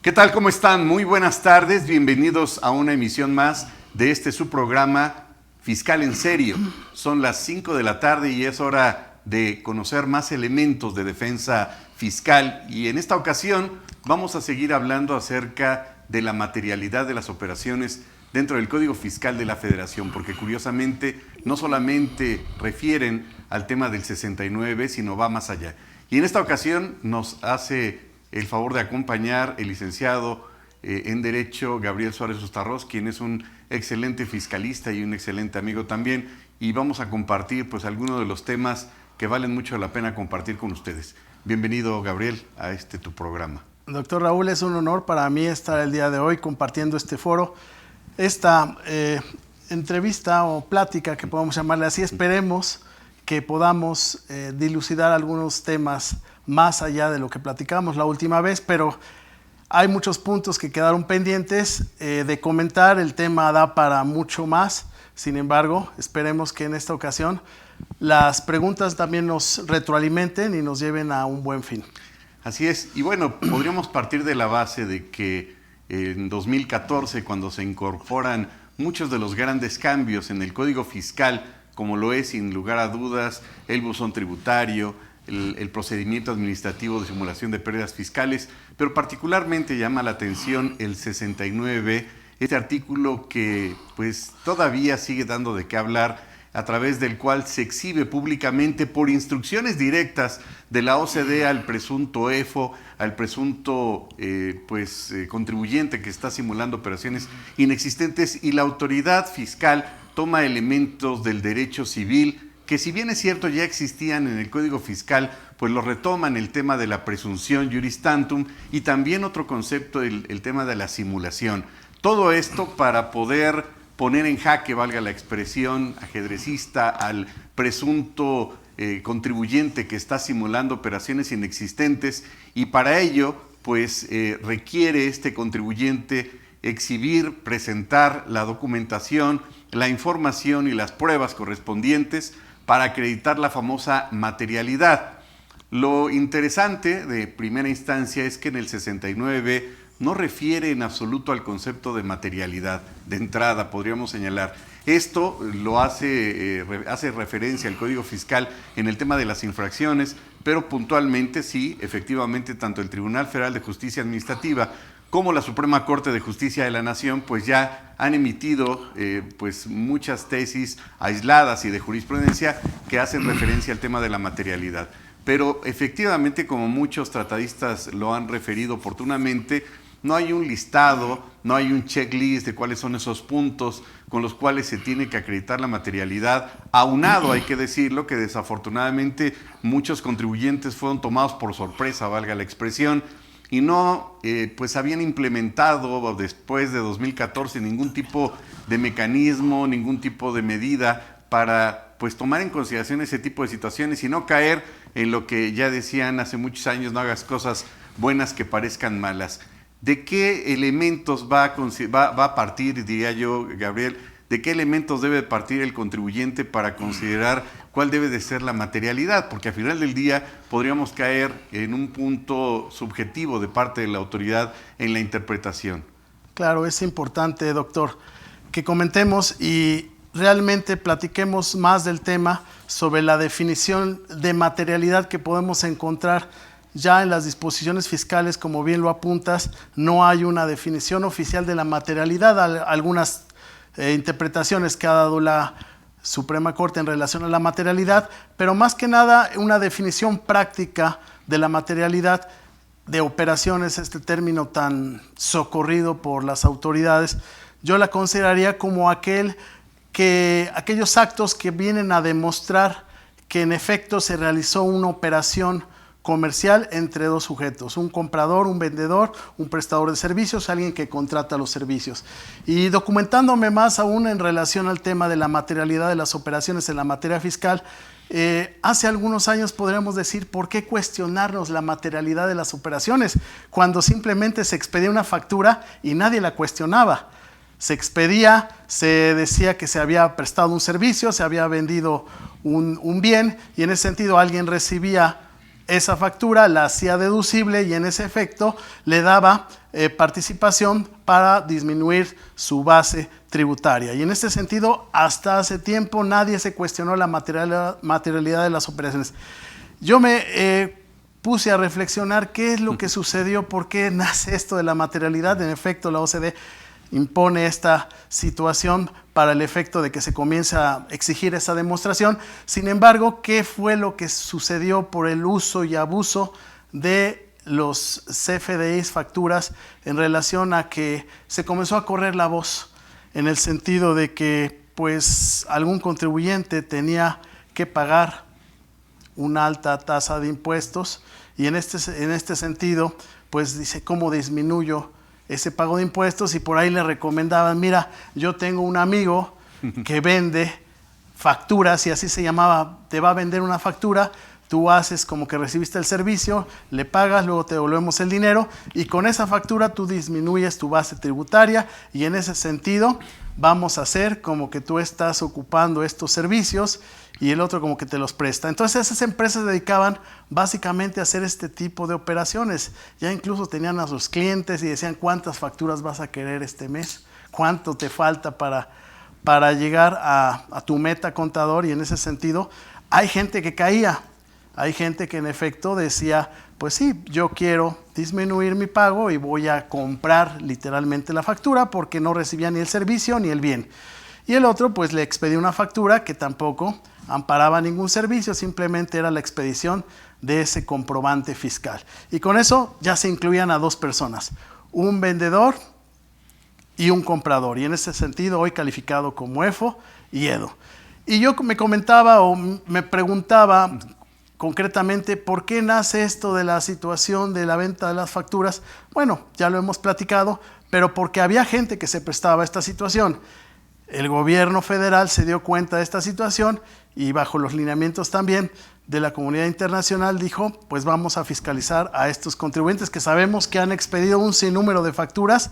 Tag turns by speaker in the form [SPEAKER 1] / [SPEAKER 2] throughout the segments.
[SPEAKER 1] ¿Qué tal? ¿Cómo están? Muy buenas tardes. Bienvenidos a una emisión más de su programa Fiscal en Serio. Son las 5 de la tarde y es hora de conocer más elementos de defensa fiscal. Y en esta ocasión vamos a seguir hablando acerca de la materialidad de las operaciones dentro del Código Fiscal de la Federación, porque curiosamente no solamente refieren al tema del 69, sino va más allá. Y en esta ocasión nos hace el favor de acompañar el licenciado en Derecho Gabriel Suárez Ustarroz, quien es un excelente fiscalista y un excelente amigo también, y vamos a compartir pues algunos de los temas que valen mucho la pena compartir con ustedes. Bienvenido, Gabriel, a tu programa.
[SPEAKER 2] Doctor Raúl, es un honor para mí estar el día de hoy compartiendo este foro, esta entrevista o plática que podemos llamarle así. Esperemos que podamos dilucidar algunos temas más allá de lo que platicamos la última vez, pero hay muchos puntos que quedaron pendientes de comentar. El tema da para mucho más. Sin embargo, esperemos que en esta ocasión las preguntas también nos retroalimenten y nos lleven a un buen fin.
[SPEAKER 1] Así es. Y bueno, podríamos partir de la base de que en 2014, cuando se incorporan muchos de los grandes cambios en el Código Fiscal, como lo es sin lugar a dudas el buzón tributario, el procedimiento administrativo de simulación de pérdidas fiscales, pero particularmente llama la atención el 69, este artículo que pues todavía sigue dando de qué hablar, a través del cual se exhibe públicamente por instrucciones directas de la OCDE al presunto EFO, al presunto contribuyente que está simulando operaciones inexistentes, y la autoridad fiscal toma elementos del derecho civil que, si bien es cierto ya existían en el Código Fiscal, pues lo retoman, el tema de la presunción juris tantum y también otro concepto, el tema de la simulación. Todo esto para poder poner en jaque, valga la expresión ajedrecista, al presunto contribuyente que está simulando operaciones inexistentes, y para ello pues requiere este contribuyente exhibir, presentar la documentación, la información y las pruebas correspondientes para acreditar la famosa materialidad. Lo interesante de primera instancia es que en el 69 no refiere en absoluto al concepto de materialidad. De entrada, podríamos señalar. Esto lo hace referencia al Código Fiscal en el tema de las infracciones, pero puntualmente sí, efectivamente, tanto el Tribunal Federal de Justicia Administrativa como la Suprema Corte de Justicia de la Nación pues ya han emitido muchas tesis aisladas y de jurisprudencia que hacen referencia al tema de la materialidad. Pero efectivamente, como muchos tratadistas lo han referido oportunamente, no hay un listado, no hay un checklist de cuáles son esos puntos con los cuales se tiene que acreditar la materialidad. Aunado, hay que decirlo, que desafortunadamente muchos contribuyentes fueron tomados por sorpresa, valga la expresión, y no habían implementado después de 2014 ningún tipo de mecanismo, ningún tipo de medida para tomar en consideración ese tipo de situaciones y no caer en lo que ya decían hace muchos años: no hagas cosas buenas que parezcan malas. ¿De qué elementos va a partir, diría yo, Gabriel, de qué elementos debe partir el contribuyente para considerar cuál debe de ser la materialidad? Porque al final del día podríamos caer en un punto subjetivo de parte de la autoridad en la interpretación.
[SPEAKER 2] Claro, es importante, doctor, que comentemos y realmente platiquemos más del tema sobre la definición de materialidad que podemos encontrar ya en las disposiciones fiscales. Como bien lo apuntas, no hay una definición oficial de la materialidad. Algunas interpretaciones que ha dado la Suprema Corte en relación a la materialidad, pero más que nada una definición práctica de la materialidad de operaciones, este término tan socorrido por las autoridades, yo la consideraría como aquellos actos que vienen a demostrar que en efecto se realizó una operación comercial entre dos sujetos: un comprador, un vendedor, un prestador de servicios, alguien que contrata los servicios. Y documentándome más aún en relación al tema de la materialidad de las operaciones en la materia fiscal, hace algunos años podríamos decir: ¿por qué cuestionarnos la materialidad de las operaciones cuando simplemente se expedía una factura y nadie la cuestionaba? Se expedía, se decía que se había prestado un servicio, se había vendido un bien, y en ese sentido alguien recibía esa factura la hacía deducible y en ese efecto le daba participación para disminuir su base tributaria. Y en este sentido, hasta hace tiempo nadie se cuestionó la materialidad de las operaciones. Yo me puse a reflexionar qué es lo que sucedió, por qué nace esto de la materialidad. En efecto, la OCDE impone esta situación para el efecto de que se comience a exigir esa demostración. Sin embargo, ¿qué fue lo que sucedió por el uso y abuso de los CFDIs, facturas, en relación a que se comenzó a correr la voz en el sentido de que pues algún contribuyente tenía que pagar una alta tasa de impuestos y en este sentido pues dice, ¿cómo disminuyo ese pago de impuestos? Y por ahí le recomendaban, mira, yo tengo un amigo que vende facturas, y así se llamaba, te va a vender una factura, tú haces como que recibiste el servicio, le pagas, luego te devolvemos el dinero y con esa factura tú disminuyes tu base tributaria y en ese sentido vamos a hacer como que tú estás ocupando estos servicios y el otro como que te los presta. Entonces esas empresas se dedicaban básicamente a hacer este tipo de operaciones. Ya incluso tenían a sus clientes y decían cuántas facturas vas a querer este mes, cuánto te falta para llegar a tu meta contador, y en ese sentido hay gente que caía. Hay gente que en efecto decía, pues sí, yo quiero disminuir mi pago y voy a comprar literalmente la factura porque no recibía ni el servicio ni el bien. Y el otro pues le expedía una factura que tampoco amparaba ningún servicio, simplemente era la expedición de ese comprobante fiscal. Y con eso ya se incluían a dos personas, un vendedor y un comprador. Y en ese sentido hoy calificado como EFO y EDO. Y yo me comentaba o me preguntaba concretamente, ¿por qué nace esto de la situación de la venta de las facturas? Bueno, ya lo hemos platicado, pero porque había gente que se prestaba a esta situación. El gobierno federal se dio cuenta de esta situación y bajo los lineamientos también de la comunidad internacional dijo, pues vamos a fiscalizar a estos contribuyentes que sabemos que han expedido un sinnúmero de facturas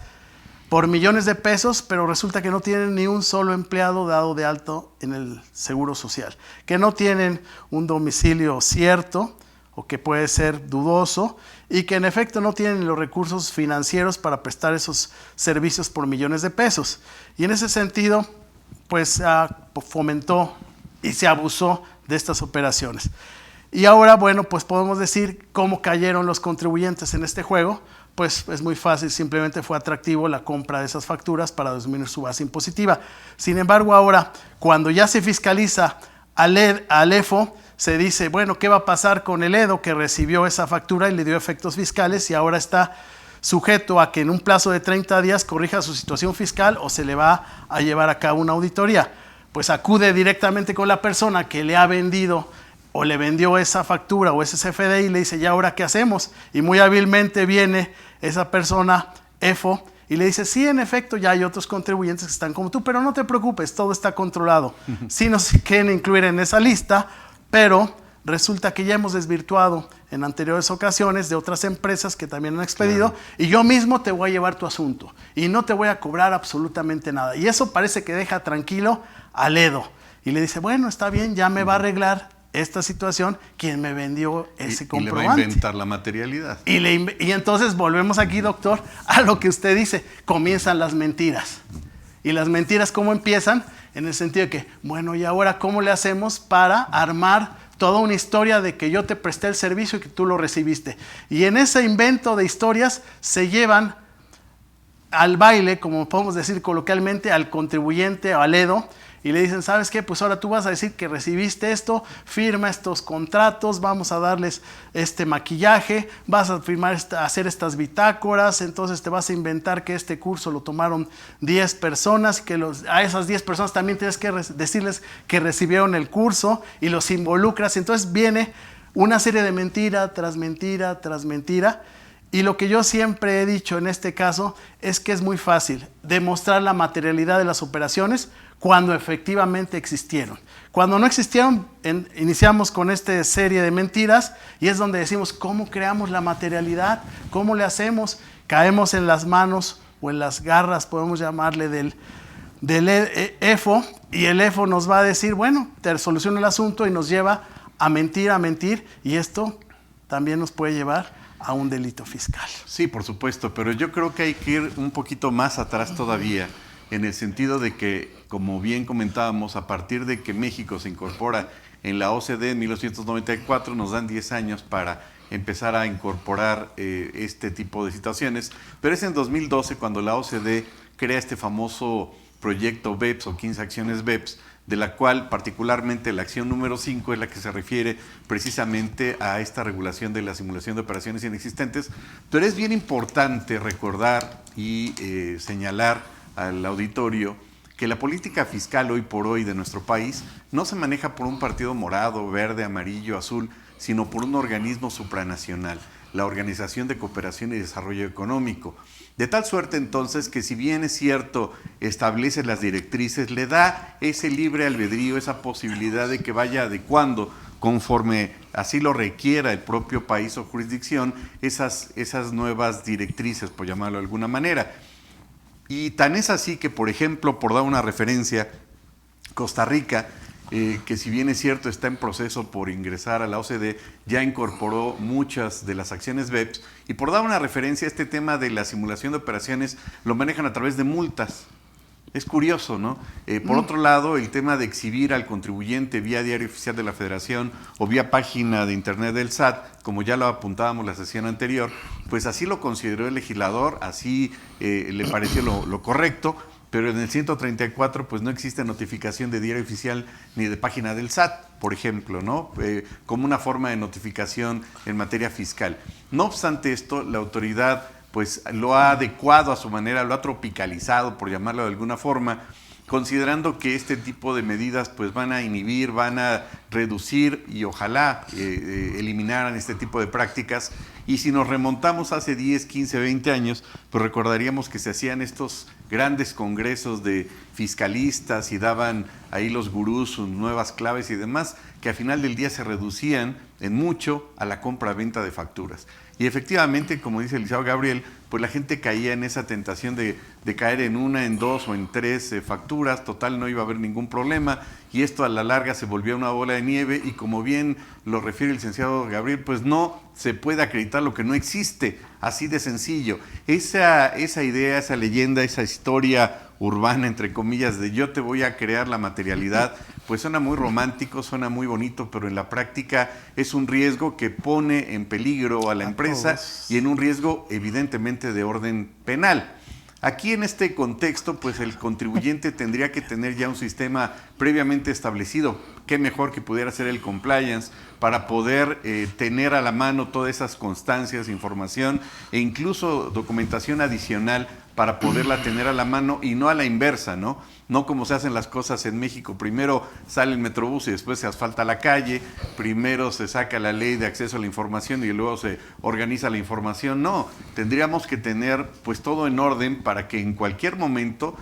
[SPEAKER 2] por millones de pesos, pero resulta que no tienen ni un solo empleado dado de alto en el Seguro Social, que no tienen un domicilio cierto o que puede ser dudoso y que en efecto no tienen los recursos financieros para prestar esos servicios por millones de pesos. Y en ese sentido, pues fomentó y se abusó de estas operaciones. Y ahora, bueno, pues podemos decir cómo cayeron los contribuyentes en este juego. Pues es muy fácil, simplemente fue atractivo la compra de esas facturas para disminuir su base impositiva. Sin embargo, ahora, cuando ya se fiscaliza al EFO, se dice, bueno, ¿qué va a pasar con el EDO que recibió esa factura y le dio efectos fiscales y ahora está sujeto a que en un plazo de 30 días corrija su situación fiscal o se le va a llevar a cabo una auditoría? Pues acude directamente con la persona que le ha vendido o le vendió esa factura o ese CFDI y le dice, ¿y ahora qué hacemos? Y muy hábilmente viene esa persona, EFO, y le dice, sí, en efecto, ya hay otros contribuyentes que están como tú, pero no te preocupes, todo está controlado. Sí nos quieren incluir en esa lista, pero resulta que ya hemos desvirtuado en anteriores ocasiones de otras empresas que también han expedido, claro, y yo mismo te voy a llevar tu asunto y no te voy a cobrar absolutamente nada. Y eso parece que deja tranquilo al EDO. Y le dice, bueno, está bien, ya me va a arreglar esta situación quien me vendió ese comprobante.
[SPEAKER 1] Y le va a inventar la materialidad.
[SPEAKER 2] Y entonces volvemos aquí, doctor, a lo que usted dice, comienzan las mentiras. Y las mentiras, ¿cómo empiezan? En el sentido de que, bueno, ¿y ahora cómo le hacemos para armar toda una historia de que yo te presté el servicio y que tú lo recibiste? Y en ese invento de historias se llevan al baile, como podemos decir coloquialmente, al contribuyente o al EDO, y le dicen, ¿sabes qué? Pues ahora tú vas a decir que recibiste esto, firma estos contratos, vamos a darles este maquillaje, vas a firmar, hacer estas bitácoras, entonces te vas a inventar que este curso lo tomaron 10 personas, que a esas 10 personas también tienes que decirles que recibieron el curso y los involucras. Entonces viene una serie de mentira tras mentira tras mentira. Y lo que yo siempre he dicho en este caso es que es muy fácil demostrar la materialidad de las operaciones cuando efectivamente existieron. Cuando no existieron, iniciamos con esta serie de mentiras y es donde decimos, ¿cómo creamos la materialidad? ¿Cómo le hacemos? Caemos en las manos o en las garras, podemos llamarle, del EFO, y el EFO nos va a decir, bueno, te soluciona el asunto y nos lleva a mentir, y esto también nos puede llevar a un delito fiscal.
[SPEAKER 1] Sí, por supuesto, pero yo creo que hay que ir un poquito más atrás todavía, en el sentido de que, como bien comentábamos, a partir de que México se incorpora en la OCDE en 1994, nos dan 10 años para empezar a incorporar este tipo de situaciones, pero es en 2012 cuando la OCDE crea este famoso proyecto BEPS o 15 acciones BEPS, de la cual particularmente la acción número 5 es la que se refiere precisamente a esta regulación de la simulación de operaciones inexistentes. Pero es bien importante recordar y señalar al auditorio que la política fiscal hoy por hoy de nuestro país no se maneja por un partido morado, verde, amarillo, azul, sino por un organismo supranacional, la Organización de Cooperación y Desarrollo Económico. De tal suerte entonces que, si bien es cierto, establece las directrices, le da ese libre albedrío, esa posibilidad de que vaya adecuando conforme así lo requiera el propio país o jurisdicción, esas nuevas directrices, por llamarlo de alguna manera. Y tan es así que, por ejemplo, por dar una referencia, Costa Rica, que si bien es cierto está en proceso por ingresar a la OCDE, ya incorporó muchas de las acciones BEPS, y por dar una referencia, este tema de la simulación de operaciones lo manejan a través de multas. Es curioso, ¿no? Por otro lado, el tema de exhibir al contribuyente vía diario oficial de la Federación o vía página de internet del SAT, como ya lo apuntábamos la sesión anterior, pues así lo consideró el legislador, así le pareció lo correcto. Pero en el 134 pues no existe notificación de diario oficial ni de página del SAT, por ejemplo, ¿no? Como una forma de notificación en materia fiscal. No obstante esto, la autoridad pues lo ha adecuado a su manera, lo ha tropicalizado, por llamarlo de alguna forma, considerando que este tipo de medidas pues van a inhibir, van a reducir y ojalá eliminaran este tipo de prácticas. Y si nos remontamos hace 10, 15, 20 años, pues recordaríamos que se hacían estos grandes congresos de fiscalistas y daban ahí los gurús sus nuevas claves y demás, que al final del día se reducían en mucho a la compra-venta de facturas. Y efectivamente, como dice el licenciado Gabriel, pues la gente caía en esa tentación de caer en una, en dos o en tres facturas, total no iba a haber ningún problema, y esto a la larga se volvía una bola de nieve, y como bien lo refiere el licenciado Gabriel, pues no se puede acreditar lo que no existe, así de sencillo. Esa idea, esa leyenda, esa historia urbana, entre comillas, de yo te voy a crear la materialidad, pues suena muy romántico, suena muy bonito, pero en la práctica es un riesgo que pone en peligro a la empresa y en un riesgo evidentemente de orden penal. Aquí en este contexto, pues el contribuyente tendría que tener ya un sistema previamente establecido. Qué mejor que pudiera ser el compliance para poder tener a la mano todas esas constancias, información e incluso documentación adicional para poderla tener a la mano y no a la inversa, ¿no? No como se hacen las cosas en México. Primero sale el Metrobús y después se asfalta la calle, primero se saca la ley de acceso a la información y luego se organiza la información. No, tendríamos que tener pues todo en orden para que en cualquier momento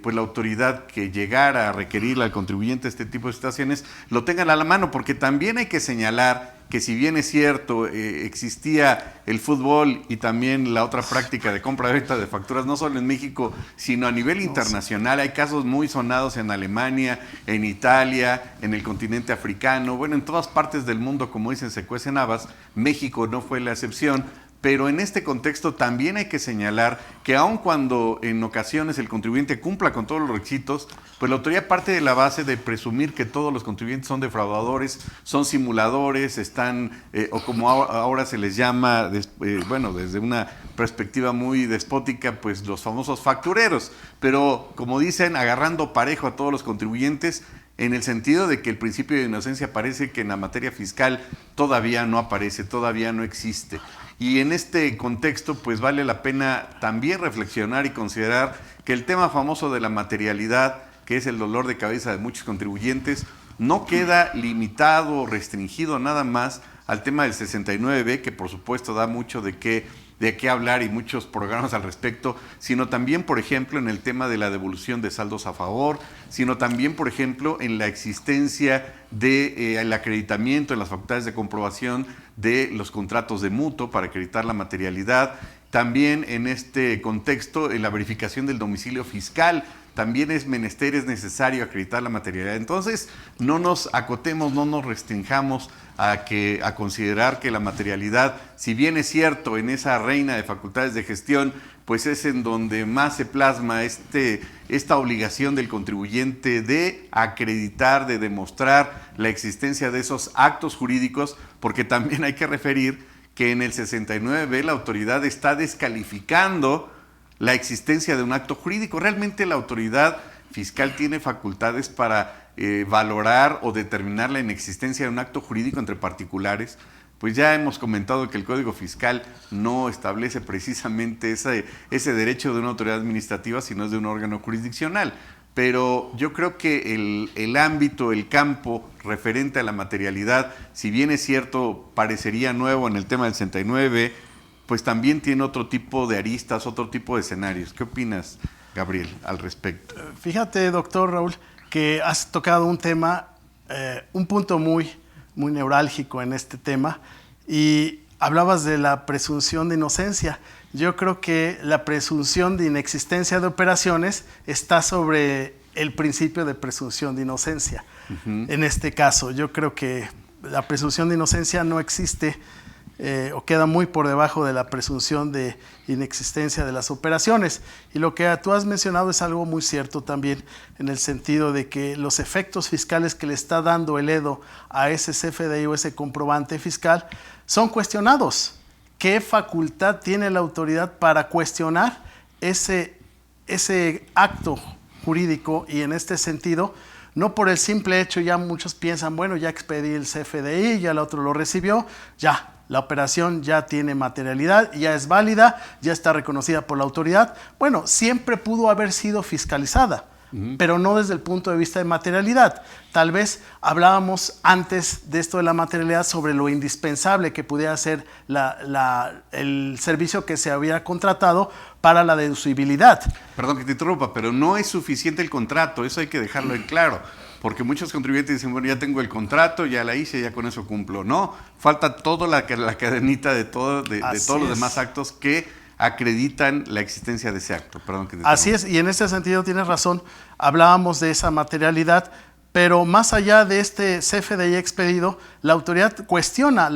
[SPEAKER 1] pues la autoridad que llegara a requerirle al contribuyente este tipo de situaciones lo tengan a la mano, porque también hay que señalar que, si bien es cierto, existía el fútbol y también la otra práctica de compra-venta de facturas, no solo en México, sino a nivel internacional. Hay casos muy sonados en Alemania, en Italia, en el continente africano, bueno, en todas partes del mundo, como dicen, se cuecen habas. México no fue la excepción. Pero en este contexto también hay que señalar que aun cuando en ocasiones el contribuyente cumpla con todos los requisitos, pues la autoridad parte de la base de presumir que todos los contribuyentes son defraudadores, son simuladores, están, o como ahora se les llama, bueno, desde una perspectiva muy despótica, pues los famosos factureros. Pero como dicen, agarrando parejo a todos los contribuyentes, en el sentido de que el principio de inocencia parece que en la materia fiscal todavía no aparece, todavía no existe. Y en este contexto, pues vale la pena también reflexionar y considerar que el tema famoso de la materialidad, que es el dolor de cabeza de muchos contribuyentes, no queda limitado o restringido nada más al tema del 69B, que por supuesto da mucho de qué hablar y muchos programas al respecto, sino también, por ejemplo, en el tema de la devolución de saldos a favor, sino también, por ejemplo, en la existencia del acreditamiento en las facultades de comprobación de los contratos de mutuo para acreditar la materialidad. También en este contexto, en la verificación del domicilio fiscal, también es necesario acreditar la materialidad. Entonces, no nos acotemos, no nos restringamos a considerar que la materialidad, si bien es cierto en esa reina de facultades de gestión, pues es en donde más se plasma esta obligación del contribuyente de acreditar, de demostrar la existencia de esos actos jurídicos, porque también hay que referir que en el 69b la autoridad está descalificando la existencia de un acto jurídico. Realmente la autoridad fiscal tiene facultades para valorar o determinar la inexistencia de un acto jurídico entre particulares. Pues ya hemos comentado que el Código Fiscal no establece precisamente ese derecho de una autoridad administrativa, sino es de un órgano jurisdiccional. Pero yo creo que el ámbito, el campo referente a la materialidad, si bien es cierto, parecería nuevo en el tema del 69, pues también tiene otro tipo de aristas, otro tipo de escenarios. ¿Qué opinas, Gabriel, al respecto?
[SPEAKER 2] Fíjate, doctor Raúl, que has tocado un tema, un punto muy neurálgico en este tema, y hablabas de la presunción de inocencia. Yo creo que la presunción de inexistencia de operaciones está sobre el principio de presunción de inocencia. En este caso, yo creo que la presunción de inocencia no existe o queda muy por debajo de la presunción de inexistencia de las operaciones. Y lo que tú has mencionado es algo muy cierto también, en el sentido de que los efectos fiscales que le está dando el EDO a ese CFDI o ese comprobante fiscal son cuestionados. ¿Qué facultad tiene la autoridad para cuestionar ese acto jurídico? Y en este sentido, no por el simple hecho, ya muchos piensan, bueno, ya expedí el CFDI, ya el otro lo recibió, ya, la operación ya tiene materialidad, ya es válida, ya está reconocida por la autoridad. Bueno, siempre pudo haber sido fiscalizada, pero no desde el punto de vista de materialidad. Tal vez hablábamos antes de esto de la materialidad sobre lo indispensable que pudiera ser el servicio que se había contratado para la deducibilidad.
[SPEAKER 1] Perdón que te interrumpa, pero no es suficiente el contrato, eso hay que dejarlo en claro. Porque muchos contribuyentes dicen, bueno, ya tengo el contrato, ya la hice, ya con eso cumplo. No, falta toda la cadenita de todos los demás actos que acreditan la existencia de ese acto. Perdón que te interrumpa.
[SPEAKER 2] Así es, y en ese sentido tienes razón, hablábamos de esa materialidad, pero más allá de este CFDI expedido, la autoridad cuestiona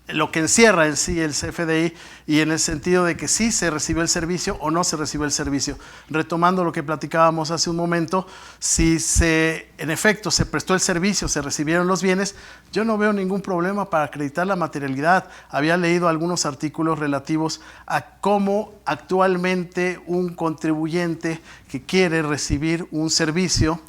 [SPEAKER 2] lo que encierra en sí el CFDI, y en el sentido de que sí se recibió el servicio o no se recibió el servicio. Retomando lo que platicábamos hace un momento, si en efecto se prestó el servicio, se recibieron los bienes, yo no veo ningún problema para acreditar la materialidad. Había leído algunos artículos relativos a cómo actualmente un contribuyente que quiere recibir un servicio,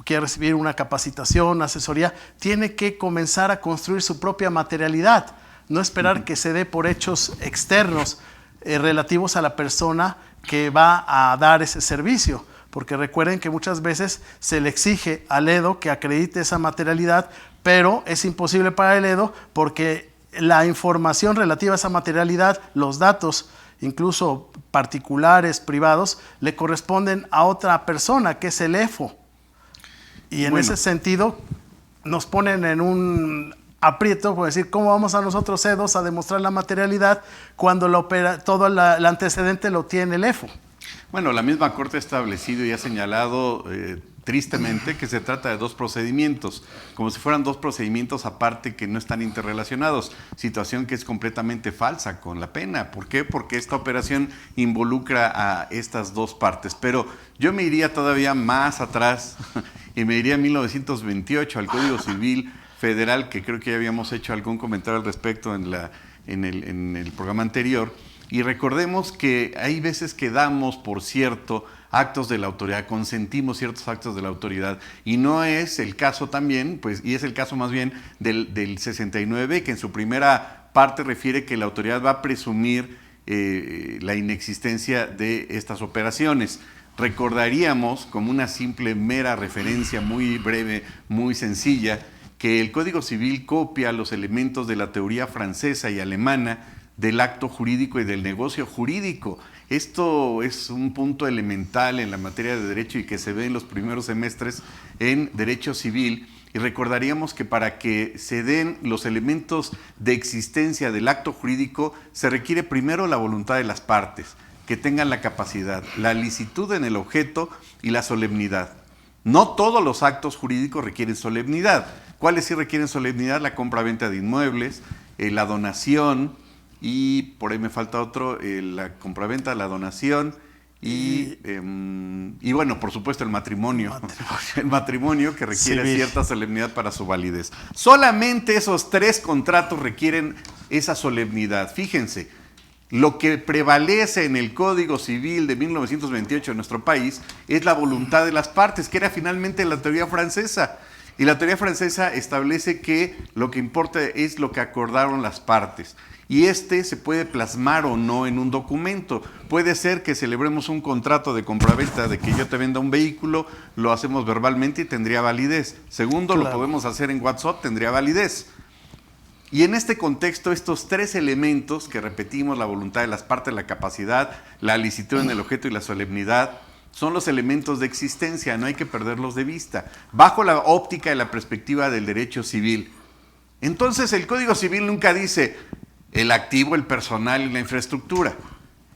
[SPEAKER 2] quiere recibir una capacitación, asesoría, tiene que comenzar a construir su propia materialidad. No esperar que se dé por hechos externos relativos a la persona que va a dar ese servicio, porque recuerden que muchas veces se le exige al EDO que acredite esa materialidad, pero es imposible para el EDO porque la información relativa a esa materialidad, los datos, incluso particulares, privados, le corresponden a otra persona, que es el EFO. Y en ese sentido nos ponen en un aprieto, por decir, ¿cómo vamos a nosotros EDOs a demostrar la materialidad cuando todo el antecedente lo tiene el EFO?
[SPEAKER 1] Bueno, la misma Corte ha establecido y ha señalado tristemente que se trata de dos procedimientos, como si fueran dos procedimientos aparte que no están interrelacionados, situación que es completamente falsa con la pena. ¿Por qué? Porque esta operación involucra a estas dos partes. Pero yo me iría todavía más atrás y me iría a 1928, al Código Civil Federal, que creo que ya habíamos hecho algún comentario al respecto en el programa anterior. Y recordemos que hay veces que damos por cierto actos de la autoridad, consentimos ciertos actos de la autoridad, y no es el caso también, pues, y es el caso más bien del 69, que en su primera parte refiere que la autoridad va a presumir la inexistencia de estas operaciones. Recordaríamos, como una simple mera referencia muy breve, muy sencilla, que el Código Civil copia los elementos de la teoría francesa y alemana del acto jurídico y del negocio jurídico. Esto es un punto elemental en la materia de derecho y que se ve en los primeros semestres en derecho civil. Y recordaríamos que para que se den los elementos de existencia del acto jurídico se requiere primero la voluntad de las partes. que tengan la capacidad, la licitud en el objeto y la solemnidad. No todos los actos jurídicos requieren solemnidad. ¿Cuáles sí requieren solemnidad? La compra-venta de inmuebles, la donación y por ahí me falta otro, la compraventa, la donación y bueno, por supuesto el matrimonio. El matrimonio que requiere
[SPEAKER 2] civil,
[SPEAKER 1] cierta solemnidad para su validez. Solamente esos 3 contratos requieren esa solemnidad. Fíjense, lo que prevalece en el Código Civil de 1928 en nuestro país es la voluntad de las partes, que era finalmente la teoría francesa. Y la teoría francesa establece que lo que importa es lo que acordaron las partes. Y se puede plasmar o no en un documento. Puede ser que celebremos un contrato de compraventa, de que yo te venda un vehículo, lo hacemos verbalmente y tendría validez. Segundo, claro, lo podemos hacer en WhatsApp, tendría validez. Y en este contexto, estos 3 elementos que repetimos, la voluntad de las partes, la capacidad, la licitud en el objeto y la solemnidad, son los elementos de existencia, no hay que perderlos de vista, bajo la óptica y la perspectiva del derecho civil. Entonces, el Código Civil nunca dice el activo, el personal y la infraestructura.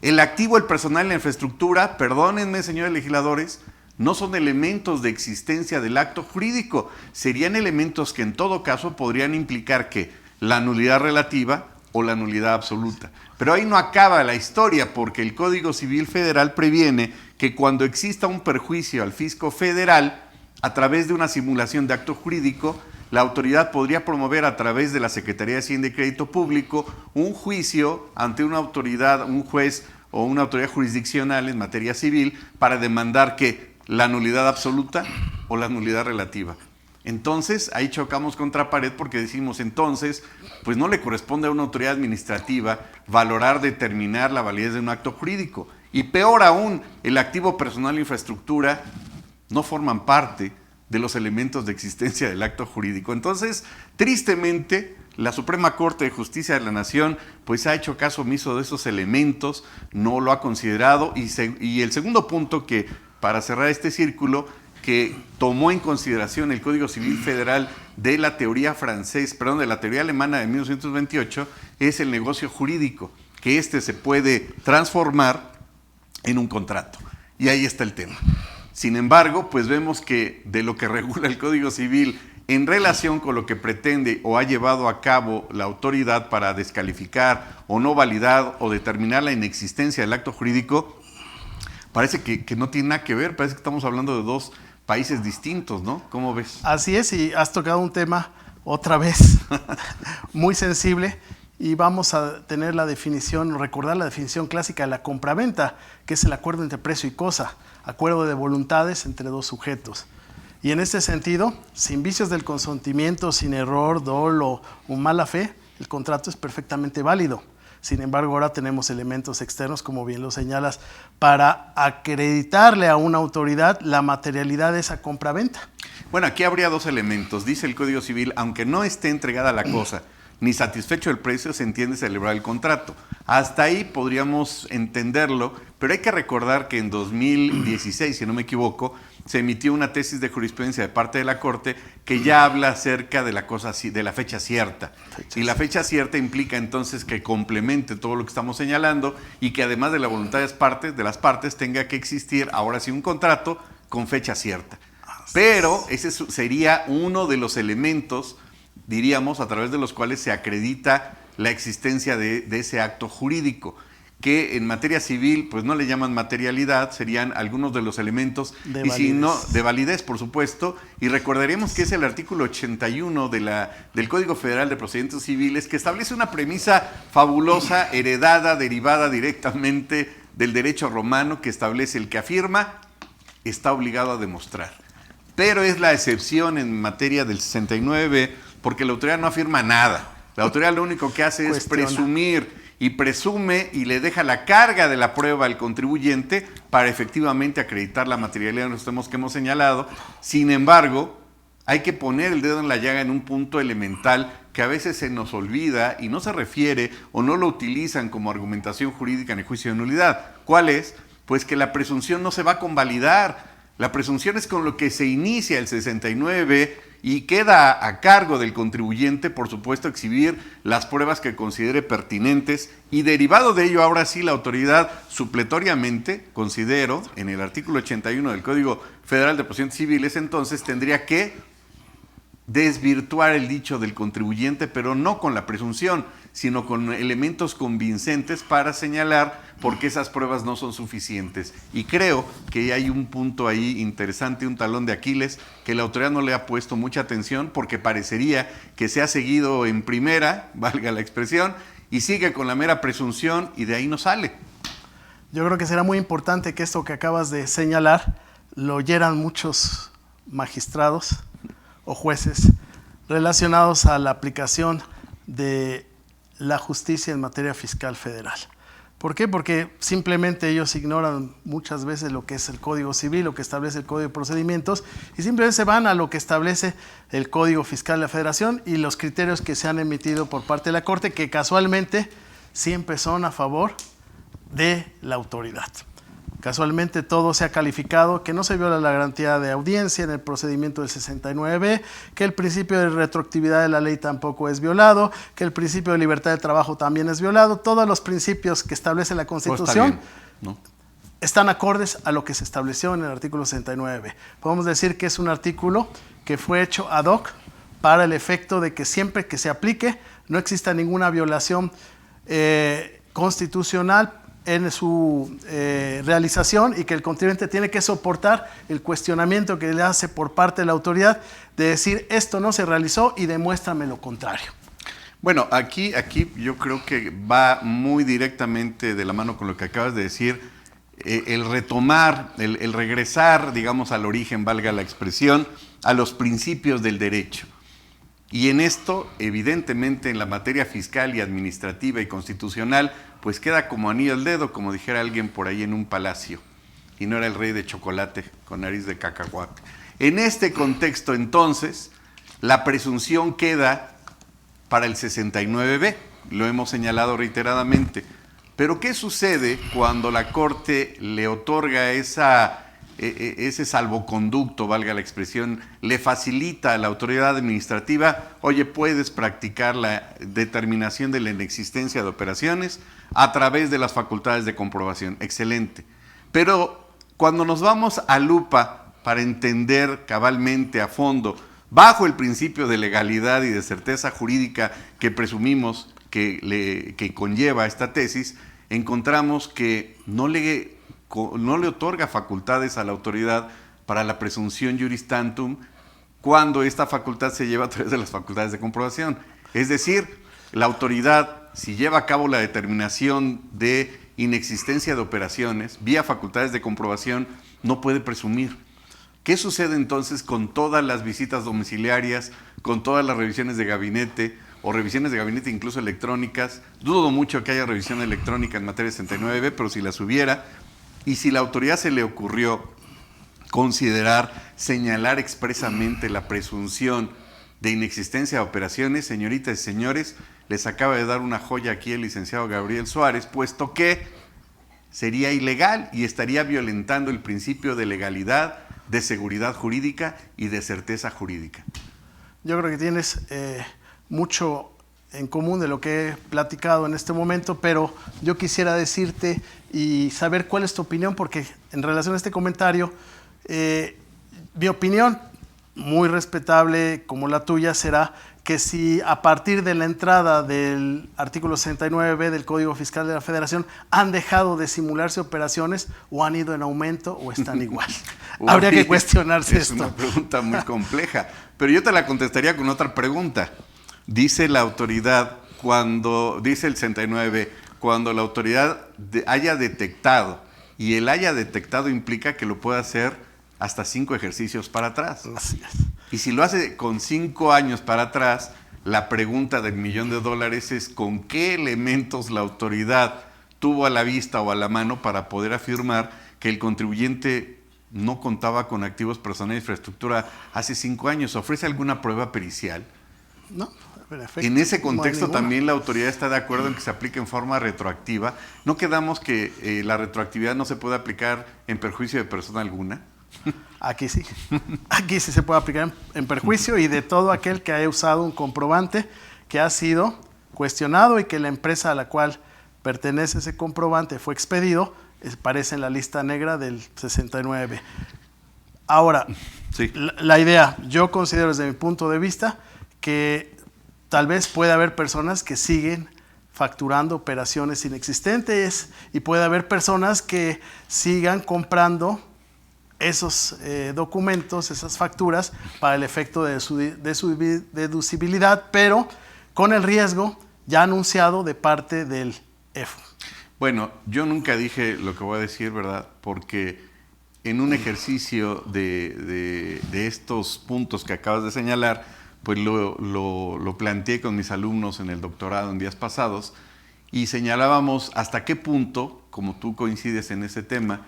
[SPEAKER 1] El activo, el personal y la infraestructura, perdónenme, señores legisladores, no son elementos de existencia del acto jurídico, serían elementos que en todo caso podrían implicar que la nulidad relativa o la nulidad absoluta. Pero ahí no acaba la historia, porque el Código Civil Federal previene que cuando exista un perjuicio al fisco federal, a través de una simulación de acto jurídico, la autoridad podría promover a través de la Secretaría de Hacienda y Crédito Público un juicio ante una autoridad, un juez o una autoridad jurisdiccional en materia civil para demandar que la nulidad absoluta o la nulidad relativa. Entonces, ahí chocamos contra pared porque decimos, entonces, pues no le corresponde a una autoridad administrativa valorar, determinar la validez de un acto jurídico. Y peor aún, el activo personal e infraestructura no forman parte de los elementos de existencia del acto jurídico. Entonces, tristemente, la Suprema Corte de Justicia de la Nación pues ha hecho caso omiso de esos elementos, no lo ha considerado. Y el segundo punto que, para cerrar este círculo, que tomó en consideración el Código Civil Federal de la teoría de la teoría alemana de 1928, es el negocio jurídico, que se puede transformar en un contrato. Y ahí está el tema. Sin embargo, pues vemos que de lo que regula el Código Civil en relación con lo que pretende o ha llevado a cabo la autoridad para descalificar o no validar o determinar la inexistencia del acto jurídico, parece que no tiene nada que ver, parece que estamos hablando de 2 países distintos, ¿no? ¿Cómo ves?
[SPEAKER 2] Así es, y has tocado un tema otra vez muy sensible, y vamos a tener recordar la definición clásica de la compraventa, que es el acuerdo entre precio y cosa, acuerdo de voluntades entre 2 sujetos. Y en este sentido, sin vicios del consentimiento, sin error, dolo o mala fe, el contrato es perfectamente válido. Sin embargo, ahora tenemos elementos externos, como bien lo señalas, para acreditarle a una autoridad la materialidad de esa compraventa.
[SPEAKER 1] Bueno, aquí habría 2 elementos. Dice el Código Civil, aunque no esté entregada la cosa, ni satisfecho el precio, se entiende celebrar el contrato. Hasta ahí podríamos entenderlo, pero hay que recordar que en 2016, si no me equivoco, se emitió una tesis de jurisprudencia de parte de la Corte que ya habla acerca de la fecha cierta. Y la fecha cierta implica entonces que complemente todo lo que estamos señalando y que además de la voluntad de las partes tenga que existir ahora sí un contrato con fecha cierta. Pero ese sería uno de los elementos, diríamos, a través de los cuales se acredita la existencia de ese acto jurídico, que en materia civil pues no le llaman materialidad, serían algunos de los elementos de validez, por supuesto, y recordaremos que es el artículo 81 del Código Federal de Procedimientos Civiles, que establece una premisa fabulosa, heredada, derivada directamente del derecho romano, que establece: el que afirma está obligado a demostrar. Pero es la excepción en materia del 69, porque la autoridad no afirma nada. La autoridad lo único que hace es presumir, y presume y le deja la carga de la prueba al contribuyente para efectivamente acreditar la materialidad de los temas que hemos señalado. Sin embargo, hay que poner el dedo en la llaga en un punto elemental que a veces se nos olvida y no se refiere o no lo utilizan como argumentación jurídica en el juicio de nulidad. ¿Cuál es? Pues que la presunción no se va a convalidar. La presunción es con lo que se inicia el 69 y queda a cargo del contribuyente, por supuesto, exhibir las pruebas que considere pertinentes y derivado de ello, ahora sí, la autoridad supletoriamente, considero, en el artículo 81 del Código Federal de Procedimientos Civiles, entonces tendría que desvirtuar el dicho del contribuyente, pero no con la presunción, sino con elementos convincentes para señalar por qué esas pruebas no son suficientes. Y creo que hay un punto ahí interesante, un talón de Aquiles, que la autoridad no le ha puesto mucha atención porque parecería que se ha seguido en primera, valga la expresión, y sigue con la mera presunción y de ahí no sale.
[SPEAKER 2] Yo creo que será muy importante que esto que acabas de señalar lo oyeran muchos magistrados o jueces relacionados a la aplicación de la justicia en materia fiscal federal. ¿Por qué? Porque simplemente ellos ignoran muchas veces lo que es el Código Civil, lo que establece el Código de Procedimientos, y simplemente se van a lo que establece el Código Fiscal de la Federación y los criterios que se han emitido por parte de la Corte, que casualmente siempre son a favor de la autoridad. Casualmente todo se ha calificado que no se viola la garantía de audiencia en el procedimiento del 69B, que el principio de retroactividad de la ley tampoco es violado, que el principio de libertad de trabajo también es violado. Todos los principios que establece la Constitución están acordes a lo que se estableció en el artículo 69B. Podemos decir que es un artículo que fue hecho ad hoc para el efecto de que siempre que se aplique no exista ninguna violación constitucional en su realización y que el contribuyente tiene que soportar el cuestionamiento que le hace por parte de la autoridad de decir esto no se realizó y demuéstrame lo contrario.
[SPEAKER 1] Bueno, aquí yo creo que va muy directamente de la mano con lo que acabas de decir, el retomar, el regresar, digamos, al origen, valga la expresión, a los principios del derecho. Y en esto, evidentemente, en la materia fiscal y administrativa y constitucional, pues queda como anillo al dedo, como dijera alguien por ahí en un palacio, y no era el rey de chocolate con nariz de cacahuate. En este contexto, entonces, la presunción queda para el 69B, lo hemos señalado reiteradamente. Pero ¿qué sucede cuando la Corte le otorga ese salvoconducto, valga la expresión, le facilita a la autoridad administrativa, oye, puedes practicar la determinación de la inexistencia de operaciones a través de las facultades de comprobación? Excelente. Pero cuando nos vamos a lupa para entender cabalmente a fondo, bajo el principio de legalidad y de certeza jurídica que presumimos que conlleva esta tesis, encontramos que no le otorga facultades a la autoridad para la presunción juris tantum cuando esta facultad se lleva a través de las facultades de comprobación. Es decir, la autoridad, si lleva a cabo la determinación de inexistencia de operaciones vía facultades de comprobación, no puede presumir. ¿Qué sucede entonces con todas las visitas domiciliarias, con todas las revisiones de gabinete o revisiones de gabinete incluso electrónicas? Dudo mucho que haya revisión electrónica en materia 69B, pero si las hubiera, y si la autoridad se le ocurrió considerar, señalar expresamente la presunción de inexistencia de operaciones, señoritas y señores, les acaba de dar una joya aquí el licenciado Gabriel Suárez, puesto que sería ilegal y estaría violentando el principio de legalidad, de seguridad jurídica y de certeza jurídica.
[SPEAKER 2] Yo creo que tienes mucho en común de lo que he platicado en este momento, pero yo quisiera decirte y saber cuál es tu opinión, porque en relación a este comentario, mi opinión, muy respetable como la tuya, será que si a partir de la entrada del artículo 69B del Código Fiscal de la Federación han dejado de simularse operaciones o han ido en aumento o están igual. Habría que cuestionarse esto.
[SPEAKER 1] Es una pregunta muy compleja, pero yo te la contestaría con otra pregunta. Dice la autoridad, dice el 69B, cuando la autoridad haya detectado, y el haya detectado implica que lo puede hacer hasta 5 ejercicios para atrás.
[SPEAKER 2] Así es.
[SPEAKER 1] Y si lo hace con 5 años para atrás, la pregunta del $1,000,000 es ¿con qué elementos la autoridad tuvo a la vista o a la mano para poder afirmar que el contribuyente no contaba con activos personales e infraestructura hace 5 años? ¿Ofrece alguna prueba pericial?
[SPEAKER 2] No. Perfecto.
[SPEAKER 1] En ese contexto también la autoridad está de acuerdo en que se aplique en forma retroactiva. ¿No quedamos que la retroactividad no se puede aplicar en perjuicio de persona alguna?
[SPEAKER 2] Aquí sí. Aquí sí se puede aplicar en perjuicio y de todo aquel que haya usado un comprobante que ha sido cuestionado y que la empresa a la cual pertenece ese comprobante fue expedido, aparece en la lista negra del 69. Ahora,
[SPEAKER 1] Sí.
[SPEAKER 2] la idea, yo considero desde mi punto de vista que tal vez puede haber personas que siguen facturando operaciones inexistentes y puede haber personas que sigan comprando esos documentos, esas facturas para el efecto de su deducibilidad, pero con el riesgo ya anunciado de parte del EFO.
[SPEAKER 1] Bueno, yo nunca dije lo que voy a decir, ¿verdad? Porque en un ejercicio de estos puntos que acabas de señalar, pues lo planteé con mis alumnos en el doctorado en días pasados y señalábamos hasta qué punto, como tú coincides en ese tema,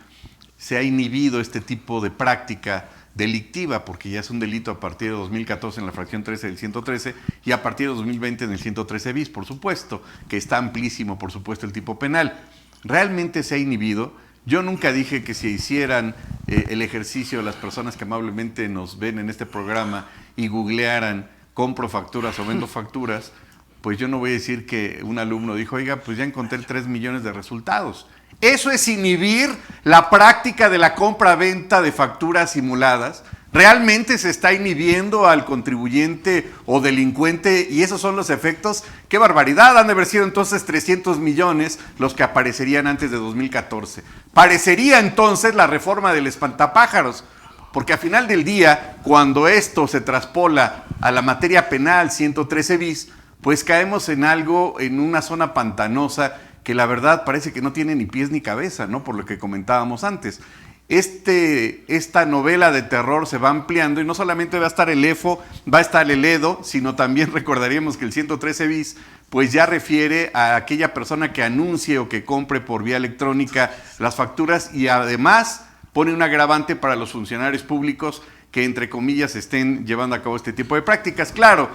[SPEAKER 1] se ha inhibido este tipo de práctica delictiva, porque ya es un delito a partir de 2014 en la fracción 13 del 113 y a partir de 2020 en el 113 bis, por supuesto, que está amplísimo, por supuesto, el tipo penal. ¿Realmente se ha inhibido? Yo nunca dije que se hicieran el ejercicio, las personas que amablemente nos ven en este programa y googlearan compro facturas o vendo facturas, pues yo no voy a decir que un alumno dijo, oiga, pues ya encontré 3 millones de resultados. Eso es inhibir la práctica de la compra-venta de facturas simuladas. ¿Realmente se está inhibiendo al contribuyente o delincuente? Y esos son los efectos. ¡Qué barbaridad! Han de haber sido entonces 300 millones los que aparecerían antes de 2014. Parecería entonces la reforma del espantapájaros, porque al final del día, cuando esto se traspola a la materia penal 113 bis, pues caemos en algo, en una zona pantanosa que la verdad parece que no tiene ni pies ni cabeza, ¿no? Por lo que comentábamos antes. Esta novela de terror se va ampliando y no solamente va a estar el EFO, va a estar el EDO, sino también recordaríamos que el 113 bis pues ya refiere a aquella persona que anuncie o que compre por vía electrónica las facturas y además pone un agravante para los funcionarios públicos que entre comillas estén llevando a cabo este tipo de prácticas. Claro,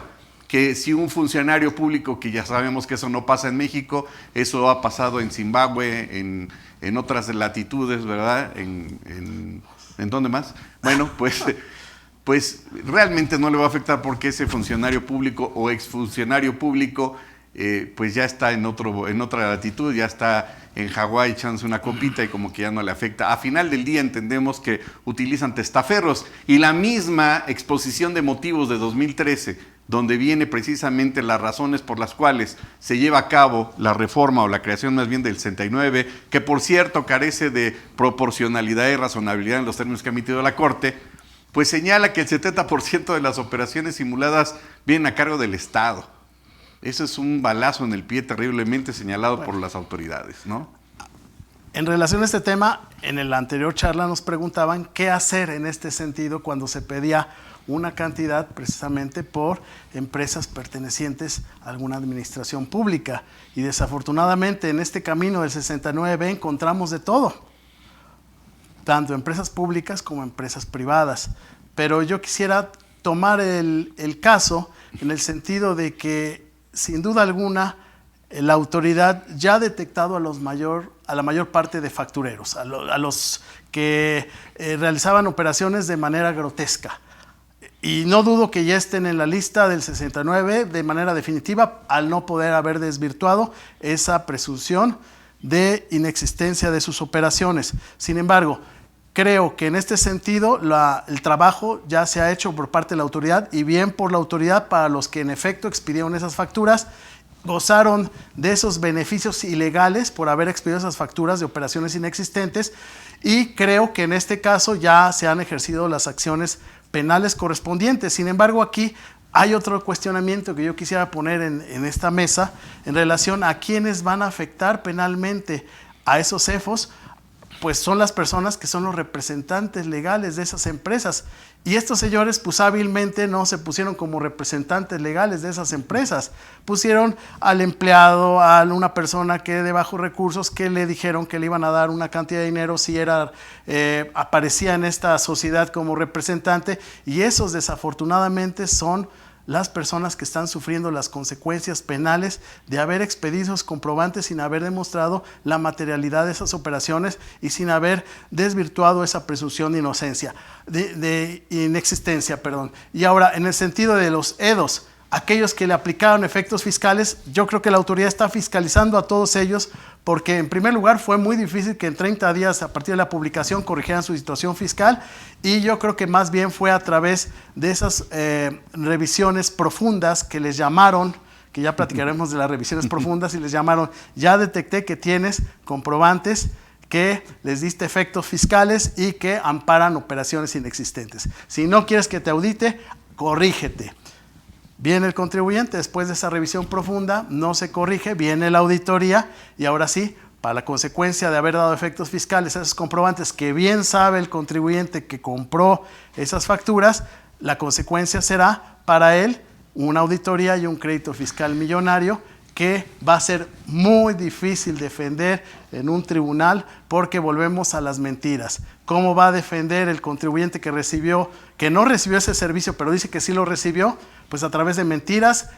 [SPEAKER 1] que si un funcionario público, que ya sabemos que eso no pasa en México, eso ha pasado en Zimbabue, en otras latitudes, ¿verdad? ¿En dónde más? Bueno, pues realmente no le va a afectar porque ese funcionario público o exfuncionario público pues ya está en otra latitud, ya está en Hawái echándose una copita y como que ya no le afecta. A final del día entendemos que utilizan testaferros y la misma exposición de motivos de 2013, donde viene precisamente las razones por las cuales se lleva a cabo la reforma o la creación más bien del 69, que por cierto carece de proporcionalidad y razonabilidad en los términos que ha emitido la Corte, pues señala que el 70% de las operaciones simuladas vienen a cargo del Estado. Eso es un balazo en el pie terriblemente señalado por las autoridades, ¿no?
[SPEAKER 2] En relación a este tema, en la anterior charla nos preguntaban qué hacer en este sentido cuando se pedía una cantidad precisamente por empresas pertenecientes a alguna administración pública. Y desafortunadamente en este camino del 69 encontramos de todo, tanto empresas públicas como empresas privadas. Pero yo quisiera tomar el caso en el sentido de que, sin duda alguna, la autoridad ya ha detectado a la mayor parte de factureros, a los que realizaban operaciones de manera grotesca. Y no dudo que ya estén en la lista del 69 de manera definitiva al no poder haber desvirtuado esa presunción de inexistencia de sus operaciones. Sin embargo, creo que en este sentido el trabajo ya se ha hecho por parte de la autoridad y bien por la autoridad para los que en efecto expidieron esas facturas, gozaron de esos beneficios ilegales por haber expedido esas facturas de operaciones inexistentes y creo que en este caso ya se han ejercido las acciones penales correspondientes. Sin embargo, aquí hay otro cuestionamiento que yo quisiera poner en esta mesa en relación a quiénes van a afectar penalmente a esos EFOs, pues son las personas que son los representantes legales de esas empresas. Y estos señores pues hábilmente no se pusieron como representantes legales de esas empresas, pusieron al empleado, a una persona que de bajos recursos, que le dijeron que le iban a dar una cantidad de dinero si aparecía en esta sociedad como representante, y esos desafortunadamente son las personas que están sufriendo las consecuencias penales de haber expedido esos comprobantes sin haber demostrado la materialidad de esas operaciones y sin haber desvirtuado esa presunción de inocencia, de inexistencia, perdón. Y ahora, en el sentido de los EDOs, aquellos que le aplicaron efectos fiscales, yo creo que la autoridad está fiscalizando a todos ellos porque en primer lugar fue muy difícil que en 30 días a partir de la publicación corrigieran su situación fiscal y yo creo que más bien fue a través de esas revisiones profundas que les llamaron, que ya platicaremos de las revisiones profundas, y les llamaron, ya detecté que tienes comprobantes que les diste efectos fiscales y que amparan operaciones inexistentes. Si no quieres que te audite, corrígete. Viene el contribuyente, después de esa revisión profunda, no se corrige, viene la auditoría y ahora sí, para la consecuencia de haber dado efectos fiscales a esos comprobantes que bien sabe el contribuyente que compró esas facturas, la consecuencia será para él una auditoría y un crédito fiscal millonario que va a ser muy difícil defender en un tribunal porque volvemos a las mentiras. ¿Cómo va a defender el contribuyente que no recibió ese servicio, pero dice que sí lo recibió? Pues a través de mentiras,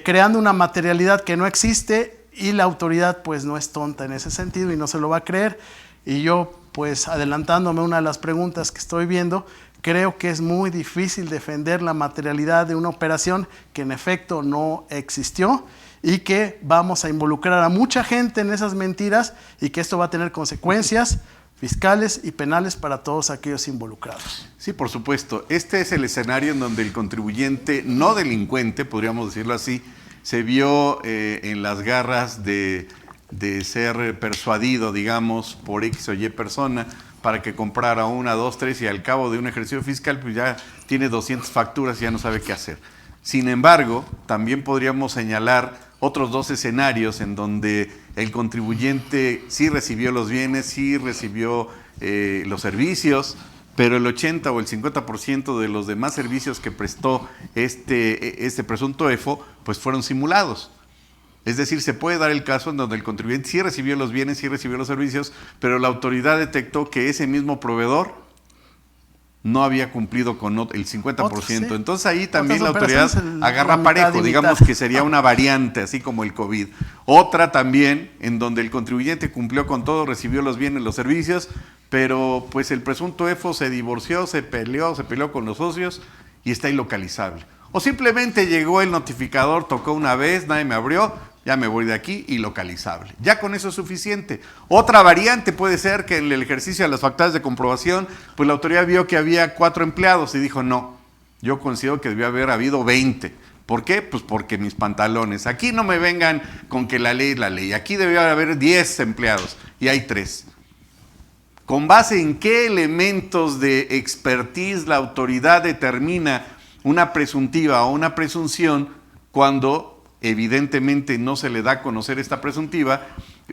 [SPEAKER 2] creando una materialidad que no existe y la autoridad pues no es tonta en ese sentido y no se lo va a creer. Y yo pues adelantándome a una de las preguntas que estoy viendo, creo que es muy difícil defender la materialidad de una operación que en efecto no existió y que vamos a involucrar a mucha gente en esas mentiras y que esto va a tener consecuencias fiscales y penales para todos aquellos involucrados.
[SPEAKER 1] Sí, por supuesto. Este es el escenario en donde el contribuyente no delincuente, podríamos decirlo así, se vio en las garras de ser persuadido, digamos, por X o Y persona para que comprara 1, 2, 3 y al cabo de un ejercicio fiscal pues ya tiene 200 facturas y ya no sabe qué hacer. Sin embargo, también podríamos señalar otros 2 escenarios en donde el contribuyente sí recibió los bienes, sí recibió los servicios, pero el 80 o el 50% de los demás servicios que prestó este presunto EFO, pues fueron simulados. Es decir, se puede dar el caso en donde el contribuyente sí recibió los bienes, sí recibió los servicios, pero la autoridad detectó que ese mismo proveedor no había cumplido con el 50%. Sí. Entonces ahí también la autoridad agarra parejo, digamos que sería una variante, así como el COVID. Otra también, en donde el contribuyente cumplió con todo, recibió los bienes, los servicios, pero pues el presunto EFO se divorció, se peleó con los socios y está ilocalizable. O simplemente llegó el notificador, tocó una vez, nadie me abrió, ya me voy de aquí, ilocalizable. Ya con eso es suficiente. Otra variante puede ser que en el ejercicio de las facturas de comprobación, pues la autoridad vio que había 4 empleados y dijo, no, yo considero que debió haber habido 20. ¿Por qué? Pues porque mis pantalones. Aquí no me vengan con que la ley es la ley. Aquí debió haber 10 empleados y hay 3. ¿Con base en qué elementos de expertise la autoridad determina una presuntiva o una presunción cuando evidentemente no se le da a conocer esta presuntiva?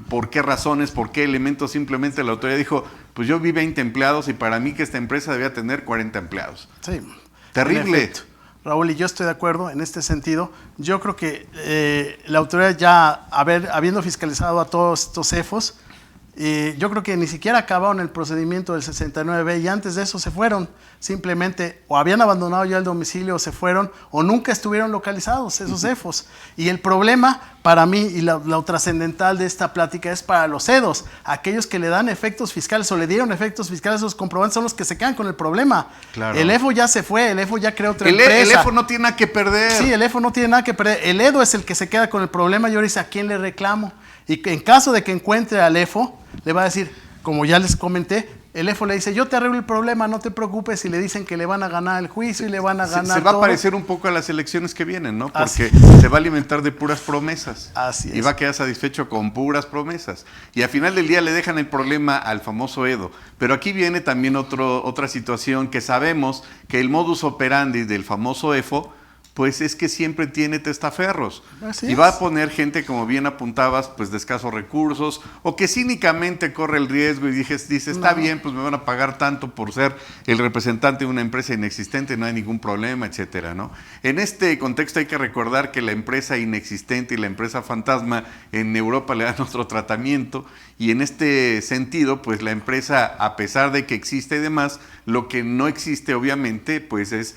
[SPEAKER 1] ¿Por qué razones, por qué elementos? Simplemente la autoridad dijo, pues yo vi 20 empleados y para mí que esta empresa debía tener 40 empleados.
[SPEAKER 2] Sí.
[SPEAKER 1] Terrible.
[SPEAKER 2] Raúl, y yo estoy de acuerdo en este sentido. Yo creo que la autoridad ya, habiendo fiscalizado a todos estos CEFOS, yo creo que ni siquiera acabaron el procedimiento del 69B y antes de eso se fueron. Simplemente o habían abandonado ya el domicilio o se fueron o nunca estuvieron localizados esos CEFOS. Y el problema para mí y lo trascendental de esta plática es para los EDOs. Aquellos que le dan efectos fiscales o le dieron efectos fiscales a esos comprobantes son los que se quedan con el problema. Claro. El EFO ya se fue, el EFO ya creó otra empresa.
[SPEAKER 1] El EFO no tiene nada que perder.
[SPEAKER 2] Sí, el EFO no tiene nada que perder. El EDO es el que se queda con el problema y ahora dice, ¿a quién le reclamo? Y en caso de que encuentre al EFO, le va a decir, como ya les comenté, el EFO le dice, yo te arreglo el problema, no te preocupes, y le dicen que le van a ganar el juicio y le van a ganar
[SPEAKER 1] Se va
[SPEAKER 2] todo.
[SPEAKER 1] a parecer un poco a las elecciones que vienen, ¿no? Porque se va a alimentar de puras promesas.
[SPEAKER 2] Así es.
[SPEAKER 1] Y va a quedar satisfecho con puras promesas. Y al final del día le dejan el problema al famoso EDO. Pero aquí viene también otra situación que sabemos que el modus operandi del famoso EFO pues es que siempre tiene testaferros. Y va a poner gente, como bien apuntabas, pues de escasos recursos, o que cínicamente corre el riesgo y dice, está bien, pues me van a pagar tanto por ser el representante de una empresa inexistente, no hay ningún problema, etcétera, ¿no? En este contexto hay que recordar que la empresa inexistente y la empresa fantasma en Europa le dan otro tratamiento, y en este sentido, pues la empresa, a pesar de que existe y demás, lo que no existe, obviamente, pues es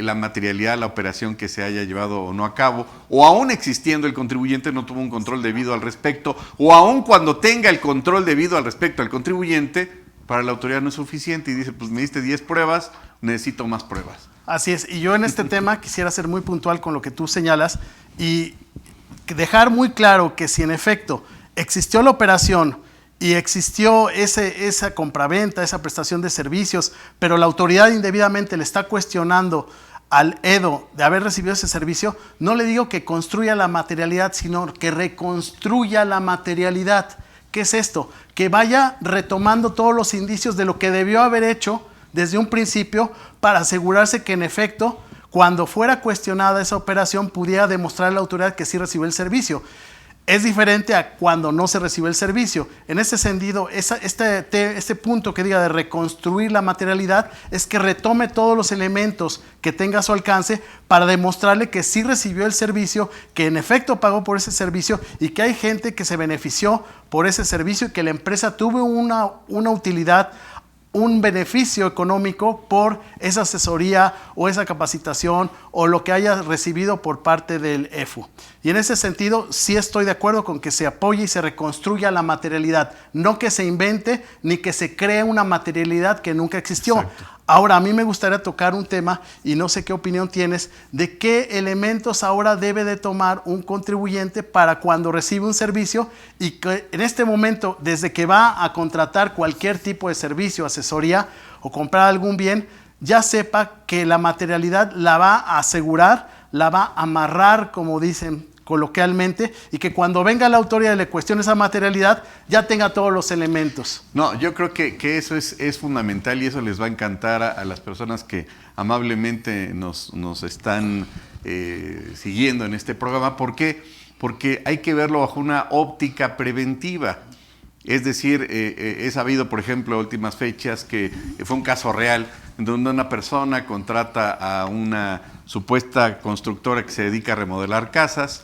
[SPEAKER 1] la materialidad, la operación que se haya llevado o no a cabo, o aún existiendo el contribuyente no tuvo un control debido al respecto, o aún cuando tenga el control debido al respecto al contribuyente, para la autoridad no es suficiente y dice, pues me diste 10 pruebas, necesito más pruebas.
[SPEAKER 2] Así es, y yo en este tema quisiera ser muy puntual con lo que tú señalas y dejar muy claro que si en efecto existió la operación y existió esa compraventa, esa prestación de servicios, pero la autoridad indebidamente le está cuestionando al EDO de haber recibido ese servicio, no le digo que construya la materialidad, sino que reconstruya la materialidad. ¿Qué es esto? Que vaya retomando todos los indicios de lo que debió haber hecho desde un principio para asegurarse que en efecto, cuando fuera cuestionada esa operación, pudiera demostrar a la autoridad que sí recibió el servicio. Es diferente a cuando no se recibe el servicio. En ese sentido, este punto que diga de reconstruir la materialidad es que retome todos los elementos que tenga a su alcance para demostrarle que sí recibió el servicio, que en efecto pagó por ese servicio y que hay gente que se benefició por ese servicio y que la empresa tuvo una utilidad, un beneficio económico por esa asesoría o esa capacitación o lo que haya recibido por parte del EFU. Y en ese sentido sí estoy de acuerdo con que se apoye y se reconstruya la materialidad, no que se invente ni que se cree una materialidad que nunca existió. Exacto. Ahora, a mí me gustaría tocar un tema, y no sé qué opinión tienes, de qué elementos ahora debe de tomar un contribuyente para cuando recibe un servicio y que en este momento, desde que va a contratar cualquier tipo de servicio, asesoría o comprar algún bien, ya sepa que la materialidad la va a asegurar, la va a amarrar, como dicen coloquialmente, y que cuando venga la autoridad y le cuestione esa materialidad, ya tenga todos los elementos.
[SPEAKER 1] No, yo creo que eso es fundamental y eso les va a encantar a las personas que amablemente nos están siguiendo en este programa. ¿Por qué? Porque hay que verlo bajo una óptica preventiva. Es decir, he sabido, por ejemplo, en últimas fechas que fue un caso real donde una persona contrata a una supuesta constructora que se dedica a remodelar casas,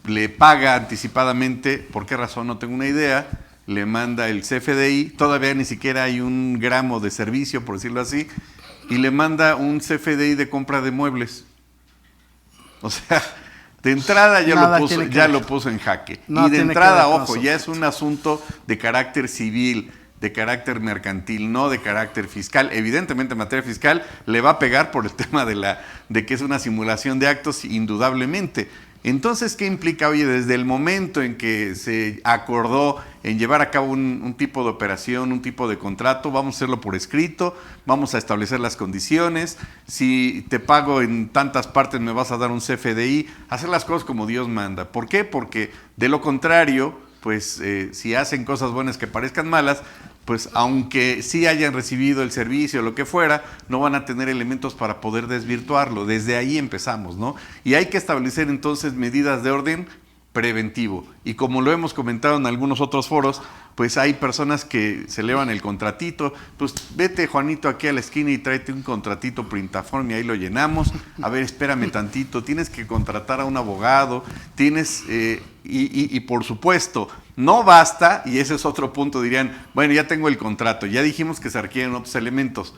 [SPEAKER 1] le paga anticipadamente, ¿por qué razón? No tengo una idea, le manda el CFDI, todavía ni siquiera hay un gramo de servicio, por decirlo así, y le manda un CFDI de compra de muebles. O sea, de entrada ya lo puso en jaque.
[SPEAKER 2] No,
[SPEAKER 1] y de entrada, ojo, ya es un asunto de carácter civil, de carácter mercantil, no de carácter fiscal. Evidentemente en materia fiscal le va a pegar por el tema de que es una simulación de actos, indudablemente. Entonces, ¿qué implica? Oye, desde el momento en que se acordó en llevar a cabo un tipo de operación, un tipo de contrato, vamos a hacerlo por escrito, vamos a establecer las condiciones, si te pago en tantas partes me vas a dar un CFDI, hacer las cosas como Dios manda. ¿Por qué? Porque de lo contrario, pues si hacen cosas buenas que parezcan malas, pues aunque sí hayan recibido el servicio o lo que fuera, no van a tener elementos para poder desvirtuarlo. Desde ahí empezamos, ¿no? Y hay que establecer entonces medidas de orden preventivo. Y como lo hemos comentado en algunos otros foros, pues hay personas que se elevan el contratito, pues vete Juanito aquí a la esquina y tráete un contratito printaform y ahí lo llenamos. A ver, espérame tantito, tienes que contratar a un abogado, tienes, y por supuesto, no basta, y ese es otro punto, dirían, bueno, ya tengo el contrato, ya dijimos que se requieren otros elementos,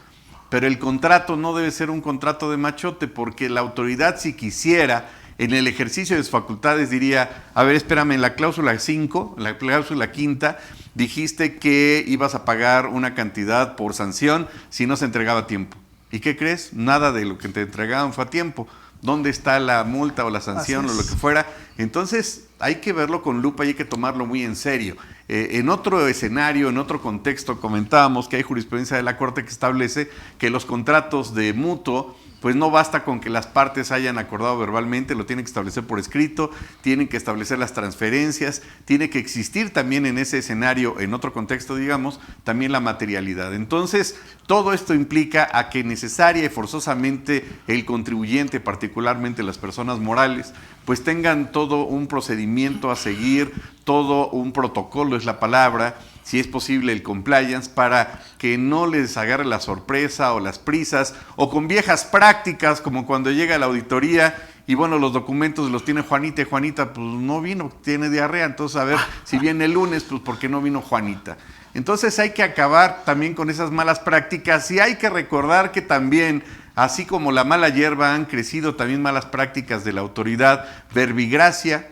[SPEAKER 1] pero el contrato no debe ser un contrato de machote, porque la autoridad, si quisiera, en el ejercicio de sus facultades diría, a ver, espérame, en la cláusula 5, la cláusula 5, dijiste que ibas a pagar una cantidad por sanción si no se entregaba a tiempo. ¿Y qué crees? Nada de lo que te entregaban fue a tiempo. ¿Dónde está la multa o la sanción o lo que fuera? Entonces hay que verlo con lupa y hay que tomarlo muy en serio. En otro escenario, en otro contexto, comentábamos que hay jurisprudencia de la Corte que establece que los contratos de mutuo, pues no basta con que las partes hayan acordado verbalmente, lo tienen que establecer por escrito, tienen que establecer las transferencias, tiene que existir también en ese escenario, en otro contexto, digamos, también la materialidad. Entonces, todo esto implica a que necesaria y forzosamente el contribuyente, particularmente las personas morales, pues tengan todo un procedimiento a seguir, todo un protocolo es la palabra, si es posible el compliance, para que no les agarre la sorpresa o las prisas, o con viejas prácticas como cuando llega la auditoría y bueno, los documentos los tiene Juanita y Juanita pues no vino, tiene diarrea, entonces a ver, si viene el lunes, pues ¿por qué no vino Juanita? Entonces hay que acabar también con esas malas prácticas y hay que recordar que también Así como la mala hierba, han crecido también malas prácticas de la autoridad, verbigracia,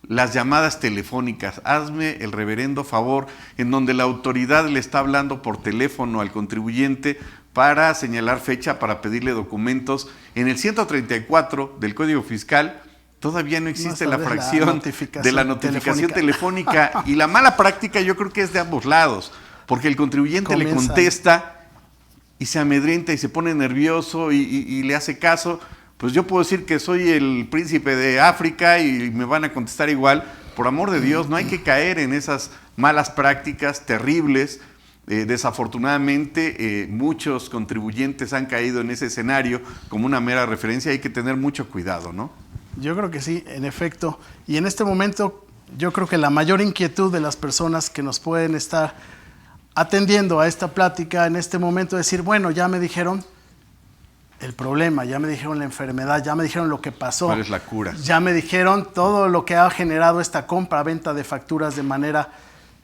[SPEAKER 1] las llamadas telefónicas. Hazme el reverendo favor, en donde la autoridad le está hablando por teléfono al contribuyente para señalar fecha, para pedirle documentos. En el 134 del Código Fiscal todavía no existe la fracción de la notificación telefónica. Y la mala práctica yo creo que es de ambos lados, porque el contribuyente le contesta y se amedrenta y se pone nervioso y le hace caso. Pues yo puedo decir que soy el príncipe de África y me van a contestar igual. Por amor de Dios, no hay que caer en esas malas prácticas terribles. Desafortunadamente, muchos contribuyentes han caído en ese escenario como una mera referencia. Hay que tener mucho cuidado, ¿no?
[SPEAKER 2] Yo creo que sí, en efecto. Y en este momento, yo creo que la mayor inquietud de las personas que nos pueden estar atendiendo a esta plática en este momento es decir, bueno, ya me dijeron el problema, ya me dijeron la enfermedad, ya me dijeron lo que pasó.
[SPEAKER 1] ¿Cuál es la cura?
[SPEAKER 2] Ya me dijeron todo lo que ha generado esta compra-venta de facturas de manera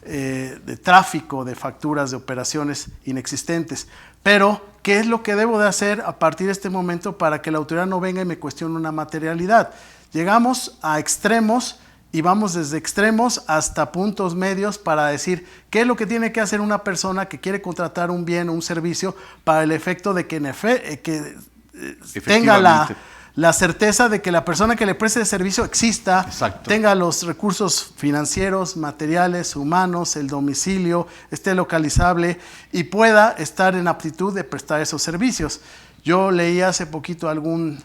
[SPEAKER 2] de tráfico de facturas de operaciones inexistentes. Pero, ¿qué es lo que debo de hacer a partir de este momento para que la autoridad no venga y me cuestione una materialidad? Llegamos a extremos y vamos desde extremos hasta puntos medios para decir qué es lo que tiene que hacer una persona que quiere contratar un bien o un servicio para el efecto de que, tenga la certeza de que la persona que le preste el servicio exista,
[SPEAKER 1] exacto,
[SPEAKER 2] tenga los recursos financieros, materiales, humanos, el domicilio, esté localizable y pueda estar en aptitud de prestar esos servicios. Yo leí hace poquito algún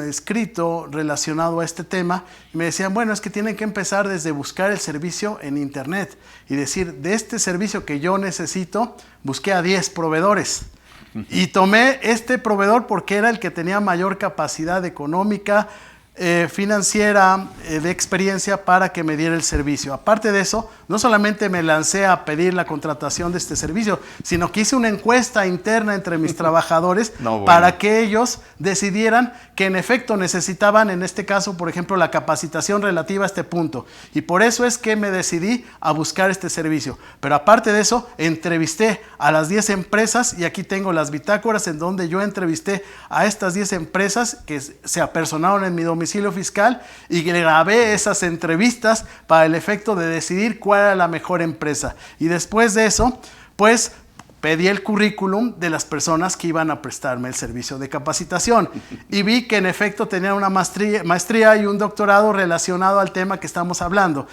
[SPEAKER 2] escrito relacionado a este tema y me decían, bueno, es que tienen que empezar desde buscar el servicio en internet y decir, de este servicio que yo necesito, busqué a 10 proveedores y tomé este proveedor porque era el que tenía mayor capacidad económica, financiera, de experiencia para que me diera el servicio. Aparte de eso, no solamente me lancé a pedir la contratación de este servicio, sino que hice una encuesta interna entre mis trabajadores para que ellos decidieran que en efecto necesitaban, en este caso, por ejemplo, la capacitación relativa a este punto. Y por eso es que me decidí a buscar este servicio. Pero aparte de eso, entrevisté a las 10 empresas y aquí tengo las bitácoras en donde yo entrevisté a estas 10 empresas que se apersonaron en mi domicilio fiscal y grabé esas entrevistas para el efecto de decidir cuál era la mejor empresa. Y después de eso, pues pedí el currículum de las personas que iban a prestarme el servicio de capacitación y vi que en efecto tenían una maestría y un doctorado relacionado al tema que estamos hablando.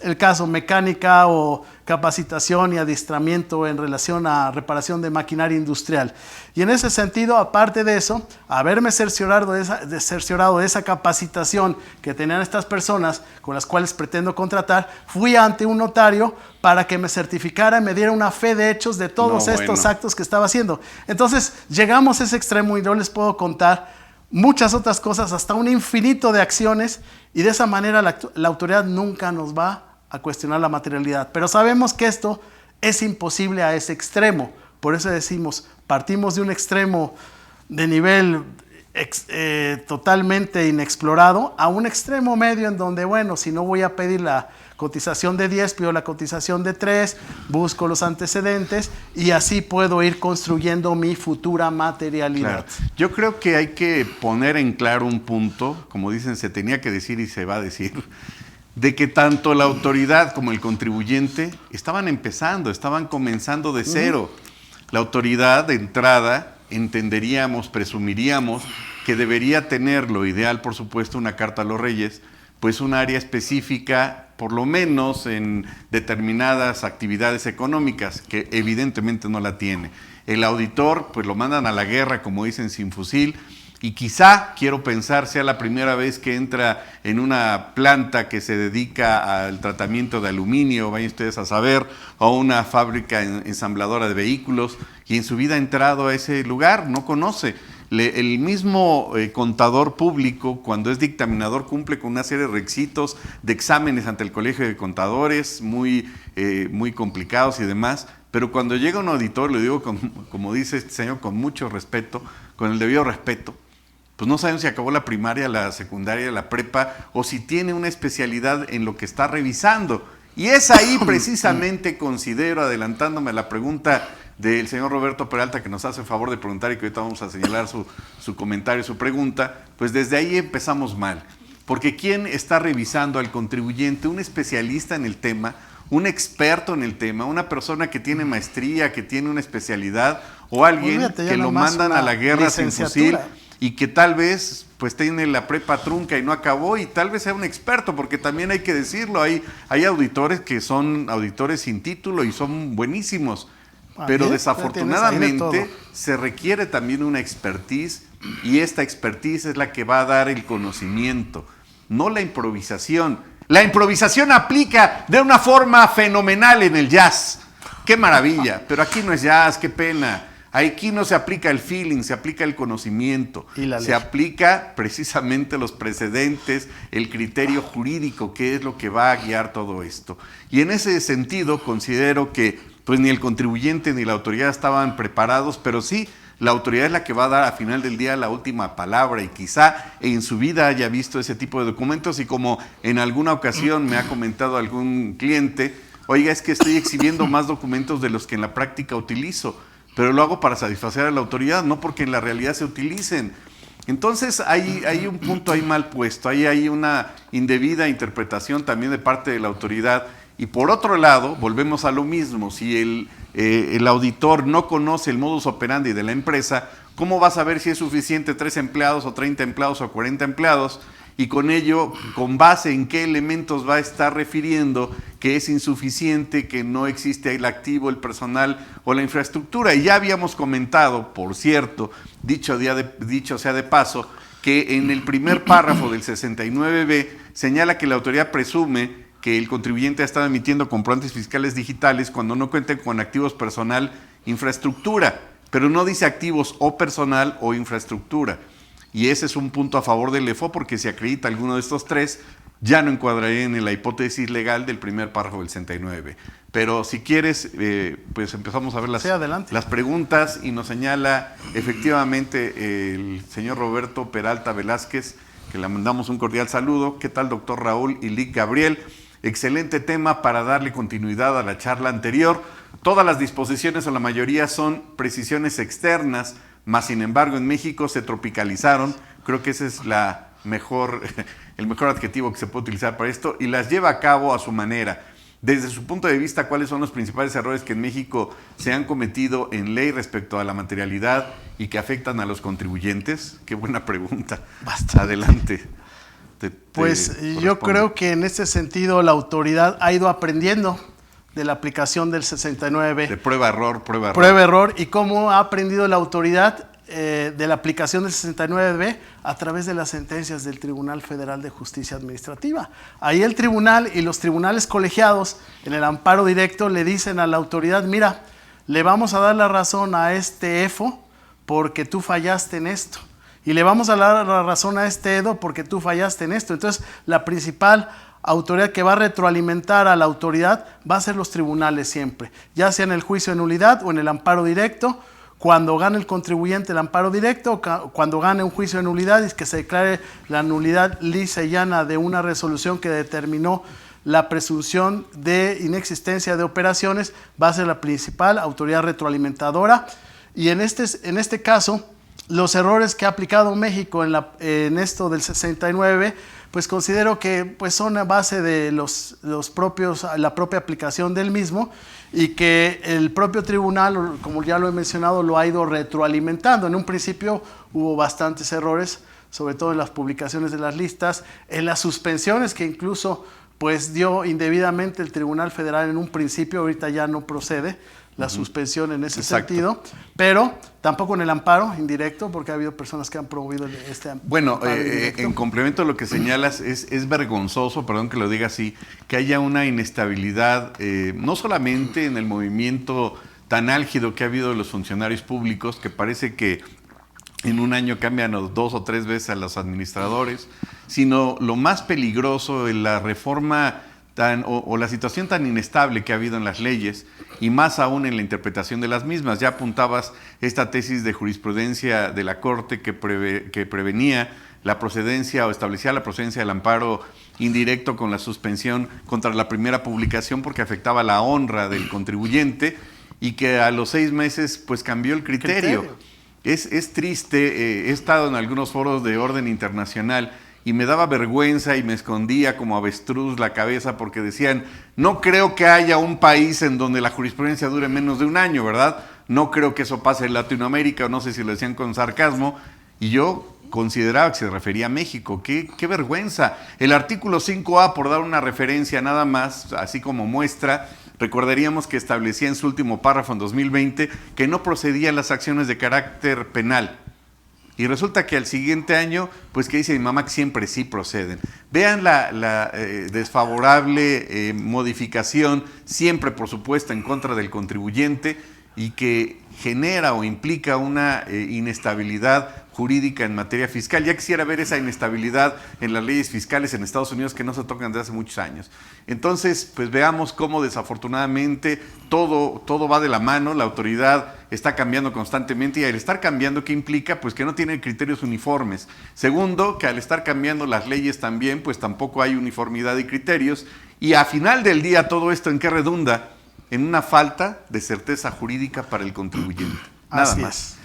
[SPEAKER 2] El caso mecánica o capacitación y adiestramiento en relación a reparación de maquinaria industrial. Y en ese sentido, aparte de eso, haberme cerciorado de esa capacitación que tenían estas personas con las cuales pretendo contratar, fui ante un notario para que me certificara y me diera una fe de hechos de todos estos actos que estaba haciendo. Entonces, llegamos a ese extremo y yo les puedo contar muchas otras cosas, hasta un infinito de acciones, y de esa manera la autoridad nunca nos va a cuestionar la materialidad. Pero sabemos que esto es imposible a ese extremo. Por eso decimos, partimos de un extremo de nivel totalmente inexplorado a un extremo medio en donde, bueno, si no voy a pedir la cotización de 10, pido la cotización de 3, busco los antecedentes y así puedo ir construyendo mi futura materialidad.
[SPEAKER 1] Claro. Yo creo que hay que poner en claro un punto, como dicen, se tenía que decir y se va a decir, de que tanto la autoridad como el contribuyente estaban comenzando de cero. La autoridad de entrada entenderíamos, presumiríamos que debería tener, lo ideal por supuesto, una carta a los reyes, pues un área específica, por lo menos en determinadas actividades económicas, que evidentemente no la tiene. El auditor, pues lo mandan a la guerra, como dicen, sin fusil, y quizá, quiero pensar, sea la primera vez que entra en una planta que se dedica al tratamiento de aluminio, vayan ustedes a saber, o una fábrica ensambladora de vehículos, y en su vida ha entrado a ese lugar, no conoce. El mismo contador público, cuando es dictaminador, cumple con una serie de requisitos de exámenes ante el Colegio de Contadores, muy complicados y demás, pero cuando llega un auditor, le digo, como dice este señor, con mucho respeto, con el debido respeto, pues no saben si acabó la primaria, la secundaria, la prepa, o si tiene una especialidad en lo que está revisando. Y es ahí precisamente, considero, adelantándome a la pregunta del señor Roberto Peralta, que nos hace el favor de preguntar y que ahorita vamos a señalar su comentario, su pregunta, pues desde ahí empezamos mal. Porque ¿quién está revisando al contribuyente? Un especialista en el tema, un experto en el tema, una persona que tiene maestría, que tiene una especialidad, o alguien que lo mandan a la guerra sin fusil y que tal vez pues tiene la prepa trunca y no acabó, y tal vez sea un experto, porque también hay que decirlo, hay auditores que son auditores sin título y son buenísimos, pero desafortunadamente se requiere también una expertise, y esta expertise es la que va a dar el conocimiento, no la improvisación. La improvisación aplica de una forma fenomenal en el jazz. ¡Qué maravilla! Pero aquí no es jazz, qué pena. Aquí no se aplica el feeling, se aplica el conocimiento. Se aplica precisamente los precedentes, el criterio jurídico, que es lo que va a guiar todo esto. Y en ese sentido considero que pues ni el contribuyente ni la autoridad estaban preparados, pero sí, la autoridad es la que va a dar al final del día la última palabra, y quizá en su vida haya visto ese tipo de documentos, y como en alguna ocasión me ha comentado algún cliente, oiga, es que estoy exhibiendo más documentos de los que en la práctica utilizo, pero lo hago para satisfacer a la autoridad, no porque en la realidad se utilicen. Entonces hay un punto ahí mal puesto, hay una indebida interpretación también de parte de la autoridad. Y por otro lado, volvemos a lo mismo, si el auditor no conoce el modus operandi de la empresa, ¿cómo va a saber si es suficiente 3 empleados o 30 empleados o 40 empleados? Y con ello, ¿con base en qué elementos va a estar refiriendo que es insuficiente, que no existe el activo, el personal o la infraestructura? Y ya habíamos comentado, por cierto, dicho sea de paso, que en el primer párrafo del 69B señala que la autoridad presume que el contribuyente ha estado emitiendo comprobantes fiscales digitales cuando no cuenten con activos personal, infraestructura, pero no dice activos o personal o infraestructura. Y ese es un punto a favor del EFO, porque si acredita alguno de estos tres, ya no encuadraría en la hipótesis legal del primer párrafo del 69. Pero si quieres, pues empezamos a ver las preguntas, y nos señala efectivamente el señor Roberto Peralta Velázquez, que le mandamos un cordial saludo. ¿Qué tal, doctor Raúl y Lic Gabriel? Excelente tema para darle continuidad a la charla anterior. Todas las disposiciones, o la mayoría, son precisiones externas, mas sin embargo en México se tropicalizaron. Creo que ese es el mejor adjetivo que se puede utilizar para esto, y las lleva a cabo a su manera. Desde su punto de vista, ¿cuáles son los principales errores que en México se han cometido en ley respecto a la materialidad y que afectan a los contribuyentes? Qué buena pregunta. Basta. Adelante.
[SPEAKER 2] Pues yo creo que en este sentido la autoridad ha ido aprendiendo de la aplicación del 69B.
[SPEAKER 1] De prueba-error.
[SPEAKER 2] Prueba-error. ¿Y cómo ha aprendido la autoridad de la aplicación del 69B? A través de las sentencias del Tribunal Federal de Justicia Administrativa. Ahí el tribunal y los tribunales colegiados en el amparo directo le dicen a la autoridad: mira, le vamos a dar la razón a este EFO porque tú fallaste en esto. Y le vamos a dar la razón a este EDO porque tú fallaste en esto. Entonces, la principal autoridad que va a retroalimentar a la autoridad va a ser los tribunales siempre, ya sea en el juicio de nulidad o en el amparo directo. Cuando gane el contribuyente el amparo directo, cuando gane un juicio de nulidad y que se declare la nulidad lisa y llana de una resolución que determinó la presunción de inexistencia de operaciones, va a ser la principal autoridad retroalimentadora. Y en este caso, los errores que ha aplicado México en esto del 69, pues considero que pues son a base de la propia aplicación del mismo, y que el propio tribunal, como ya lo he mencionado, lo ha ido retroalimentando. En un principio hubo bastantes errores, sobre todo en las publicaciones de las listas, en las suspensiones que incluso pues dio indebidamente el Tribunal Federal en un principio, ahorita ya no procede la suspensión en ese sentido, pero tampoco en el amparo indirecto, porque ha habido personas que han promovido este amparo.
[SPEAKER 1] Bueno, en complemento a lo que señalas, es vergonzoso, perdón que lo diga así, que haya una inestabilidad, no solamente en el movimiento tan álgido que ha habido de los funcionarios públicos, que parece que en un año cambian 2 o 3 veces a los administradores, sino lo más peligroso en la reforma o la situación tan inestable que ha habido en las leyes, y más aún en la interpretación de las mismas. Ya apuntabas esta tesis de jurisprudencia de la Corte que prevenía la procedencia o establecía la procedencia del amparo indirecto con la suspensión contra la primera publicación porque afectaba la honra del contribuyente, y que a los 6 meses pues cambió el criterio. Es triste, he estado en algunos foros de orden internacional y me daba vergüenza y me escondía como avestruz la cabeza porque decían, no creo que haya un país en donde la jurisprudencia dure menos de un año, ¿verdad? No creo que eso pase en Latinoamérica, o no sé si lo decían con sarcasmo, y yo consideraba que se refería a México. ¡Qué vergüenza! El artículo 5A, por dar una referencia nada más, así como muestra, recordaríamos que establecía en su último párrafo en 2020 que no procedían las acciones de carácter penal. Y resulta que al siguiente año, pues que dice mi mamá que siempre sí proceden. Vean la desfavorable modificación, siempre por supuesto en contra del contribuyente, y que genera o implica una inestabilidad jurídica en materia fiscal. Ya quisiera ver esa inestabilidad en las leyes fiscales en Estados Unidos que no se tocan desde hace muchos años. Entonces, pues veamos cómo desafortunadamente todo va de la mano, la autoridad está cambiando constantemente y al estar cambiando, ¿qué implica? Pues que no tiene criterios uniformes. Segundo, que al estar cambiando las leyes también, pues tampoco hay uniformidad y criterios. Y a final del día, todo esto, ¿en qué redunda? En una falta de certeza jurídica para el contribuyente. Nada más.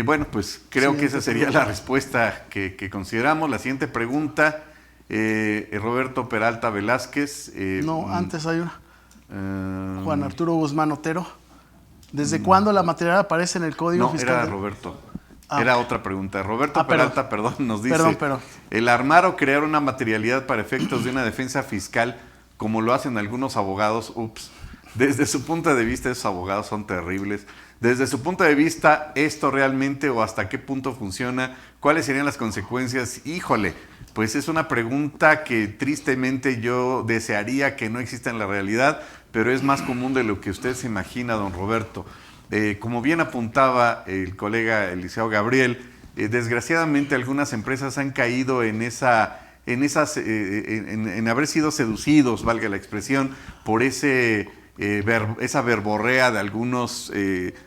[SPEAKER 1] Bueno, pues creo que esa sería la respuesta que consideramos. La siguiente pregunta, Roberto Peralta Velázquez.
[SPEAKER 2] Antes hay una. Juan Arturo Guzmán Otero. ¿Desde cuándo la materialidad aparece en el Código Fiscal?
[SPEAKER 1] No, era Roberto. Era otra pregunta. Roberto Peralta, perdón, nos dice, el armar o crear una materialidad para efectos de una defensa fiscal, como lo hacen algunos abogados, desde su punto de vista, esos abogados son terribles. Desde su punto de vista, ¿esto realmente o hasta qué punto funciona? ¿Cuáles serían las consecuencias? Híjole, pues es una pregunta que tristemente yo desearía que no exista en la realidad, pero es más común de lo que usted se imagina, don Roberto. Como bien apuntaba el colega Eliseo Gabriel, desgraciadamente algunas empresas han caído en haber sido seducidos, valga la expresión, por esa verborrea de algunos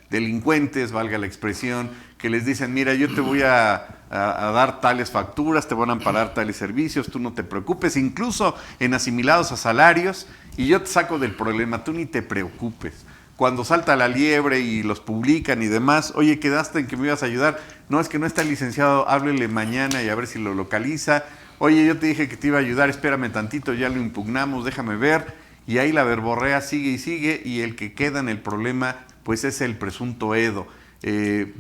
[SPEAKER 1] delincuentes, valga la expresión, que les dicen, mira, yo te voy a dar tales facturas, te van a amparar tales servicios, tú no te preocupes, incluso en asimilados a salarios, y yo te saco del problema, tú ni te preocupes. Cuando salta la liebre y los publican y demás, oye, quedaste en que me ibas a ayudar, no, es que no está el licenciado, háblele mañana y a ver si lo localiza. Oye, yo te dije que te iba a ayudar, espérame tantito, ya lo impugnamos, déjame ver. Y ahí la verborrea sigue y sigue, y el que queda en el problema, pues es el presunto Edo.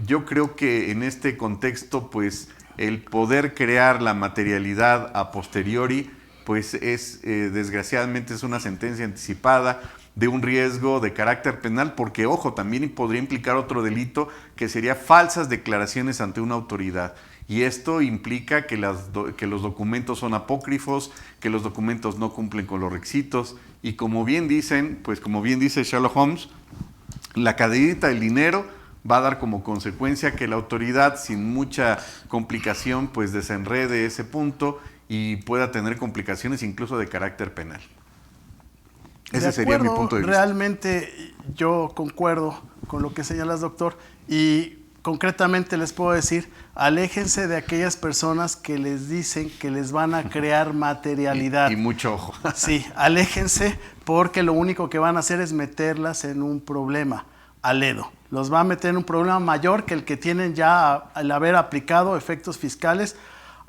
[SPEAKER 1] Yo creo que en este contexto, pues el poder crear la materialidad a posteriori, pues desgraciadamente es una sentencia anticipada de un riesgo de carácter penal, porque, ojo, también podría implicar otro delito que sería falsas declaraciones ante una autoridad. Y esto implica que los documentos son apócrifos, que los documentos no cumplen con los requisitos, y como bien dicen, pues como bien dice Sherlock Holmes, la cadenita del dinero va a dar como consecuencia que la autoridad, sin mucha complicación, pues desenrede ese punto y pueda tener complicaciones incluso de carácter penal. Ese sería mi punto de vista.
[SPEAKER 2] Realmente yo concuerdo con lo que señalas, doctor, y concretamente les puedo decir, aléjense de aquellas personas que les dicen que les van a crear materialidad.
[SPEAKER 1] Y mucho ojo.
[SPEAKER 2] Sí, aléjense, porque lo único que van a hacer es meterlas en un problema al Edo. Los va a meter en un problema mayor que el que tienen ya al haber aplicado efectos fiscales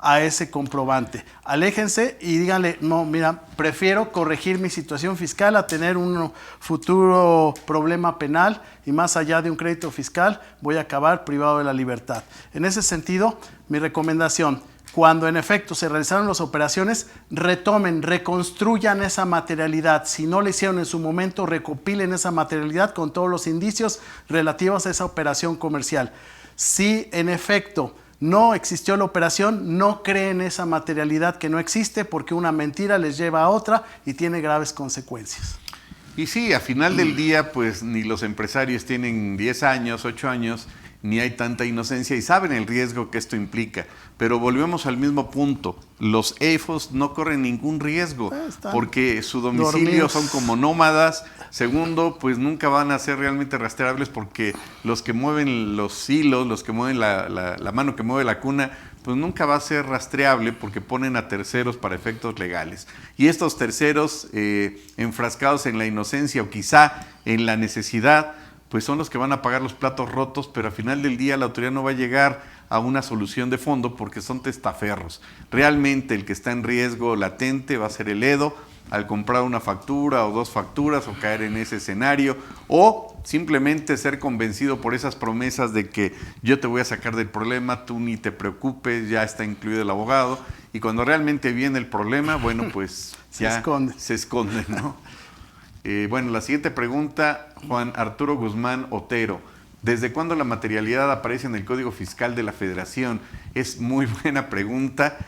[SPEAKER 2] a ese comprobante. Aléjense y díganle, no, mira, prefiero corregir mi situación fiscal a tener un futuro problema penal, y más allá de un crédito fiscal voy a acabar privado de la libertad. En ese sentido, mi recomendación, cuando en efecto se realizaron las operaciones, retomen, reconstruyan esa materialidad. Si no lo hicieron en su momento, recopilen esa materialidad con todos los indicios relativos a esa operación comercial. Si en efecto no existió la operación, no creen esa materialidad que no existe, porque una mentira les lleva a otra y tiene graves consecuencias.
[SPEAKER 1] Y sí, a final del día, pues ni los empresarios tienen 10 años, 8 años, ni hay tanta inocencia y saben el riesgo que esto implica. Pero volvemos al mismo punto, los EFOS no corren ningún riesgo porque su domicilio son como nómadas. Segundo, pues nunca van a ser realmente rastreables porque los que mueven los hilos, los que mueven la mano que mueve la cuna, pues nunca va a ser rastreable porque ponen a terceros para efectos legales. Y estos terceros, enfrascados en la inocencia o quizá en la necesidad, pues son los que van a pagar los platos rotos, pero al final del día la autoridad no va a llegar a una solución de fondo porque son testaferros. Realmente el que está en riesgo latente va a ser el EDO al comprar una factura o 2 facturas o caer en ese escenario, o simplemente ser convencido por esas promesas de que yo te voy a sacar del problema, tú ni te preocupes, ya está incluido el abogado, y cuando realmente viene el problema, bueno, pues ya se esconde, ¿no? Bueno, la siguiente pregunta, Juan Arturo Guzmán Otero. ¿Desde cuándo la materialidad aparece en el Código Fiscal de la Federación? Es muy buena pregunta.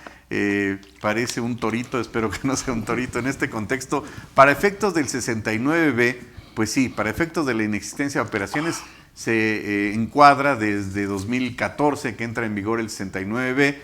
[SPEAKER 1] Parece un torito, espero que no sea un torito en este contexto. Para efectos del 69B, pues sí, para efectos de la inexistencia de operaciones se encuadra desde 2014 que entra en vigor el 69B.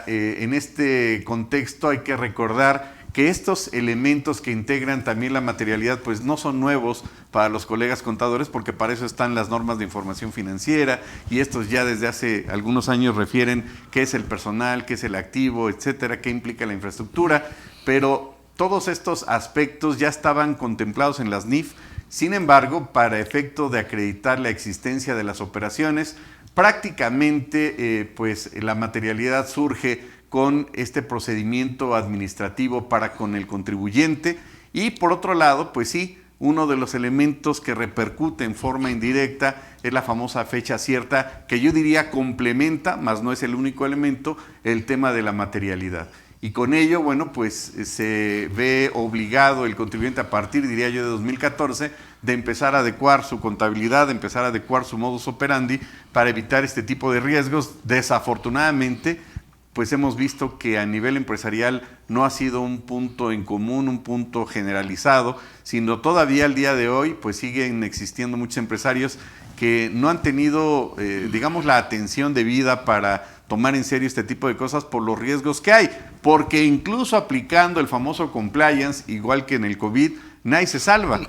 [SPEAKER 1] En este contexto hay que recordar que estos elementos que integran también la materialidad pues no son nuevos para los colegas contadores, porque para eso están las normas de información financiera, y estos ya desde hace algunos años refieren qué es el personal, qué es el activo, etcétera, qué implica la infraestructura, pero todos estos aspectos ya estaban contemplados en las NIF. Sin embargo, para efecto de acreditar la existencia de las operaciones, prácticamente pues la materialidad surge con este procedimiento administrativo para con el contribuyente, y por otro lado, pues sí, uno de los elementos que repercute en forma indirecta es la famosa fecha cierta, que yo diría complementa, mas no es el único elemento, el tema de la materialidad. Y con ello, bueno, pues se ve obligado el contribuyente a partir, diría yo, de 2014, de empezar a adecuar su contabilidad, de empezar a adecuar su modus operandi para evitar este tipo de riesgos. Desafortunadamente, pues hemos visto que a nivel empresarial no ha sido un punto en común, un punto generalizado, sino todavía al día de hoy pues siguen existiendo muchos empresarios que no han tenido, digamos, la atención debida para tomar en serio este tipo de cosas por los riesgos que hay, porque incluso aplicando el famoso compliance, igual que en el COVID, nadie se salva.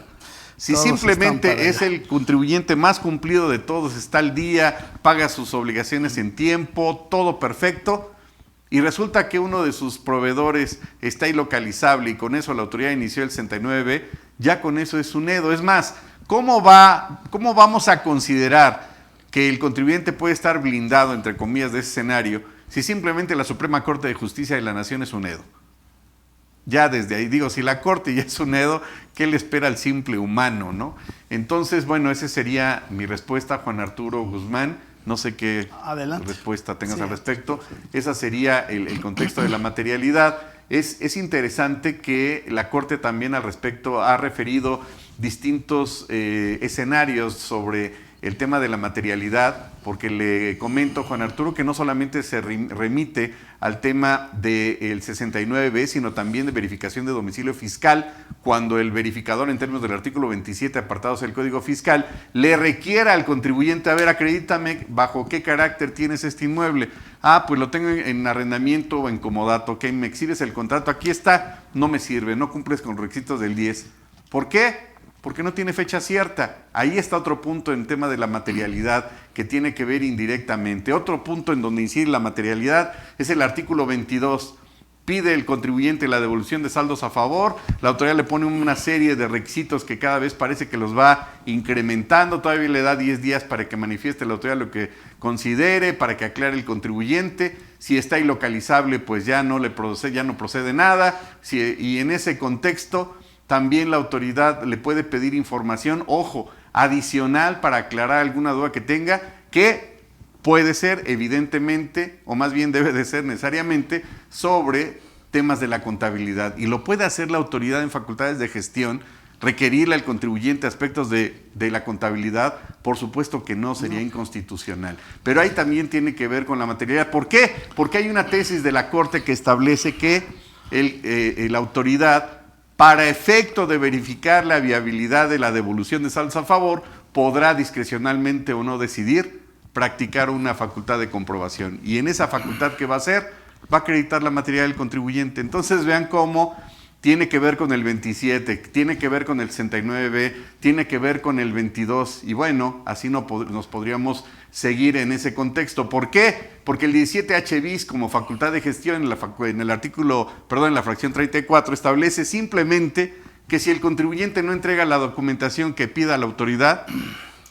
[SPEAKER 1] Si todos simplemente es el contribuyente más cumplido de todos, está al día, paga sus obligaciones en tiempo, todo perfecto, y resulta que uno de sus proveedores está ilocalizable y con eso la autoridad inició el 69B, ya con eso es un EDO. Es más, ¿cómo vamos a considerar que el contribuyente puede estar blindado, entre comillas, de ese escenario, si simplemente la Suprema Corte de Justicia de la Nación es un EDO? Ya desde ahí, digo, si la Corte ya es un EDO, ¿qué le espera al simple humano, no? Entonces, bueno, esa sería mi respuesta, Juan Arturo Guzmán. No sé qué respuesta tengas al respecto. Ese sería el contexto de la materialidad. Es interesante que la Corte también al respecto ha referido distintos escenarios sobre el tema de la materialidad, porque le comento, Juan Arturo, que no solamente se remite al tema del 69B, sino también de verificación de domicilio fiscal, cuando el verificador, en términos del artículo 27, apartados del Código Fiscal, le requiera al contribuyente, a ver, acredítame bajo qué carácter tienes este inmueble. Ah, pues lo tengo en arrendamiento o en comodato, ok, me exhibes el contrato, aquí está, no me sirve, no cumples con los requisitos del 10. ¿Por qué? Porque no tiene fecha cierta. Ahí está otro punto en el tema de la materialidad que tiene que ver indirectamente. Otro punto en donde incide la materialidad es el artículo 22. Pide el contribuyente la devolución de saldos a favor, la autoridad le pone una serie de requisitos que cada vez parece que los va incrementando, todavía le da 10 días para que manifieste la autoridad lo que considere, para que aclare el contribuyente. Si está ilocalizable, pues ya no procede nada. Y en ese contexto también la autoridad le puede pedir información, ojo, adicional para aclarar alguna duda que tenga, que puede ser evidentemente, o más bien debe de ser necesariamente, sobre temas de la contabilidad. Y lo puede hacer la autoridad en facultades de gestión, requerirle al contribuyente aspectos de la contabilidad, por supuesto que no sería inconstitucional. Pero ahí también tiene que ver con la materialidad. ¿Por qué? Porque hay una tesis de la Corte que establece que la autoridad, para efecto de verificar la viabilidad de la devolución de saldos a favor, podrá discrecionalmente o no decidir practicar una facultad de comprobación. Y en esa facultad, ¿qué va a hacer? Va a acreditar la materialidad del contribuyente. Entonces vean cómo tiene que ver con el 27, tiene que ver con el 69B, tiene que ver con el 22. Y bueno, así nos podríamos seguir en ese contexto. ¿Por qué? Porque el 17H bis como facultad de gestión en la fracción 34 establece simplemente que si el contribuyente no entrega la documentación que pida la autoridad,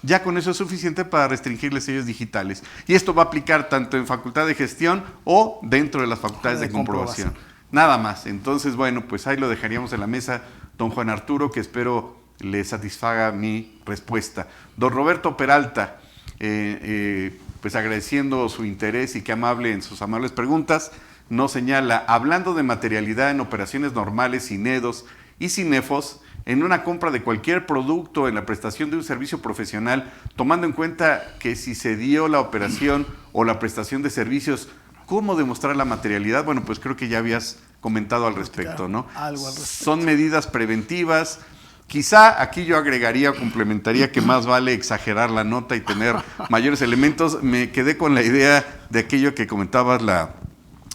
[SPEAKER 1] ya con eso es suficiente para restringirle sellos digitales. Y esto va a aplicar tanto en facultad de gestión o dentro de las facultades de comprobación. Nada más. Entonces, bueno, pues ahí lo dejaríamos en la mesa, don Juan Arturo, que espero le satisfaga mi respuesta. Don Roberto Peralta, pues agradeciendo su interés y qué amable en sus amables preguntas, nos señala, hablando de materialidad en operaciones normales, sin EDOS y sin EFOS, en una compra de cualquier producto, en la prestación de un servicio profesional, tomando en cuenta que si se dio la operación o la prestación de servicios, ¿cómo demostrar la materialidad? Bueno, pues creo que ya habías comentado al respecto, ¿no?
[SPEAKER 2] Algo al respecto.
[SPEAKER 1] Son medidas preventivas. Quizá aquí yo agregaría o complementaría que más vale exagerar la nota y tener mayores elementos. Me quedé con la idea de aquello que comentabas la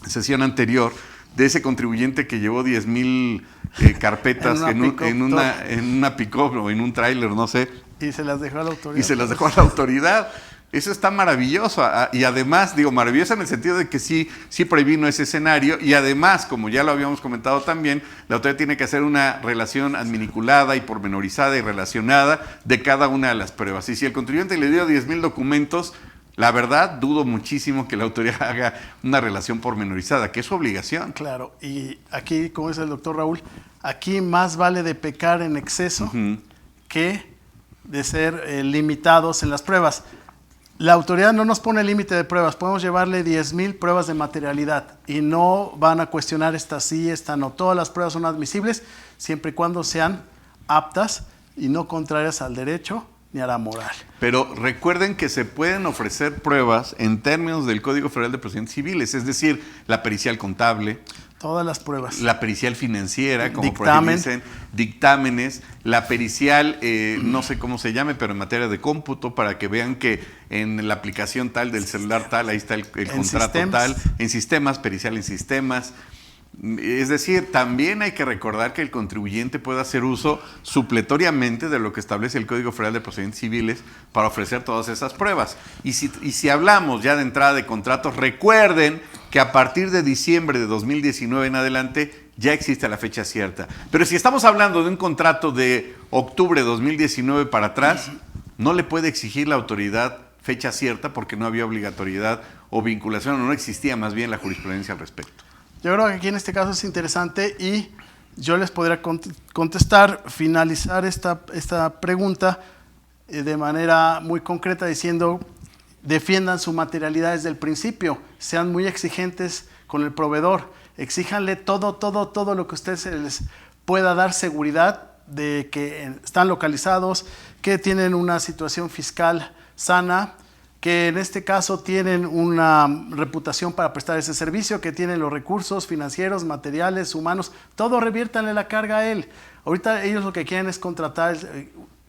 [SPEAKER 1] sesión anterior, de ese contribuyente que llevó 10,000 carpetas en una pick-up o en un tráiler, no sé.
[SPEAKER 2] Y se las dejó a la
[SPEAKER 1] autoridad. Eso está maravilloso. Y además, digo, maravilloso en el sentido de que sí previno ese escenario. Y además, como ya lo habíamos comentado también, la autoridad tiene que hacer una relación adminiculada y pormenorizada y relacionada de cada una de las pruebas. Y si el contribuyente le dio 10,000 documentos, la verdad, dudo muchísimo que la autoridad haga una relación pormenorizada, que es su obligación.
[SPEAKER 2] Claro, y aquí, como dice el doctor Raúl, aquí más vale de pecar en exceso que de ser limitados en las pruebas. La autoridad no nos pone límite de pruebas, podemos llevarle 10,000 pruebas de materialidad y no van a cuestionar esta sí, esta no. Todas las pruebas son admisibles siempre y cuando sean aptas y no contrarias al derecho ni a la moral.
[SPEAKER 1] Pero recuerden que se pueden ofrecer pruebas en términos del Código Federal de Procedimientos Civiles, es decir, la pericial contable,
[SPEAKER 2] todas las pruebas.
[SPEAKER 1] La pericial financiera, como por ahí dicen, dictámenes, la pericial, no sé cómo se llame, pero en materia de cómputo, para que vean que en la aplicación tal del celular tal, ahí está el contrato tal, en sistemas, pericial en sistemas. Es decir, también hay que recordar que el contribuyente puede hacer uso supletoriamente de lo que establece el Código Federal de Procedimientos Civiles para ofrecer todas esas pruebas. Y si hablamos ya de entrada de contratos, recuerden que a partir de diciembre de 2019 en adelante ya existe la fecha cierta. Pero si estamos hablando de un contrato de octubre de 2019 para atrás, no le puede exigir la autoridad fecha cierta porque no había obligatoriedad o vinculación, o no existía más bien la jurisprudencia al respecto.
[SPEAKER 2] Yo creo que aquí en este caso es interesante y yo les podría contestar, finalizar esta pregunta de manera muy concreta diciendo, defiendan su materialidad desde el principio, sean muy exigentes con el proveedor, exíjanle todo lo que usted se les pueda dar seguridad de que están localizados, que tienen una situación fiscal sana, que en este caso tienen una reputación para prestar ese servicio, que tienen los recursos financieros, materiales, humanos, todo reviértanle la carga a él. Ahorita ellos lo que quieren es contratar,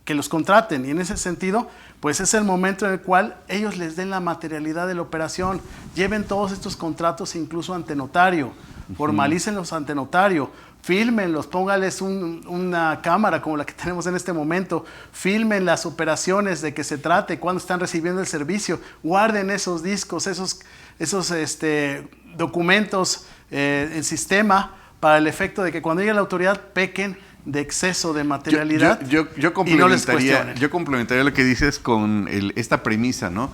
[SPEAKER 2] que los contraten, y en ese sentido, pues es el momento en el cual ellos les den la materialidad de la operación, lleven todos estos contratos incluso ante notario, formalícenlos ante notario, fílmenlos, póngales una cámara como la que tenemos en este momento, filmen las operaciones de que se trate, cuando están recibiendo el servicio, guarden esos discos, esos documentos en sistema para el efecto de que cuando llegue la autoridad pequen de exceso de materialidad y no les cuestionen.
[SPEAKER 1] Yo complementaría lo que dices con esta premisa, ¿no?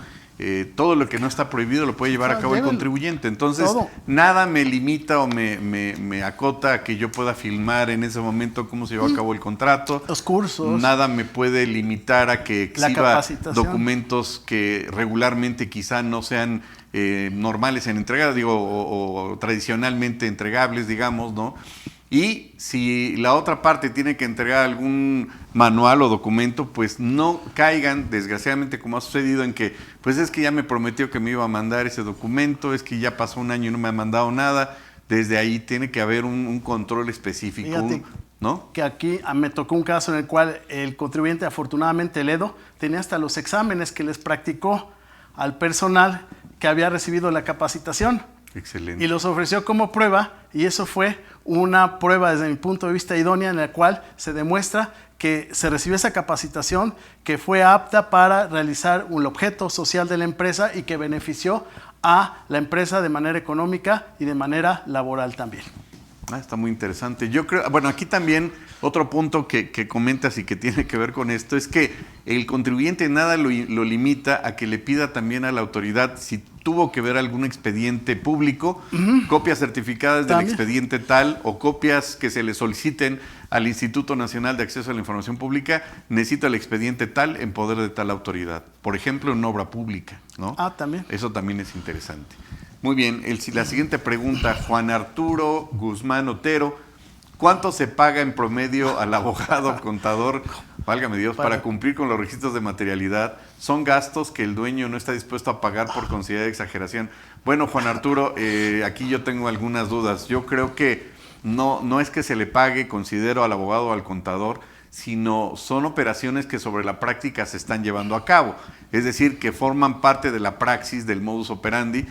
[SPEAKER 1] Todo lo que no está prohibido lo puede llevar a cabo el contribuyente. Entonces, nada me limita o me acota a que yo pueda filmar en ese momento cómo se lleva a cabo el contrato.
[SPEAKER 2] Los cursos.
[SPEAKER 1] Nada me puede limitar a que exhiba documentos que regularmente quizá no sean normales en entrega, o tradicionalmente entregables, digamos, ¿no? Y si la otra parte tiene que entregar algún manual o documento, pues no caigan, desgraciadamente, como ha sucedido, en que, pues es que ya me prometió que me iba a mandar ese documento, es que ya pasó un año y no me ha mandado nada. Desde ahí tiene que haber un control específico.
[SPEAKER 2] Fíjate,
[SPEAKER 1] ¿no?
[SPEAKER 2] Que aquí me tocó un caso en el cual el contribuyente, afortunadamente el EDO, tenía hasta los exámenes que les practicó al personal que había recibido la capacitación.
[SPEAKER 1] Excelente.
[SPEAKER 2] Y los ofreció como prueba, y eso fue una prueba desde mi punto de vista idónea, en la cual se demuestra que se recibió esa capacitación, que fue apta para realizar un objeto social de la empresa y que benefició a la empresa de manera económica y de manera laboral también.
[SPEAKER 1] Está muy interesante. Yo creo, bueno, aquí también otro punto que comentas y que tiene que ver con esto es que el contribuyente nada lo limita a que le pida también a la autoridad, si tuvo que ver algún expediente público, copias certificadas del expediente tal o copias que se le soliciten al Instituto Nacional de Acceso a la Información Pública, necesita el expediente tal en poder de tal autoridad. Por ejemplo, en obra pública, ¿no?
[SPEAKER 2] También.
[SPEAKER 1] Eso también es interesante. Muy bien, la siguiente pregunta, Juan Arturo Guzmán Otero. ¿Cuánto se paga en promedio al abogado, contador, válgame Dios, para cumplir con los requisitos de materialidad? ¿Son gastos que el dueño no está dispuesto a pagar por considerar exageración? Bueno, Juan Arturo, aquí yo tengo algunas dudas. Yo creo que no es que se le pague, considero, al abogado o al contador, sino son operaciones que sobre la práctica se están llevando a cabo. Es decir, que forman parte de la praxis, del modus operandi.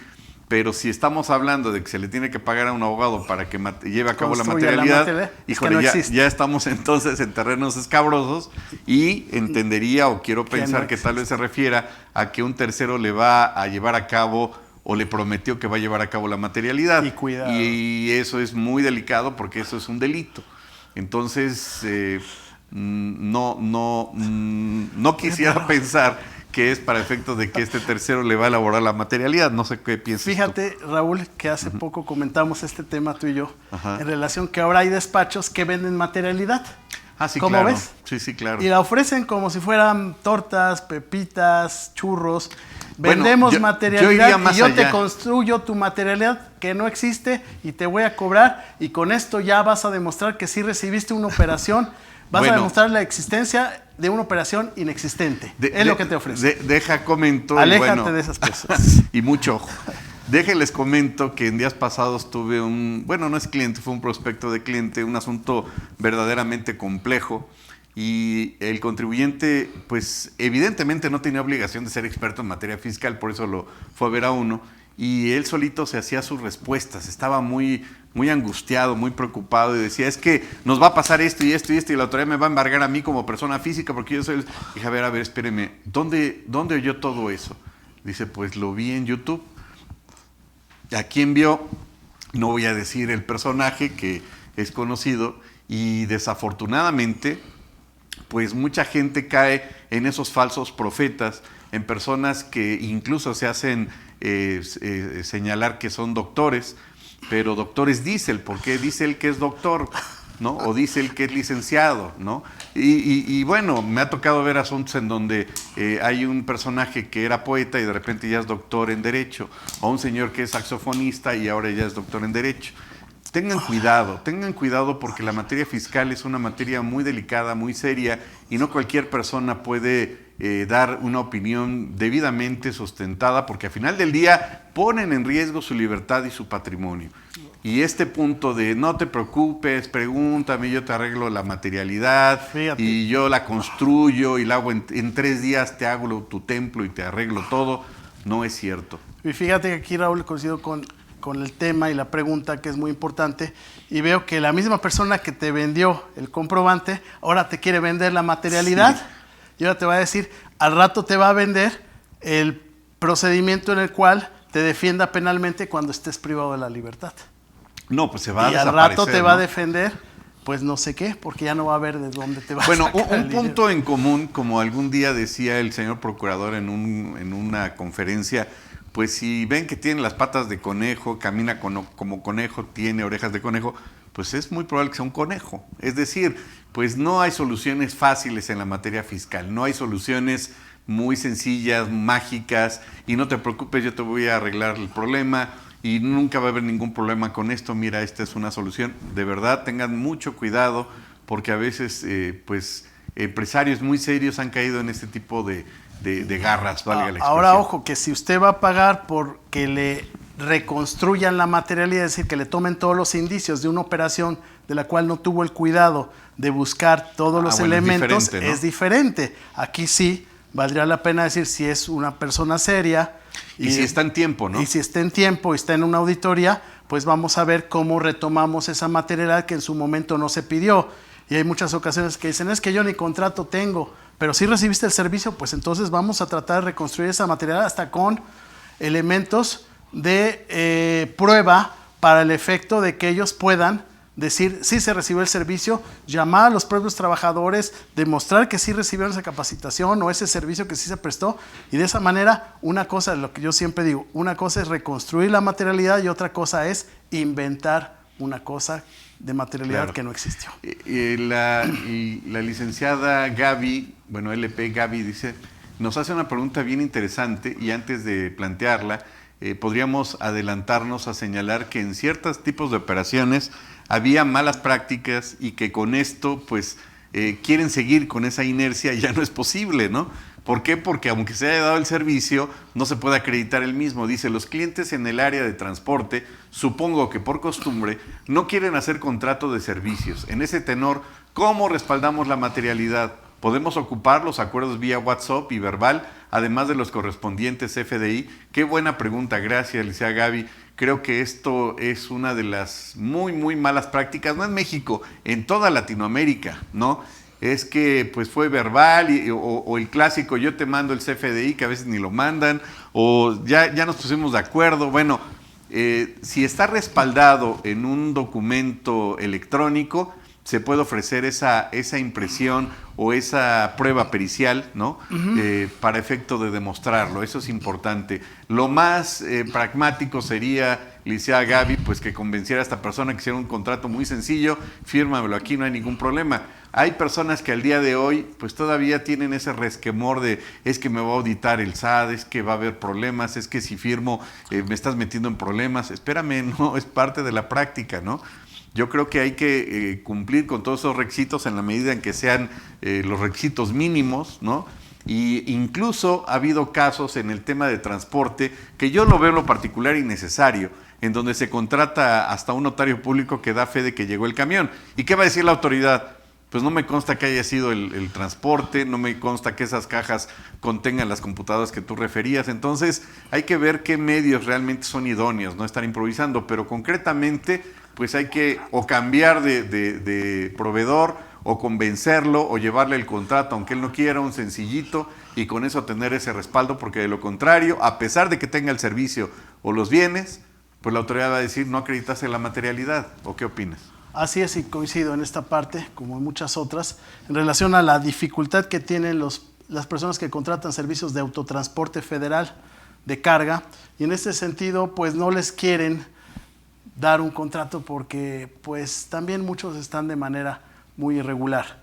[SPEAKER 1] Pero si estamos hablando de que se le tiene que pagar a un abogado para que lleve a cabo la materialidad, híjole, ya estamos entonces en terrenos escabrosos y entendería o quiero pensar que tal vez se refiera a que un tercero le va a llevar a cabo o le prometió que va a llevar a cabo la materialidad.
[SPEAKER 2] Y cuidado.
[SPEAKER 1] Y eso es muy delicado porque eso es un delito. Entonces, no quisiera pensar que es para efectos de que este tercero le va a elaborar la materialidad. No sé qué piensas.
[SPEAKER 2] Fíjate, Raúl, que hace poco comentamos este tema tú y yo, en relación que ahora hay despachos que venden materialidad.
[SPEAKER 1] Sí,
[SPEAKER 2] ¿Cómo
[SPEAKER 1] claro.
[SPEAKER 2] ves?
[SPEAKER 1] Sí, claro.
[SPEAKER 2] Y la ofrecen como si fueran tortas, pepitas, churros. Vendemos materialidad y yo te construyo tu materialidad que no existe y te voy a cobrar, y con esto ya vas a demostrar que sí recibiste una operación. Vas a demostrar la existencia de una operación inexistente. Es lo que te ofrece.
[SPEAKER 1] Deja comento.
[SPEAKER 2] Aléjate de esas cosas.
[SPEAKER 1] Y mucho ojo. Déjenles comento que en días pasados tuve no es cliente, fue un prospecto de cliente, un asunto verdaderamente complejo. Y el contribuyente, pues evidentemente no tenía obligación de ser experto en materia fiscal, por eso lo fue a ver a uno. Y él solito se hacía sus respuestas, estaba muy angustiado, muy preocupado y decía, es que nos va a pasar esto y esto y esto y la autoridad me va a embargar a mí como persona física porque yo soy... Dije, a ver, espéreme, ¿dónde oyó todo eso? Dice, pues lo vi en YouTube. ¿A quién vio? No voy a decir el personaje que es conocido y desafortunadamente, pues mucha gente cae en esos falsos profetas, en personas que incluso se hacen señalar que son doctores, pero doctores dice él, porque dice él que es doctor, ¿no? O dice él que es licenciado, ¿no? Y bueno, me ha tocado ver asuntos en donde hay un personaje que era poeta y de repente ya es doctor en Derecho, o un señor que es saxofonista y ahora ya es doctor en Derecho. Tengan cuidado porque la materia fiscal es una materia muy delicada, muy seria, y no cualquier persona puede dar una opinión debidamente sustentada, porque al final del día ponen en riesgo su libertad y su patrimonio. Y este punto de no te preocupes, pregúntame, yo te arreglo la materialidad, y yo la construyo y la hago en 3 días, te hago tu templo y te arreglo todo, no es cierto.
[SPEAKER 2] Y fíjate que aquí, Raúl, coincido con el tema y la pregunta, que es muy importante, y veo que la misma persona que te vendió el comprobante ahora te quiere vender la materialidad. Sí. Y ahora te va a decir, al rato te va a vender el procedimiento en el cual te defienda penalmente cuando estés privado de la libertad.
[SPEAKER 1] No, pues se va a
[SPEAKER 2] desaparecer. Y al rato te va a defender, pues no sé qué, porque ya no va a ver de dónde te va a sacar
[SPEAKER 1] un punto en común, como algún día decía el señor procurador en una conferencia, pues si ven que tiene las patas de conejo, camina como conejo, tiene orejas de conejo, pues es muy probable que sea un conejo. Es decir, pues no hay soluciones fáciles en la materia fiscal, no hay soluciones muy sencillas, mágicas, y no te preocupes, yo te voy a arreglar el problema y nunca va a haber ningún problema con esto, mira, esta es una solución. De verdad, tengan mucho cuidado, porque a veces, pues, empresarios muy serios han caído en este tipo de garras, valga la expresión.
[SPEAKER 2] Ahora, ojo, que si usted va a pagar por que le reconstruyan la materialidad, es decir, que le tomen todos los indicios de una operación de la cual no tuvo el cuidado de buscar todos los elementos, es diferente. Aquí sí valdría la pena decir, si es una persona seria,
[SPEAKER 1] Y si está en tiempo, ¿no?
[SPEAKER 2] Y si está en tiempo y está en una auditoría, pues vamos a ver cómo retomamos esa materialidad que en su momento no se pidió. Y hay muchas ocasiones que dicen, es que yo ni contrato tengo, pero si recibiste el servicio, pues entonces vamos a tratar de reconstruir esa materialidad hasta con elementos de prueba para el efecto de que ellos puedan decir sí se recibió el servicio, llamar a los propios trabajadores, demostrar que sí recibieron esa capacitación o ese servicio que sí se prestó, y de esa manera una cosa, lo que yo siempre digo, una cosa es reconstruir la materialidad y otra cosa es inventar una cosa de materialidad claro. Que no existió.
[SPEAKER 1] La licenciada Gaby, bueno, LP Gaby dice, nos hace una pregunta bien interesante y antes de plantearla, podríamos adelantarnos a señalar que en ciertos tipos de operaciones había malas prácticas y que con esto pues quieren seguir con esa inercia y ya no es posible, ¿no? ¿Por qué? Porque aunque se haya dado el servicio, no se puede acreditar el mismo. Dice, los clientes en el área de transporte, supongo que por costumbre, no quieren hacer contrato de servicios. En ese tenor, ¿cómo respaldamos la materialidad? ¿Podemos ocupar los acuerdos vía WhatsApp y verbal, además de los correspondientes FDI? Qué buena pregunta, gracias, Alicia Gaby. Creo que esto es una de las muy malas prácticas, no en México, en toda Latinoamérica, ¿no? Es que pues fue verbal o el clásico, yo te mando el CFDI, que a veces ni lo mandan, o ya nos pusimos de acuerdo. Bueno, si está respaldado en un documento electrónico, se puede ofrecer esa impresión o esa prueba pericial, ¿no? Para efecto de demostrarlo, eso es importante. Lo más pragmático sería, licenciada Gaby, pues que convenciera a esta persona que hiciera un contrato muy sencillo, fírmamelo aquí, no hay ningún problema. Hay personas que al día de hoy pues todavía tienen ese resquemor de es que me va a auditar el SAT, es que va a haber problemas, es que si firmo me estás metiendo en problemas. Espérame, no, es parte de la práctica, ¿no? Yo creo que hay que cumplir con todos esos requisitos en la medida en que sean los requisitos mínimos, ¿no? Y incluso ha habido casos en el tema de transporte que yo lo veo en lo particular innecesario, en donde se contrata hasta un notario público que da fe de que llegó el camión. ¿Y qué va a decir la autoridad? Pues no me consta que haya sido el transporte, no me consta que esas cajas contengan las computadoras que tú referías. Entonces hay que ver qué medios realmente son idóneos, no estar improvisando, pero concretamente pues hay que o cambiar de proveedor o convencerlo o llevarle el contrato, aunque él no quiera, un sencillito, y con eso tener ese respaldo, porque de lo contrario, a pesar de que tenga el servicio o los bienes, pues la autoridad va a decir no acreditaste la materialidad. ¿O qué opinas?
[SPEAKER 2] Así es, y coincido en esta parte, como en muchas otras, en relación a la dificultad que tienen las personas que contratan servicios de autotransporte federal de carga, y en este sentido, pues no les quieren dar un contrato porque pues también muchos están de manera muy irregular.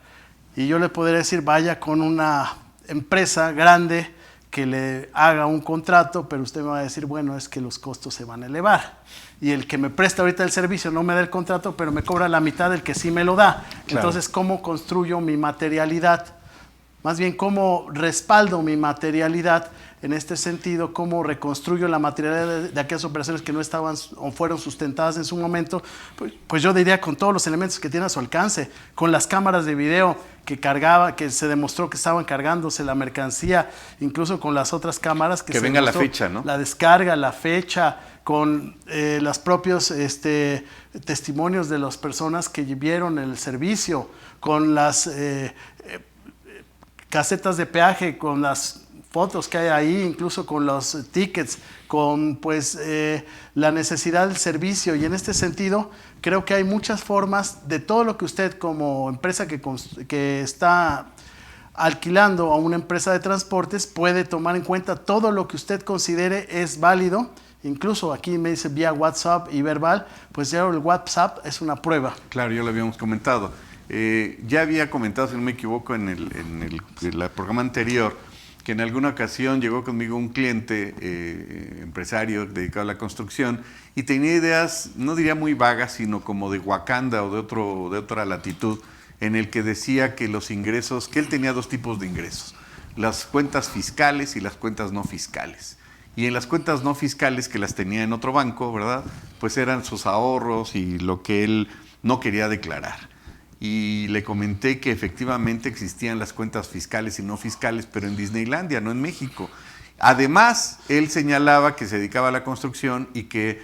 [SPEAKER 2] Y yo le podría decir, vaya con una empresa grande que le haga un contrato, pero usted me va a decir, bueno, es que los costos se van a elevar. Y el que me presta ahorita el servicio no me da el contrato, pero me cobra la mitad del que sí me lo da. Claro. Entonces, ¿cómo construyo mi materialidad? Más bien, ¿cómo respaldo mi materialidad? En este sentido, ¿cómo reconstruyo la materialidad de aquellas operaciones que no estaban o fueron sustentadas en su momento? Pues yo diría con todos los elementos que tiene a su alcance, con las cámaras de video que se demostró que estaban cargándose la mercancía, incluso con las otras cámaras
[SPEAKER 1] que venga la fecha, ¿no?
[SPEAKER 2] La descarga, la fecha, con los propios testimonios de las personas que vieron el servicio, con las casetas de peaje, con las fotos que hay ahí, incluso con los tickets, con pues la necesidad del servicio. Y en este sentido creo que hay muchas formas de todo lo que usted como empresa que está alquilando a una empresa de transportes puede tomar en cuenta todo lo que usted considere es válido. Incluso aquí me dice vía WhatsApp y verbal, pues ya el WhatsApp es una prueba.
[SPEAKER 1] Claro, ya lo habíamos comentado. Ya había comentado, si no me equivoco, en el programa anterior, que en alguna ocasión llegó conmigo un cliente, empresario dedicado a la construcción, y tenía ideas, no diría muy vagas, sino como de Wakanda o de otra latitud, en el que decía que los ingresos, que él tenía dos tipos de ingresos, las cuentas fiscales y las cuentas no fiscales. Y en las cuentas no fiscales, que las tenía en otro banco, ¿verdad? Pues eran sus ahorros y lo que él no quería declarar. Y le comenté que efectivamente existían las cuentas fiscales y no fiscales, pero en Disneylandia, no en México. Además, él señalaba que se dedicaba a la construcción y que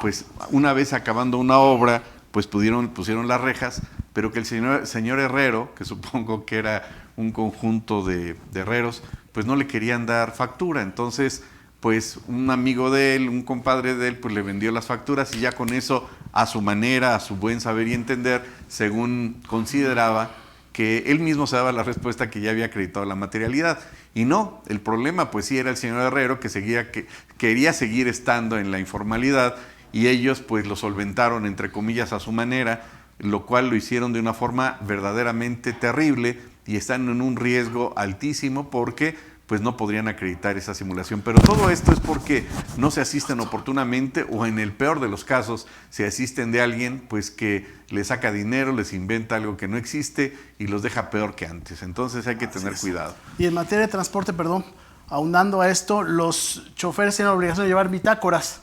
[SPEAKER 1] pues una vez acabando una obra, pues pusieron las rejas, pero que el señor herrero, que supongo que era un conjunto de herreros, pues no le querían dar factura. Entonces, pues un amigo de él, un compadre de él, pues le vendió las facturas y ya con eso, a su manera, a su buen saber y entender, según consideraba, que él mismo se daba la respuesta que ya había acreditado la materialidad. Y no, el problema pues sí era el señor herrero que quería seguir estando en la informalidad, y ellos pues lo solventaron entre comillas a su manera, lo cual lo hicieron de una forma verdaderamente terrible y están en un riesgo altísimo porque pues no podrían acreditar esa simulación. Pero todo esto es porque no se asisten oportunamente, o en el peor de los casos se asisten de alguien pues que les saca dinero, les inventa algo que no existe y los deja peor que antes. Entonces hay que tener cuidado.
[SPEAKER 2] Y en materia de transporte, perdón, aunando a esto, los choferes tienen la obligación de llevar bitácoras.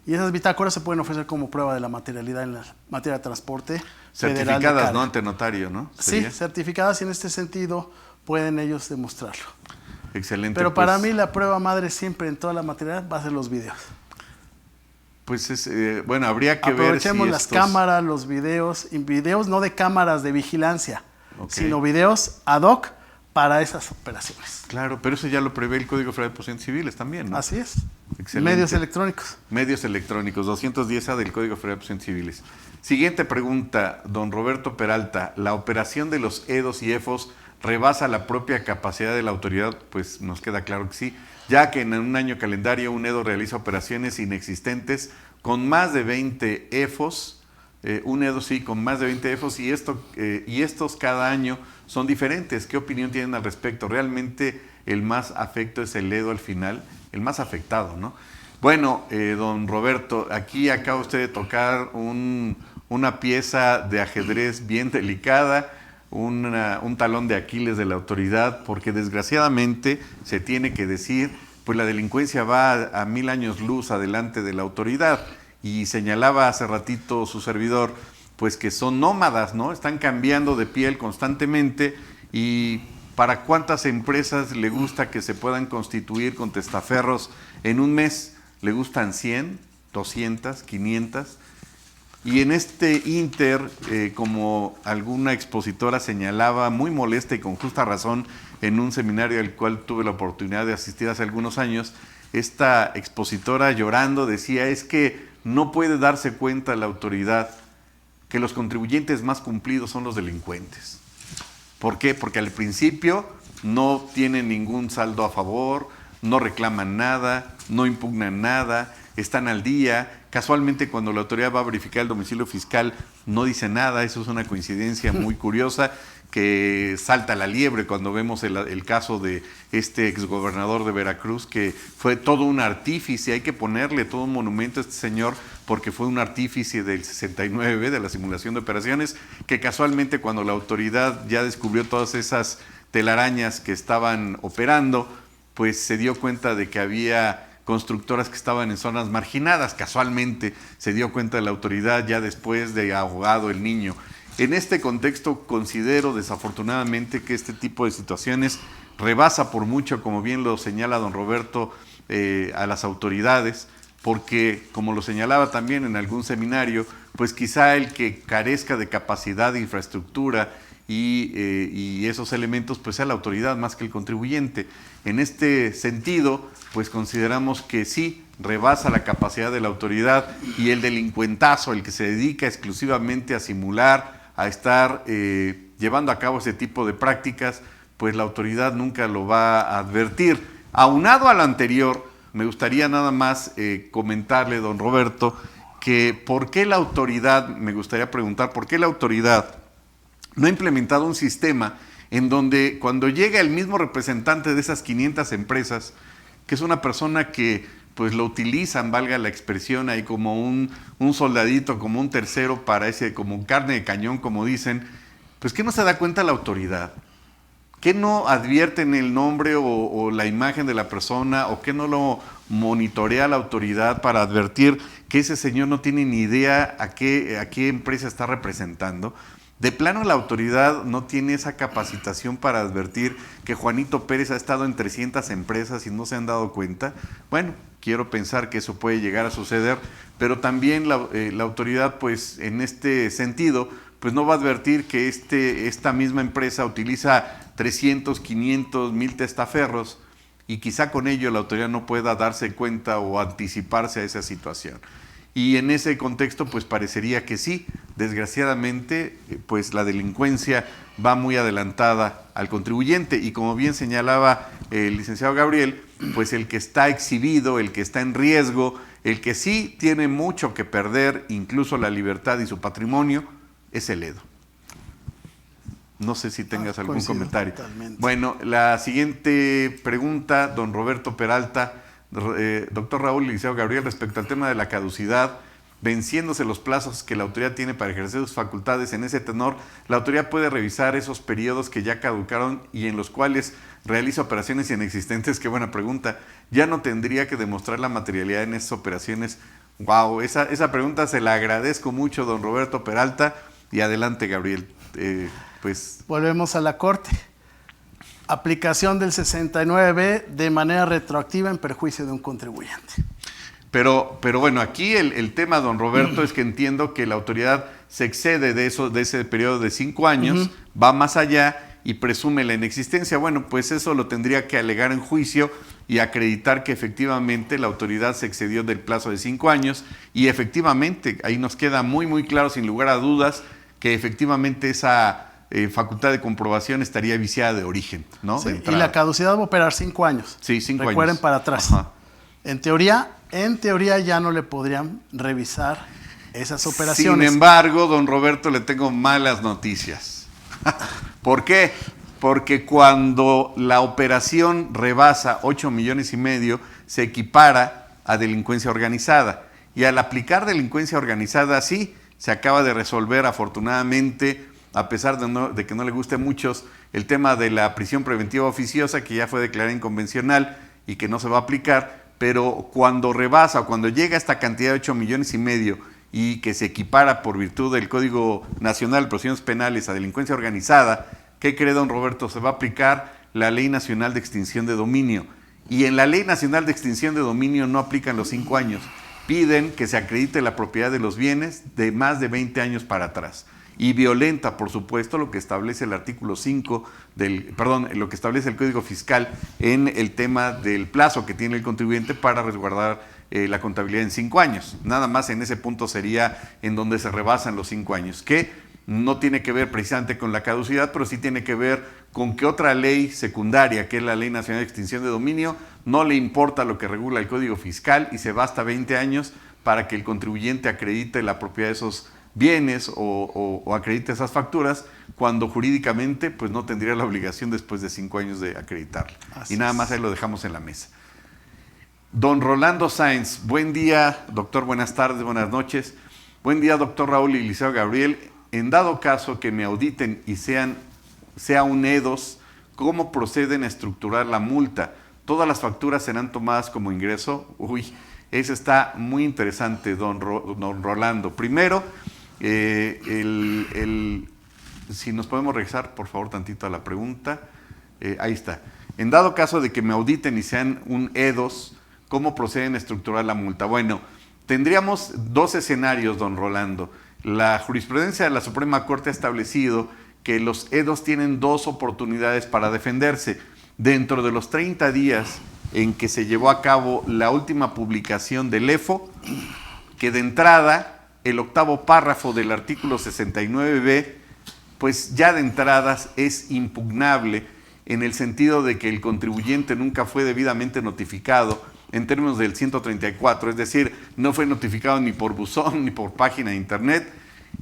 [SPEAKER 2] Y esas bitácoras se pueden ofrecer como prueba de la materialidad en la materia de transporte
[SPEAKER 1] certificadas,
[SPEAKER 2] federal,
[SPEAKER 1] ¿no? Ante notario, ¿no?
[SPEAKER 2] ¿Sería? Sí, certificadas, y en este sentido pueden ellos demostrarlo.
[SPEAKER 1] Excelente.
[SPEAKER 2] Pero para mí la prueba madre siempre en toda la materialidad va a ser los videos.
[SPEAKER 1] Pues bueno, habría que
[SPEAKER 2] aprovechemos
[SPEAKER 1] ver
[SPEAKER 2] las cámaras, los videos, y videos no de cámaras de vigilancia, sino videos ad hoc para esas operaciones.
[SPEAKER 1] Claro, pero eso ya lo prevé el Código Federal de Procedimientos Civiles también, ¿no?
[SPEAKER 2] Así es.
[SPEAKER 1] Excelente.
[SPEAKER 2] Medios electrónicos.
[SPEAKER 1] Medios electrónicos, 210A del Código Federal de Procedimientos Civiles. Siguiente pregunta, don Roberto Peralta. ¿La operación de los EDOs y EFOS rebasa la propia capacidad de la autoridad? Pues nos queda claro que sí, ya que en un año calendario un EDO realiza operaciones inexistentes con más de 20 EFOS, un EDO sí, con más de 20 EFOS, y estos cada año son diferentes. ¿Qué opinión tienen al respecto? ¿Realmente el más afecto es el EDO al final? El más afectado, ¿no? Bueno, don Roberto, aquí acaba usted de tocar una pieza de ajedrez bien delicada, un talón de Aquiles de la autoridad, porque desgraciadamente se tiene que decir, pues la delincuencia va a 1000 años luz adelante de la autoridad, y señalaba hace ratito su servidor, pues que son nómadas, ¿no? Están cambiando de piel constantemente, y ¿para cuántas empresas le gusta que se puedan constituir con testaferros en un mes? ¿Le gustan 100, 200, 500? Y en este inter, como alguna expositora señalaba muy molesta y con justa razón en un seminario al cual tuve la oportunidad de asistir hace algunos años, esta expositora llorando decía, es que no puede darse cuenta la autoridad que los contribuyentes más cumplidos son los delincuentes. ¿Por qué? Porque al principio no tienen ningún saldo a favor, no reclaman nada, no impugnan nada, están al día. Casualmente, cuando la autoridad va a verificar el domicilio fiscal, no dice nada. Eso es una coincidencia muy curiosa que salta la liebre cuando vemos el caso de este exgobernador de Veracruz, que fue todo un artífice. Hay que ponerle todo un monumento a este señor, porque fue un artífice del 69, de la simulación de operaciones, que casualmente cuando la autoridad ya descubrió todas esas telarañas que estaban operando, pues se dio cuenta de que había constructoras que estaban en zonas marginadas. Casualmente se dio cuenta de la autoridad ya después de ahogado el niño. En este contexto considero desafortunadamente que este tipo de situaciones rebasa por mucho, como bien lo señala don Roberto, a las autoridades, porque como lo señalaba también en algún seminario, pues quizá el que carezca de capacidad de infraestructura y esos elementos, pues sea la autoridad más que el contribuyente. En este sentido, pues consideramos que sí, rebasa la capacidad de la autoridad, y el delincuentazo, el que se dedica exclusivamente a simular, a estar llevando a cabo ese tipo de prácticas, pues la autoridad nunca lo va a advertir. Aunado a lo anterior, me gustaría nada más comentarle, don Roberto, que ¿por qué la autoridad, me gustaría preguntar, por qué la autoridad no ha implementado un sistema en donde cuando llega el mismo representante de esas 500 empresas, que es una persona que pues lo utilizan, valga la expresión, ahí como un soldadito, como un tercero para ese, como carne de cañón, como dicen, pues ¿qué no se da cuenta la autoridad? ¿Qué no advierten el nombre o la imagen de la persona, o qué no lo monitorea la autoridad para advertir que ese señor no tiene ni idea a qué empresa está representando? De plano la autoridad no tiene esa capacitación para advertir que Juanito Pérez ha estado en 300 empresas y no se han dado cuenta. Bueno, quiero pensar que eso puede llegar a suceder, pero también la autoridad, pues en este sentido, pues no va a advertir que esta misma empresa utiliza 300, 500, 1000 testaferros y quizá con ello la autoridad no pueda darse cuenta o anticiparse a esa situación. Y en ese contexto, pues parecería que sí. Desgraciadamente, pues la delincuencia va muy adelantada al contribuyente y como bien señalaba el licenciado Gabriel, pues el que está exhibido, el que está en riesgo, el que sí tiene mucho que perder, incluso la libertad y su patrimonio, es el Edo. No sé si tengas algún comentario.
[SPEAKER 2] Totalmente.
[SPEAKER 1] Bueno, la siguiente pregunta, don Roberto Peralta. Doctor Raúl y licenciado Gabriel, respecto al tema de la caducidad, venciéndose los plazos que la autoridad tiene para ejercer sus facultades en ese tenor, la autoridad puede revisar esos periodos que ya caducaron y en los cuales realiza operaciones inexistentes. Qué buena pregunta. ¿Ya no tendría que demostrar la materialidad en esas operaciones? Wow, esa pregunta se la agradezco mucho, don Roberto Peralta. Y adelante, Gabriel.
[SPEAKER 2] Volvemos a la Corte. Aplicación del 69B de manera retroactiva en perjuicio de un contribuyente.
[SPEAKER 1] Pero bueno, aquí el tema, don Roberto, es que entiendo que la autoridad se excede de ese periodo de 5 años, va más allá y presume la inexistencia. Bueno, pues eso lo tendría que alegar en juicio y acreditar que efectivamente la autoridad se excedió del plazo de 5 años y efectivamente ahí nos queda muy, muy claro, sin lugar a dudas, que efectivamente esa facultad de comprobación estaría viciada de origen, ¿no?
[SPEAKER 2] Sí, y la caducidad va a operar 5 años.
[SPEAKER 1] Sí, 5 años.
[SPEAKER 2] Recuerden para atrás.
[SPEAKER 1] Ajá.
[SPEAKER 2] En teoría ya no le podrían revisar esas operaciones.
[SPEAKER 1] Sin embargo, don Roberto, le tengo malas noticias. ¿Por qué? Porque cuando la operación rebasa 8,5 millones, se equipara a delincuencia organizada. Y al aplicar delincuencia organizada, sí, se acaba de resolver afortunadamente, a pesar de que no le guste a muchos, el tema de la prisión preventiva oficiosa, que ya fue declarada inconvencional y que no se va a aplicar, pero cuando rebasa o cuando llega a esta cantidad de 8,5 millones y que se equipara por virtud del Código Nacional de Procedimientos Penales a delincuencia organizada, ¿qué cree, don Roberto? Se va a aplicar la Ley Nacional de Extinción de Dominio. Y en la Ley Nacional de Extinción de Dominio no aplican los 5 años. Piden que se acredite la propiedad de los bienes de más de 20 años para atrás. Y violenta, por supuesto, lo que establece el artículo 5 lo que establece el Código Fiscal en el tema del plazo que tiene el contribuyente para resguardar la contabilidad en 5 años. Nada más en ese punto sería en donde se rebasan los 5 años, que no tiene que ver precisamente con la caducidad, pero sí tiene que ver con que otra ley secundaria, que es la Ley Nacional de Extinción de Dominio, no le importa lo que regula el Código Fiscal y se va hasta 20 años para que el contribuyente acredite la propiedad de esos bienes o acredite esas facturas, cuando jurídicamente pues no tendría la obligación después de 5 años de acreditarla. Y nada más ahí lo dejamos en la mesa. Don Rolando Sáenz, buen día, doctor, buenas tardes, buenas noches. Buen día, doctor Raúl y licenciado Gabriel. En dado caso que me auditen y sea un EDOS, ¿cómo proceden a estructurar la multa? ¿Todas las facturas serán tomadas como ingreso? Uy, eso está muy interesante, don Rolando. Primero, si nos podemos regresar, por favor, tantito a la pregunta. Ahí está. En dado caso de que me auditen y sean un EDOS, ¿cómo proceden a estructurar la multa? Bueno, tendríamos 2 escenarios, don Rolando. La jurisprudencia de la Suprema Corte ha establecido que los EDOS tienen 2 oportunidades para defenderse. Dentro de los 30 días en que se llevó a cabo la última publicación del EFO, que de entrada el 8º párrafo del artículo 69B, pues ya de entradas es impugnable en el sentido de que el contribuyente nunca fue debidamente notificado en términos del 134, es decir, no fue notificado ni por buzón ni por página de internet,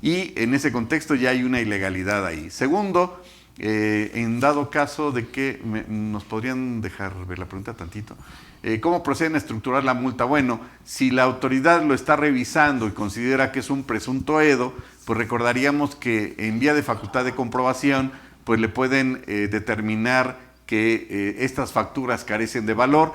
[SPEAKER 1] y en ese contexto ya hay una ilegalidad ahí. Segundo, en dado caso de que nos podrían dejar ver la pregunta tantito, ¿cómo proceden a estructurar la multa? Bueno, si la autoridad lo está revisando y considera que es un presunto EDO, pues recordaríamos que en vía de facultad de comprobación, pues le pueden determinar que estas facturas carecen de valor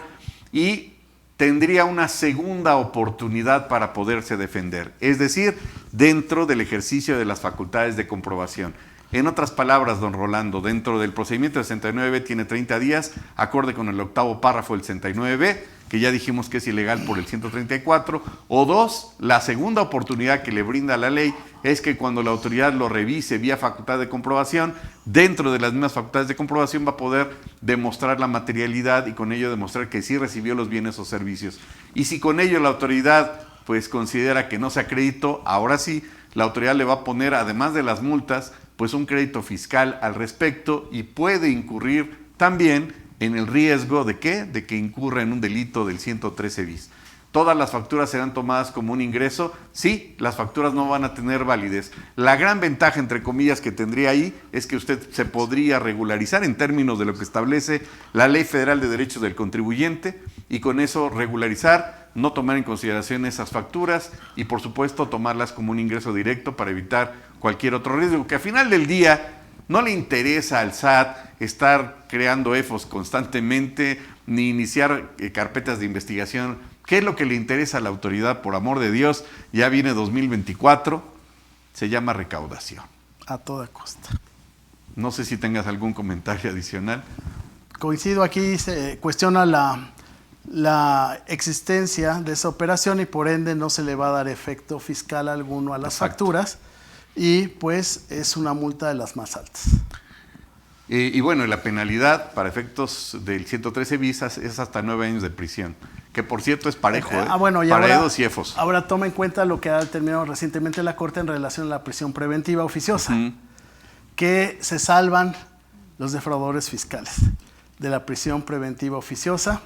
[SPEAKER 1] y tendría una segunda oportunidad para poderse defender, es decir, dentro del ejercicio de las facultades de comprobación. En otras palabras, don Rolando, dentro del procedimiento del 69B tiene 30 días, acorde con el octavo párrafo del 69B, que ya dijimos que es ilegal por el 134, o dos, la segunda oportunidad que le brinda la ley es que cuando la autoridad lo revise vía facultad de comprobación, dentro de las mismas facultades de comprobación va a poder demostrar la materialidad y con ello demostrar que sí recibió los bienes o servicios. Y si con ello la autoridad pues considera que no se acreditó, ahora sí, la autoridad le va a poner, además de las multas, pues un crédito fiscal al respecto y puede incurrir también en el riesgo de ¿qué? De que incurra en un delito del 113 bis. ¿Todas las facturas serán tomadas como un ingreso? Sí, las facturas no van a tener validez. La gran ventaja, entre comillas, que tendría ahí es que usted se podría regularizar en términos de lo que establece la Ley Federal de Derechos del Contribuyente y con eso regularizar, no tomar en consideración esas facturas y por supuesto tomarlas como un ingreso directo para evitar cualquier otro riesgo, que al final del día no le interesa al SAT estar creando EFOS constantemente ni iniciar carpetas de investigación. ¿Qué es lo que le interesa a la autoridad? Por amor de Dios, ya viene 2024, se llama recaudación.
[SPEAKER 2] A toda costa.
[SPEAKER 1] No sé si tengas algún comentario adicional.
[SPEAKER 2] Coincido, aquí se cuestiona la existencia de esa operación y por ende no se le va a dar efecto fiscal alguno a las facturas y pues es una multa de las más altas.
[SPEAKER 1] Y bueno, la penalidad para efectos del 113 bis es hasta 9 años de prisión, que por cierto es parejo,
[SPEAKER 2] bueno, y
[SPEAKER 1] para
[SPEAKER 2] ahora,
[SPEAKER 1] EDOS y EFOS.
[SPEAKER 2] Ahora toma en cuenta lo que ha determinado recientemente la Corte en relación a la prisión preventiva oficiosa, que se salvan los defraudadores fiscales de la prisión preventiva oficiosa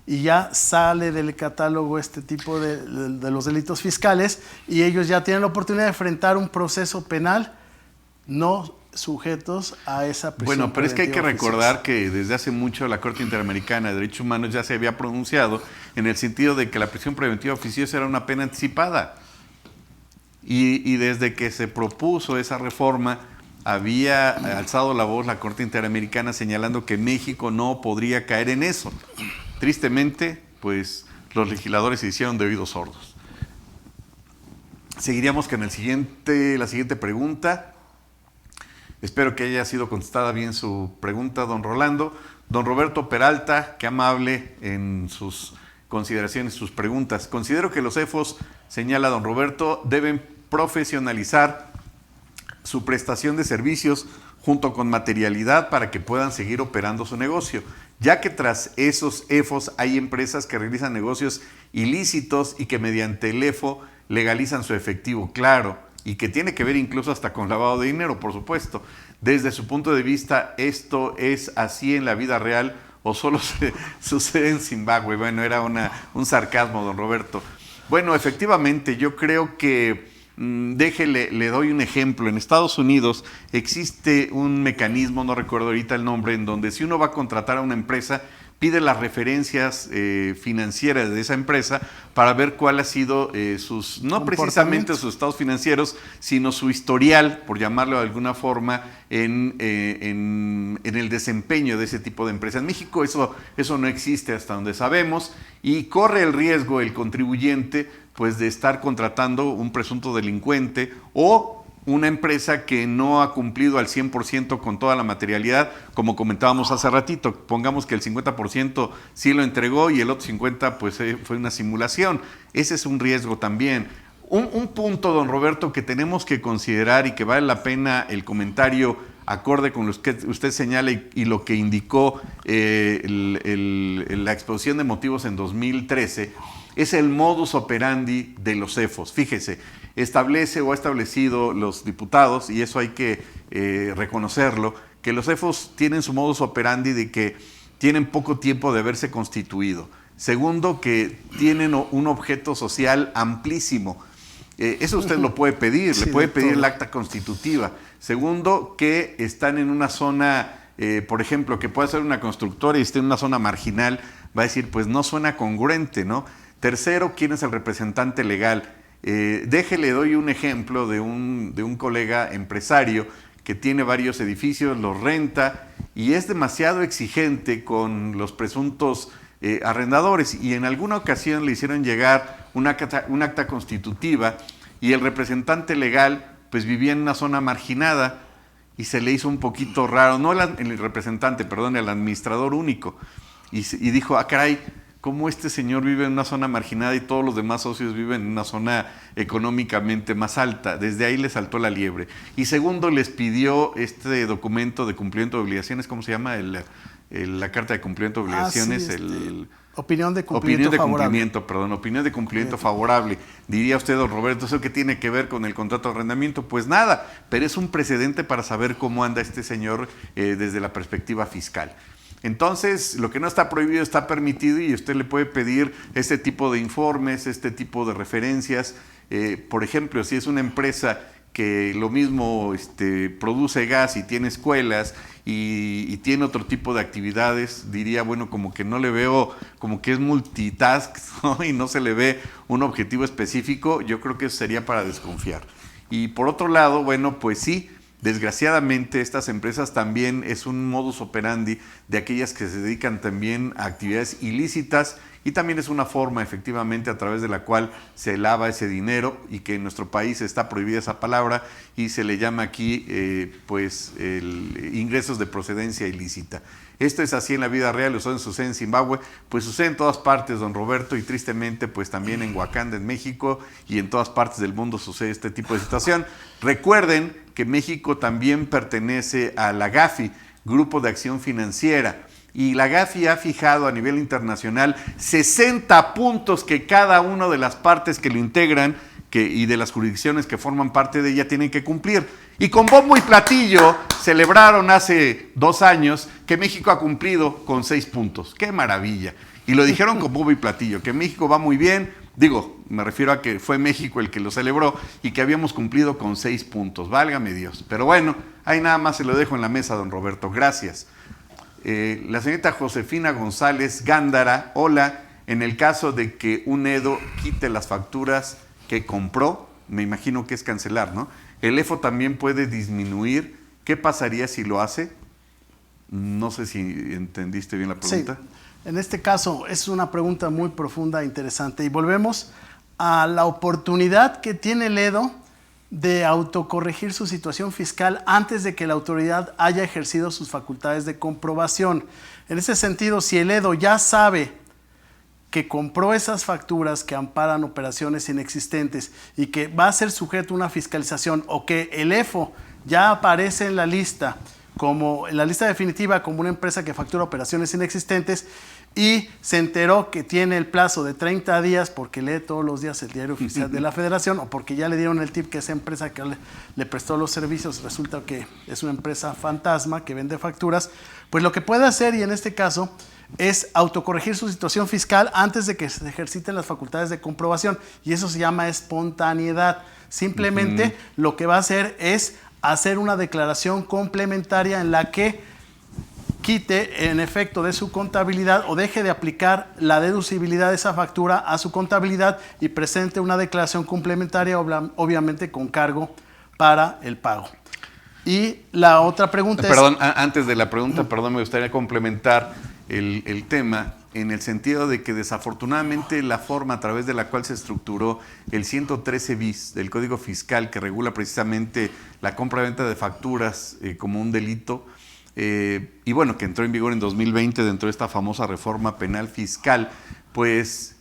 [SPEAKER 2] y ya sale del catálogo este tipo de los delitos fiscales y ellos ya tienen la oportunidad de enfrentar un proceso penal no sujetos a esa prisión.
[SPEAKER 1] Bueno, pero es que hay que
[SPEAKER 2] oficiosa.
[SPEAKER 1] recordar que desde hace mucho la Corte Interamericana de Derechos Humanos ya se había pronunciado en el sentido de que la prisión preventiva oficiosa era una pena anticipada. Y desde que se propuso esa reforma, había alzado la voz la Corte Interamericana señalando que México no podría caer en eso. Tristemente, pues los legisladores se hicieron de oídos sordos. Seguiríamos con la siguiente pregunta. Espero que haya sido contestada bien su pregunta, don Rolando. Don Roberto Peralta, qué amable en sus consideraciones, sus preguntas. Considero que los EFOS, señala don Roberto, deben profesionalizar su prestación de servicios junto con materialidad para que puedan seguir operando su negocio, ya que tras esos EFOS hay empresas que realizan negocios ilícitos y que mediante el EFO legalizan su efectivo, claro, y que tiene que ver incluso hasta con lavado de dinero, por supuesto. Desde su punto de vista, ¿esto es así en la vida real o solo sucede en Zimbabue? Bueno, era un sarcasmo, don Roberto. Bueno, efectivamente, yo creo que, le doy un ejemplo. En Estados Unidos existe un mecanismo, no recuerdo ahorita el nombre, en donde si uno va a contratar a una empresa, pide las referencias financieras de esa empresa para ver cuál ha sido no precisamente sus estados financieros, sino su historial, por llamarlo de alguna forma, en el desempeño de ese tipo de empresa. En México eso no existe hasta donde sabemos y corre el riesgo el contribuyente pues de estar contratando un presunto delincuente o una empresa que no ha cumplido al 100% con toda la materialidad, como comentábamos hace ratito. Pongamos que el 50% sí lo entregó y el otro 50% pues fue una simulación. Ese es un riesgo también. Un punto, don Roberto, que tenemos que considerar y que vale la pena el comentario acorde con lo que usted señala y lo que indicó la exposición de motivos en 2013, es el modus operandi de los EFOS. Fíjese, establece o ha establecido los diputados, y eso hay que reconocerlo, que los EFOS tienen su modus operandi de que tienen poco tiempo de haberse constituido. Segundo, que tienen un objeto social amplísimo. Eso usted lo puede pedir, sí, le puede pedir el acta constitutiva. Segundo, que están en una zona, por ejemplo, que puede ser una constructora y esté en una zona marginal, va a decir, pues no suena congruente, ¿no? Tercero, ¿quién es el representante legal? Le doy un ejemplo de un colega empresario que tiene varios edificios, los renta y es demasiado exigente con los presuntos arrendadores, y en alguna ocasión le hicieron llegar un acta constitutiva, y el representante legal pues vivía en una zona marginada, y se le hizo un poquito raro, no el representante, perdón, el administrador único, y dijo, caray, ¿cómo este señor vive en una zona marginada y todos los demás socios viven en una zona económicamente más alta? Desde ahí le saltó la liebre. Y segundo, les pidió este documento de cumplimiento de obligaciones, ¿cómo se llama? La carta de cumplimiento de obligaciones,
[SPEAKER 2] opinión de cumplimiento favorable.
[SPEAKER 1] Opinión de cumplimiento favorable. Diría usted, don Roberto, ¿eso qué tiene que ver con el contrato de arrendamiento? Pues nada, pero es un precedente para saber cómo anda este señor desde la perspectiva fiscal. Entonces, lo que no está prohibido está permitido, y usted le puede pedir este tipo de informes, este tipo de referencias. Por ejemplo, si es una empresa que lo mismo produce gas y tiene escuelas y tiene otro tipo de actividades, diría, bueno, como que no le veo, como que es multitask, ¿no? Y no se le ve un objetivo específico. Yo creo que eso sería para desconfiar. Y por otro lado, bueno, pues sí, desgraciadamente estas empresas también es un modus operandi de aquellas que se dedican también a actividades ilícitas, y también es una forma efectivamente a través de la cual se lava ese dinero, y que en nuestro país está prohibida esa palabra y se le llama aquí ingresos de procedencia ilícita. Esto es así en la vida real, sucede en Zimbabue, pues sucede en todas partes, don Roberto, y tristemente pues también en Wakanda, en México, y en todas partes del mundo sucede este tipo de situación. Recuerden que México también pertenece a la GAFI, Grupo de Acción Financiera, y la GAFI ha fijado a nivel internacional 60 puntos que cada una de las partes que lo integran y de las jurisdicciones que forman parte de ella tienen que cumplir. Y con bombo y platillo celebraron hace 2 años que México ha cumplido con 6 puntos. ¡Qué maravilla! Y lo dijeron con bombo y platillo, que México va muy bien. Digo, me refiero a que fue México el que lo celebró y que habíamos cumplido con 6 puntos. Válgame Dios. Pero bueno, ahí nada más se lo dejo en la mesa, don Roberto. Gracias. La señorita Josefina González Gándara, hola. En el caso de que un EDO quite las facturas que compró, me imagino que es cancelar, ¿no? ¿El EFO también puede disminuir? ¿Qué pasaría si lo hace? No sé si entendiste bien la pregunta.
[SPEAKER 2] Sí, en este caso es una pregunta muy profunda e interesante. Y volvemos a la oportunidad que tiene el EDO de autocorregir su situación fiscal antes de que la autoridad haya ejercido sus facultades de comprobación. En ese sentido, si el EDO ya sabe que compró esas facturas que amparan operaciones inexistentes y que va a ser sujeto a una fiscalización, o que el EFO ya aparece en la lista, como en la lista definitiva, como una empresa que factura operaciones inexistentes, y se enteró que tiene el plazo de 30 días porque lee todos los días el diario oficial de la Federación, o porque ya le dieron el tip que esa empresa que le prestó los servicios resulta que es una empresa fantasma que vende facturas, pues lo que puede hacer, y en este caso, es autocorregir su situación fiscal antes de que se ejerciten las facultades de comprobación, y eso se llama espontaneidad. Simplemente lo que va a hacer es hacer una declaración complementaria en la que quite en efecto de su contabilidad o deje de aplicar la deducibilidad de esa factura a su contabilidad y presente una declaración complementaria, obviamente con cargo para el pago. Y la otra pregunta
[SPEAKER 1] Perdón, antes de la pregunta, me gustaría complementar el tema en el sentido de que desafortunadamente la forma a través de la cual se estructuró el 113 bis del Código Fiscal, que regula precisamente la compra-venta de facturas como un delito, y bueno, que entró en vigor en 2020 dentro de esta famosa reforma penal fiscal, pues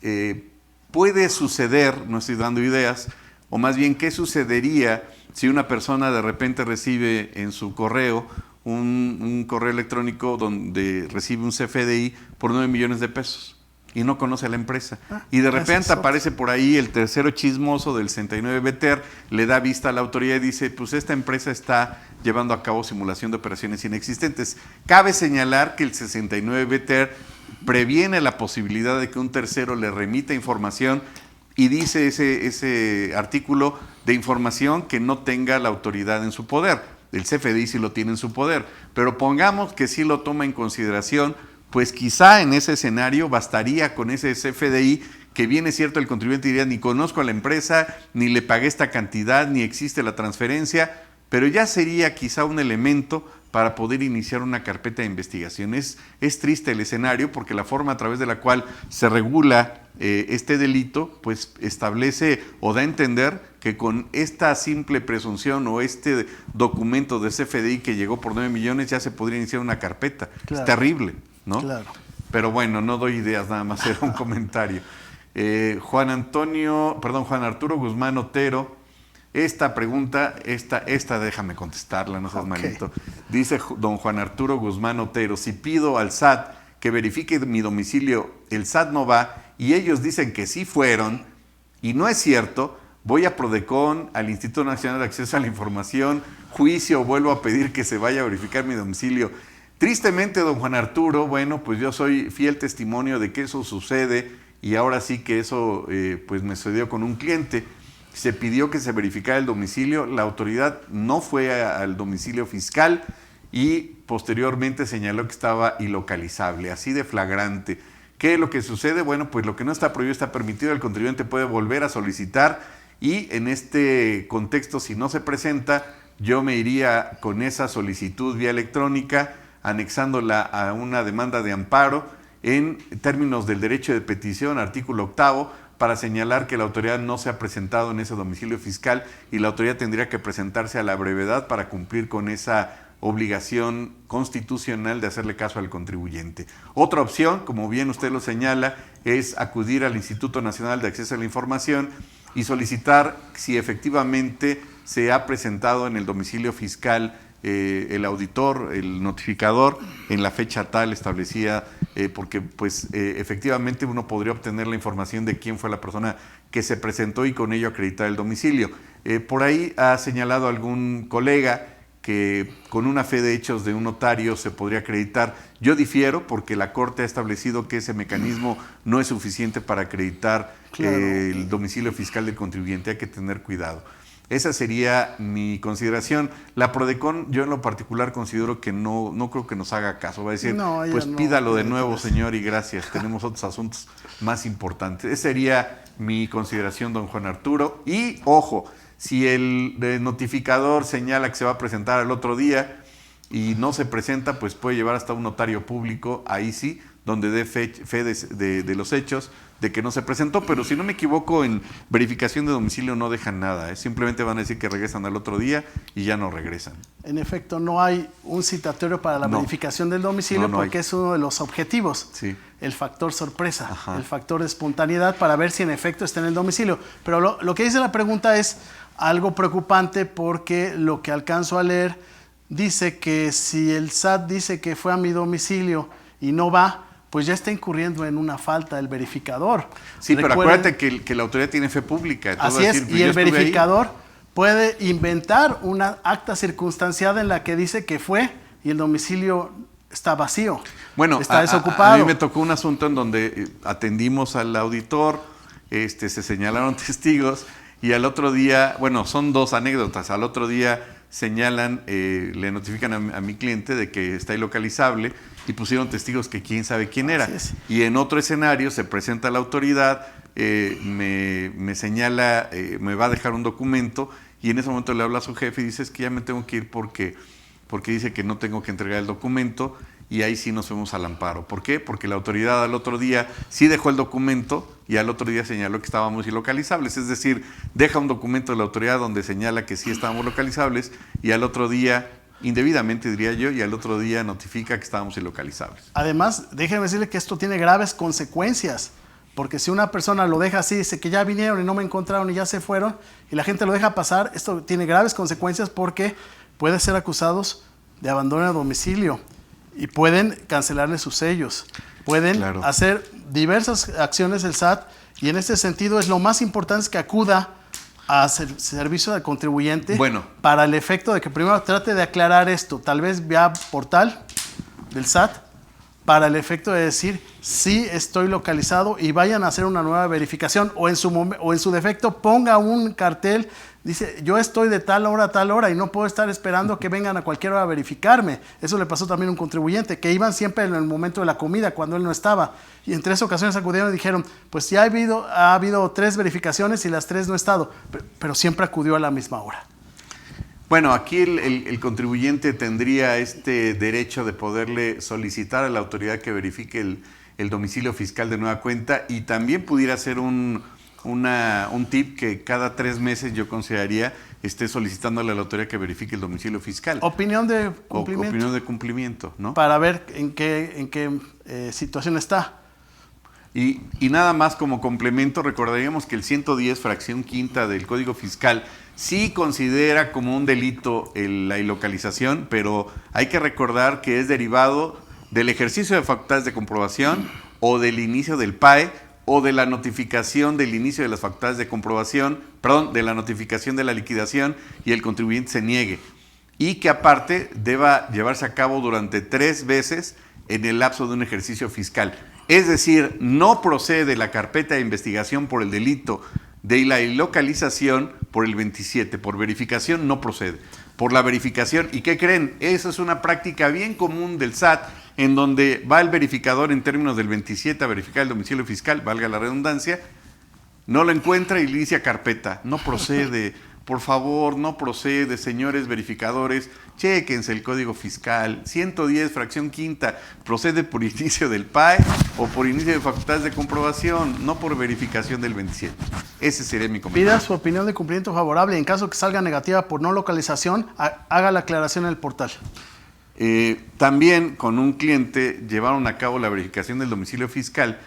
[SPEAKER 1] puede suceder, no estoy dando ideas, o más bien, ¿qué sucedería si una persona de repente recibe en su correo un correo electrónico donde recibe un CFDI por 9 millones de pesos y no conoce a la empresa? Y de repente aparece por ahí el tercero chismoso del 69 BTER, le da vista a la autoridad y dice, pues esta empresa está llevando a cabo simulación de operaciones inexistentes. Cabe señalar que el 69 BTER previene la posibilidad de que un tercero le remita información, y dice ese artículo de información que no tenga la autoridad en su poder. El CFDI sí lo tiene en su poder, pero pongamos que sí lo toma en consideración, pues quizá en ese escenario bastaría con ese CFDI, que viene cierto, el contribuyente diría, ni conozco a la empresa, ni le pagué esta cantidad, ni existe la transferencia, pero ya sería quizá un elemento para poder iniciar una carpeta de investigación. Es triste el escenario porque la forma a través de la cual se regula este delito, pues establece o da a entender que con esta simple presunción o este documento de CFDI que llegó por 9 millones ya se podría iniciar una carpeta.
[SPEAKER 2] Claro.
[SPEAKER 1] Es terrible, ¿no?
[SPEAKER 2] Claro.
[SPEAKER 1] Pero bueno, no doy ideas, nada más era un comentario. Juan Arturo Guzmán Otero, esta pregunta, esta déjame contestarla, no seas malito. Dice don Juan Arturo Guzmán Otero, si pido al SAT que verifique mi domicilio, el SAT no va y ellos dicen que sí fueron y no es cierto, voy a Prodecon, al Instituto Nacional de Acceso a la Información, juicio, vuelvo a pedir que se vaya a verificar mi domicilio. Tristemente, don Juan Arturo, bueno, pues yo soy fiel testimonio de que eso sucede y ahora sí que eso pues me sucedió con un cliente. Se pidió que se verificara el domicilio, la autoridad no fue al domicilio fiscal y posteriormente señaló que estaba ilocalizable, así de flagrante. ¿Qué es lo que sucede? Bueno, pues lo que no está prohibido está permitido, el contribuyente puede volver a solicitar y en este contexto, si no se presenta, yo me iría con esa solicitud vía electrónica, anexándola a una demanda de amparo en términos del derecho de petición, artículo 8º, para señalar que la autoridad no se ha presentado en ese domicilio fiscal y la autoridad tendría que presentarse a la brevedad para cumplir con esa obligación constitucional de hacerle caso al contribuyente. Otra opción, como bien usted lo señala, es acudir al Instituto Nacional de Acceso a la Información y solicitar si efectivamente se ha presentado en el domicilio fiscal el auditor, el notificador, en la fecha tal establecida, porque pues efectivamente uno podría obtener la información de quién fue la persona que se presentó y con ello acreditar el domicilio. Por ahí ha señalado algún colega que con una fe de hechos de un notario se podría acreditar. Yo difiero porque la Corte ha establecido que ese mecanismo no es suficiente para acreditar el domicilio fiscal del contribuyente. Hay que tener cuidado. Esa sería mi consideración. La Prodecon, yo en lo particular considero que no creo que nos haga caso. Va a decir, no, pues pídalo de nuevo, señor, y gracias. Tenemos otros asuntos más importantes. Esa sería mi consideración, don Juan Arturo. Y, ojo, si el notificador señala que se va a presentar al otro día y no se presenta, pues puede llevar hasta un notario público, ahí sí, donde dé fe de los hechos, de que no se presentó, pero si no me equivoco, en verificación de domicilio no dejan nada, simplemente van a decir que regresan al otro día y ya no regresan.
[SPEAKER 2] En efecto, no hay un citatorio para la verificación del domicilio porque es uno de los objetivos, el factor sorpresa, el factor de espontaneidad para ver si en efecto está en el domicilio. Pero lo que dice la pregunta es algo preocupante porque lo que alcanzo a leer dice que si el SAT dice que fue a mi domicilio y no va, pues ya está incurriendo en una falta del verificador.
[SPEAKER 1] Sí, pero acuérdate que la autoridad tiene fe pública.
[SPEAKER 2] Así es, y el verificador puede inventar una acta circunstanciada en la que dice que fue y el domicilio está vacío, está desocupado.
[SPEAKER 1] A mí me tocó un asunto en donde atendimos al auditor, se señalaron testigos y al otro día, bueno, son dos anécdotas, al otro día señalan, le notifican a mi cliente de que está ilocalizable y pusieron testigos que quién sabe quién era. Y en otro escenario se presenta la autoridad, me señala, me va a dejar un documento y en ese momento le habla a su jefe y dice es que ya me tengo que ir porque dice que no tengo que entregar el documento y ahí sí nos fuimos al amparo. ¿Por qué? Porque la autoridad al otro día sí dejó el documento y al otro día señaló que estábamos ilocalizables. Es decir, deja un documento de la autoridad donde señala que sí estábamos localizables y al otro día, indebidamente diría yo, y al otro día notifica que estábamos ilocalizables.
[SPEAKER 2] Además, déjeme decirle que esto tiene graves consecuencias, porque si una persona lo deja así, dice que ya vinieron y no me encontraron y ya se fueron, y la gente lo deja pasar, esto tiene graves consecuencias porque puede ser acusados de abandono de domicilio y pueden cancelarle sus sellos, pueden hacer diversas acciones el SAT y en este sentido es lo más importante es que acuda a servicio del contribuyente para el efecto de que primero trate de aclarar esto, tal vez vía portal del SAT, para el efecto de decir sí estoy localizado y vayan a hacer una nueva verificación o en su defecto ponga un cartel, dice yo estoy de tal hora a tal hora y no puedo estar esperando que vengan a cualquier hora a verificarme. Eso le pasó también a un contribuyente, que iban siempre en el momento de la comida cuando él no estaba y en 3 ocasiones acudieron y dijeron pues ya ha habido 3 verificaciones y las 3 no he estado, pero siempre acudió a la misma hora.
[SPEAKER 1] Bueno, aquí el contribuyente tendría este derecho de poderle solicitar a la autoridad que verifique el domicilio fiscal de nueva cuenta, y también pudiera ser un tip que cada 3 meses yo consideraría esté solicitándole a la autoridad que verifique el domicilio fiscal.
[SPEAKER 2] Opinión de cumplimiento.
[SPEAKER 1] Opinión de cumplimiento, ¿no?
[SPEAKER 2] Para ver en qué situación está.
[SPEAKER 1] Y nada más como complemento, recordaríamos que el 110, fracción quinta del Código Fiscal, sí considera como un delito la ilocalización, pero hay que recordar que es derivado del ejercicio de facultades de comprobación o del inicio del PAE o de la notificación del inicio de las facultades de comprobación, perdón, de la notificación de la liquidación y el contribuyente se niegue. Y que aparte deba llevarse a cabo durante 3 veces en el lapso de un ejercicio fiscal. Es decir, no procede la carpeta de investigación por el delito de la ilocalización por el 27. Por verificación no procede. Por la verificación, ¿y qué creen? Esa es una práctica bien común del SAT, en donde va el verificador en términos del 27 a verificar el domicilio fiscal, valga la redundancia, no lo encuentra y le dice a carpeta, no procede. Por favor, no procede, señores verificadores, chéquense el Código Fiscal, 110, fracción quinta, procede por inicio del PAE o por inicio de facultades de comprobación, no por verificación del 27. Ese sería mi comentario.
[SPEAKER 2] Pida su opinión de cumplimiento favorable. En caso que salga negativa por no localización, haga la aclaración en el portal.
[SPEAKER 1] También con un cliente llevaron a cabo la verificación del domicilio fiscal.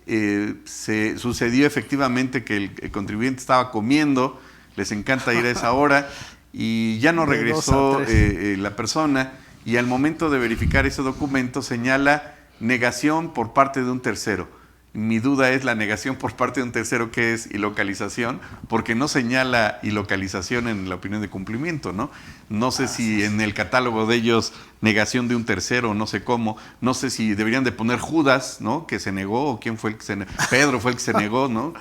[SPEAKER 1] Se sucedió efectivamente que el contribuyente estaba comiendo, les encanta ir a esa hora, y ya no regresó la persona, y al momento de verificar ese documento señala negación por parte de un tercero. Mi duda es la negación por parte de un tercero, ¿qué es ilocalización? Porque no señala ilocalización en la opinión de cumplimiento, ¿no? No sé si en el catálogo de ellos negación de un tercero, no sé cómo, no sé si deberían de poner Judas, ¿no? Que se negó, o quién fue el que se negó, Pedro fue el que se negó, ¿no?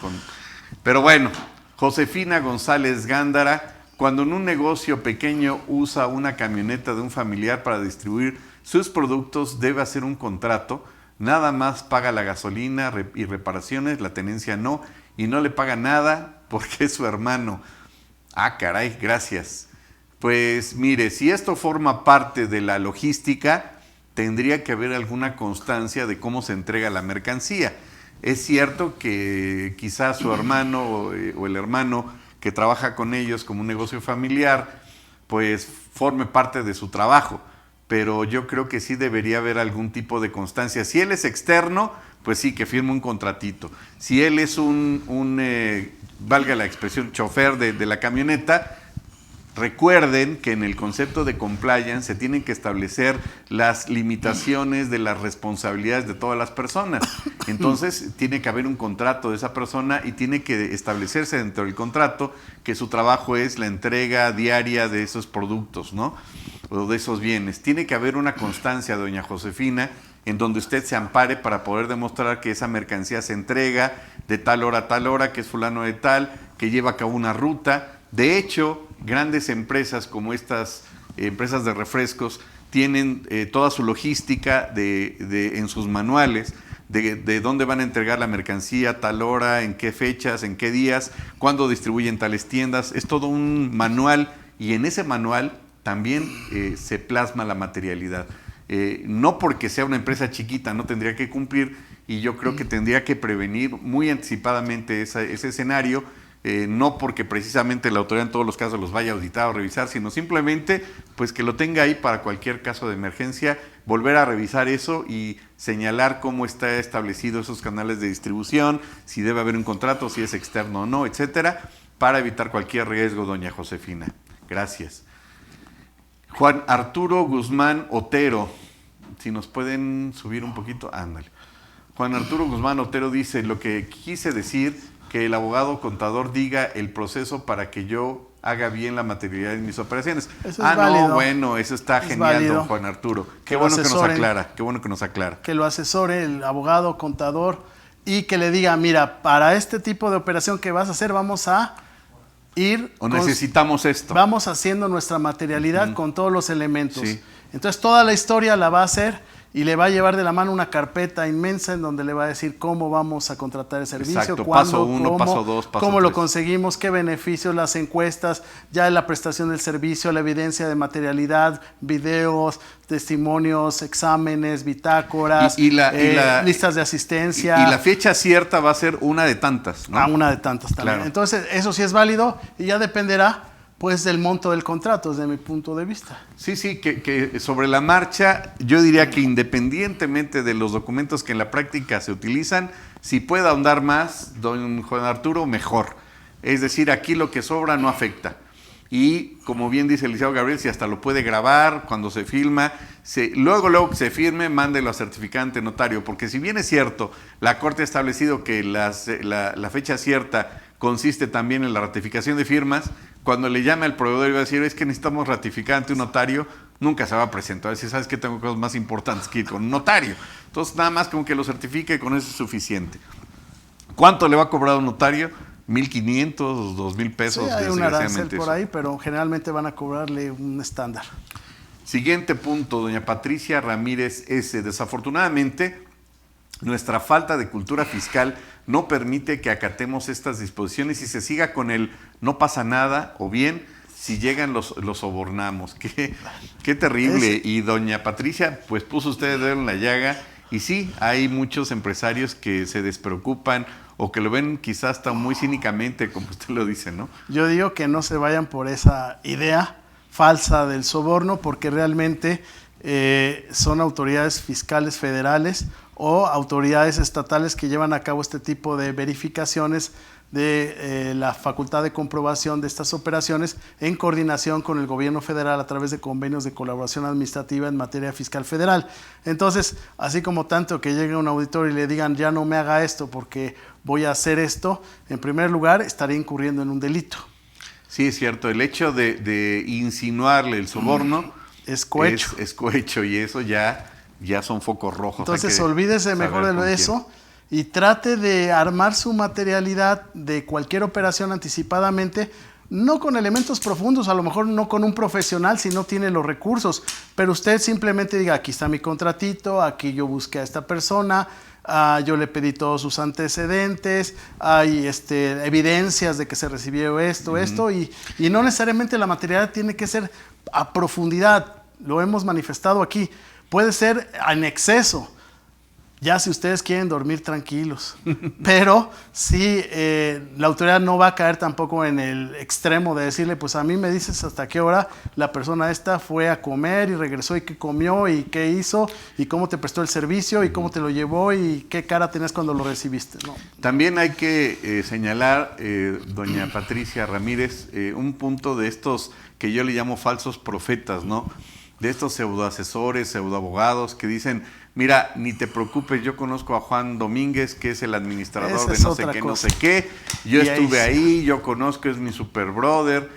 [SPEAKER 1] Pero bueno, Josefina González Gándara, cuando en un negocio pequeño usa una camioneta de un familiar para distribuir sus productos, debe hacer un contrato. Nada más paga la gasolina y reparaciones, la tenencia no, y no le paga nada porque es su hermano. Ah, caray, gracias. Pues mire, si esto forma parte de la logística, tendría que haber alguna constancia de cómo se entrega la mercancía. Es cierto que quizás su hermano o el hermano que trabaja con ellos como un negocio familiar, pues forme parte de su trabajo, pero yo creo que sí debería haber algún tipo de constancia. Si él es externo, pues sí, que firme un contratito. Si él es valga la expresión, chofer de la camioneta, recuerden que en el concepto de compliance se tienen que establecer las limitaciones de las responsabilidades de todas las personas. Entonces, tiene que haber un contrato de esa persona y tiene que establecerse dentro del contrato que su trabajo es la entrega diaria de esos productos, ¿no? O de esos bienes. Tiene que haber una constancia, doña Josefina, en donde usted se ampare para poder demostrar que esa mercancía se entrega de tal hora a tal hora, que es fulano de tal, que lleva a cabo una ruta. De hecho, grandes empresas como estas empresas de refrescos tienen toda su logística en sus manuales de dónde van a entregar la mercancía, tal hora, en qué fechas, en qué días, cuándo distribuyen tales tiendas. Es todo un manual, y en ese manual también se plasma la materialidad. No porque sea una empresa chiquita no tendría que cumplir, y yo creo que tendría que prevenir muy anticipadamente ese escenario. No porque precisamente la autoridad en todos los casos los vaya a auditar o revisar, sino simplemente pues que lo tenga ahí para cualquier caso de emergencia, volver a revisar eso y señalar cómo está establecido esos canales de distribución, si debe haber un contrato, si es externo o no, etcétera, para evitar cualquier riesgo, doña Josefina. Gracias. Juan Arturo Guzmán Otero, si nos pueden subir un poquito, ándale. Juan Arturo Guzmán Otero dice: lo que quise decir, que el abogado contador diga el proceso para que yo haga bien la materialidad de mis operaciones.
[SPEAKER 2] Eso es válido.
[SPEAKER 1] No, bueno, eso está genial,
[SPEAKER 2] válido.
[SPEAKER 1] Don Juan Arturo. Qué bueno que nos aclara, qué bueno que nos aclara.
[SPEAKER 2] Que lo asesore el abogado contador y que le diga, mira, para este tipo de operación que vas a hacer vamos a ir...
[SPEAKER 1] O necesitamos esto.
[SPEAKER 2] Vamos haciendo nuestra materialidad con todos los elementos. Sí. Entonces toda la historia la va a hacer y le va a llevar de la mano una carpeta inmensa en donde le va a decir cómo vamos a contratar el servicio,
[SPEAKER 1] exacto,
[SPEAKER 2] cuándo,
[SPEAKER 1] paso 1,
[SPEAKER 2] cómo,
[SPEAKER 1] paso 2, paso
[SPEAKER 2] cómo
[SPEAKER 1] 3.
[SPEAKER 2] lo conseguimos, qué beneficios, las encuestas, ya la prestación del servicio, la evidencia de materialidad, videos, testimonios, exámenes, bitácoras, listas de asistencia.
[SPEAKER 1] Y la fecha cierta va a ser una de tantas, ¿no?
[SPEAKER 2] Una de tantas también.
[SPEAKER 1] Claro.
[SPEAKER 2] Entonces, eso sí es válido y ya dependerá pues del monto del contrato, desde mi punto de vista.
[SPEAKER 1] Sí, que sobre la marcha, yo diría que independientemente de los documentos que en la práctica se utilizan, si puede ahondar más, don Juan Arturo, mejor. Es decir, aquí lo que sobra no afecta. Y como bien dice el licenciado Gabriel, si hasta lo puede grabar cuando se filma, luego que se firme, mándelo a certificar ante notario, porque si bien es cierto, la Corte ha establecido que la fecha cierta consiste también en la ratificación de firmas, cuando le llame al proveedor y va a decir, es que necesitamos ratificar ante un notario, nunca se va a presentar. Va a decir, ¿sabes qué? Tengo cosas más importantes que ir con un notario. Entonces, nada más como que lo certifique y con eso es suficiente. ¿Cuánto le va a cobrar a un notario? 1,500, 2,000 pesos.
[SPEAKER 2] Sí, hay un arancel por ahí, pero generalmente van a cobrarle un estándar.
[SPEAKER 1] Siguiente punto, doña Patricia Ramírez S. Desafortunadamente, nuestra falta de cultura fiscal no permite que acatemos estas disposiciones y se siga con el no pasa nada, o bien, si llegan los sobornamos. Qué terrible. Y doña Patricia, pues puso usted el dedo en la llaga, y sí, hay muchos empresarios que se despreocupan o que lo ven quizás hasta muy cínicamente, como usted lo dice, ¿no?
[SPEAKER 2] Yo digo que no se vayan por esa idea falsa del soborno, porque realmente son autoridades fiscales federales o autoridades estatales que llevan a cabo este tipo de verificaciones de la facultad de comprobación de estas operaciones en coordinación con el gobierno federal a través de convenios de colaboración administrativa en materia fiscal federal. Entonces, así como tanto que llegue un auditor y le digan ya no me haga esto porque voy a hacer esto, en primer lugar estaría incurriendo en un delito.
[SPEAKER 1] Sí, es cierto, el hecho de insinuarle el soborno
[SPEAKER 2] es cohecho.
[SPEAKER 1] Es cohecho, y eso ya son focos rojos.
[SPEAKER 2] Entonces olvídese mejor de eso y trate de armar su materialidad de cualquier operación anticipadamente, no con elementos profundos, a lo mejor no con un profesional si no tiene los recursos, pero usted simplemente diga, aquí está mi contratito, aquí yo busqué a esta persona, yo le pedí todos sus antecedentes, hay evidencias de que se recibió esto, y no necesariamente la materialidad tiene que ser a profundidad, lo hemos manifestado aquí, puede ser en exceso, ya si ustedes quieren dormir tranquilos, pero sí, la autoridad no va a caer tampoco en el extremo de decirle, pues a mí me dices hasta qué hora la persona esta fue a comer y regresó y qué comió y qué hizo y cómo te prestó el servicio y cómo te lo llevó y qué cara tenías cuando lo recibiste, ¿no?
[SPEAKER 1] También hay que señalar, doña Patricia Ramírez, un punto de estos que yo le llamo falsos profetas, ¿no? De estos pseudoasesores, pseudoabogados que dicen, mira, ni te preocupes, yo conozco a Juan Domínguez, que es el administrador de no sé qué, no sé qué, yo estuve ahí, yo conozco, es mi super brother,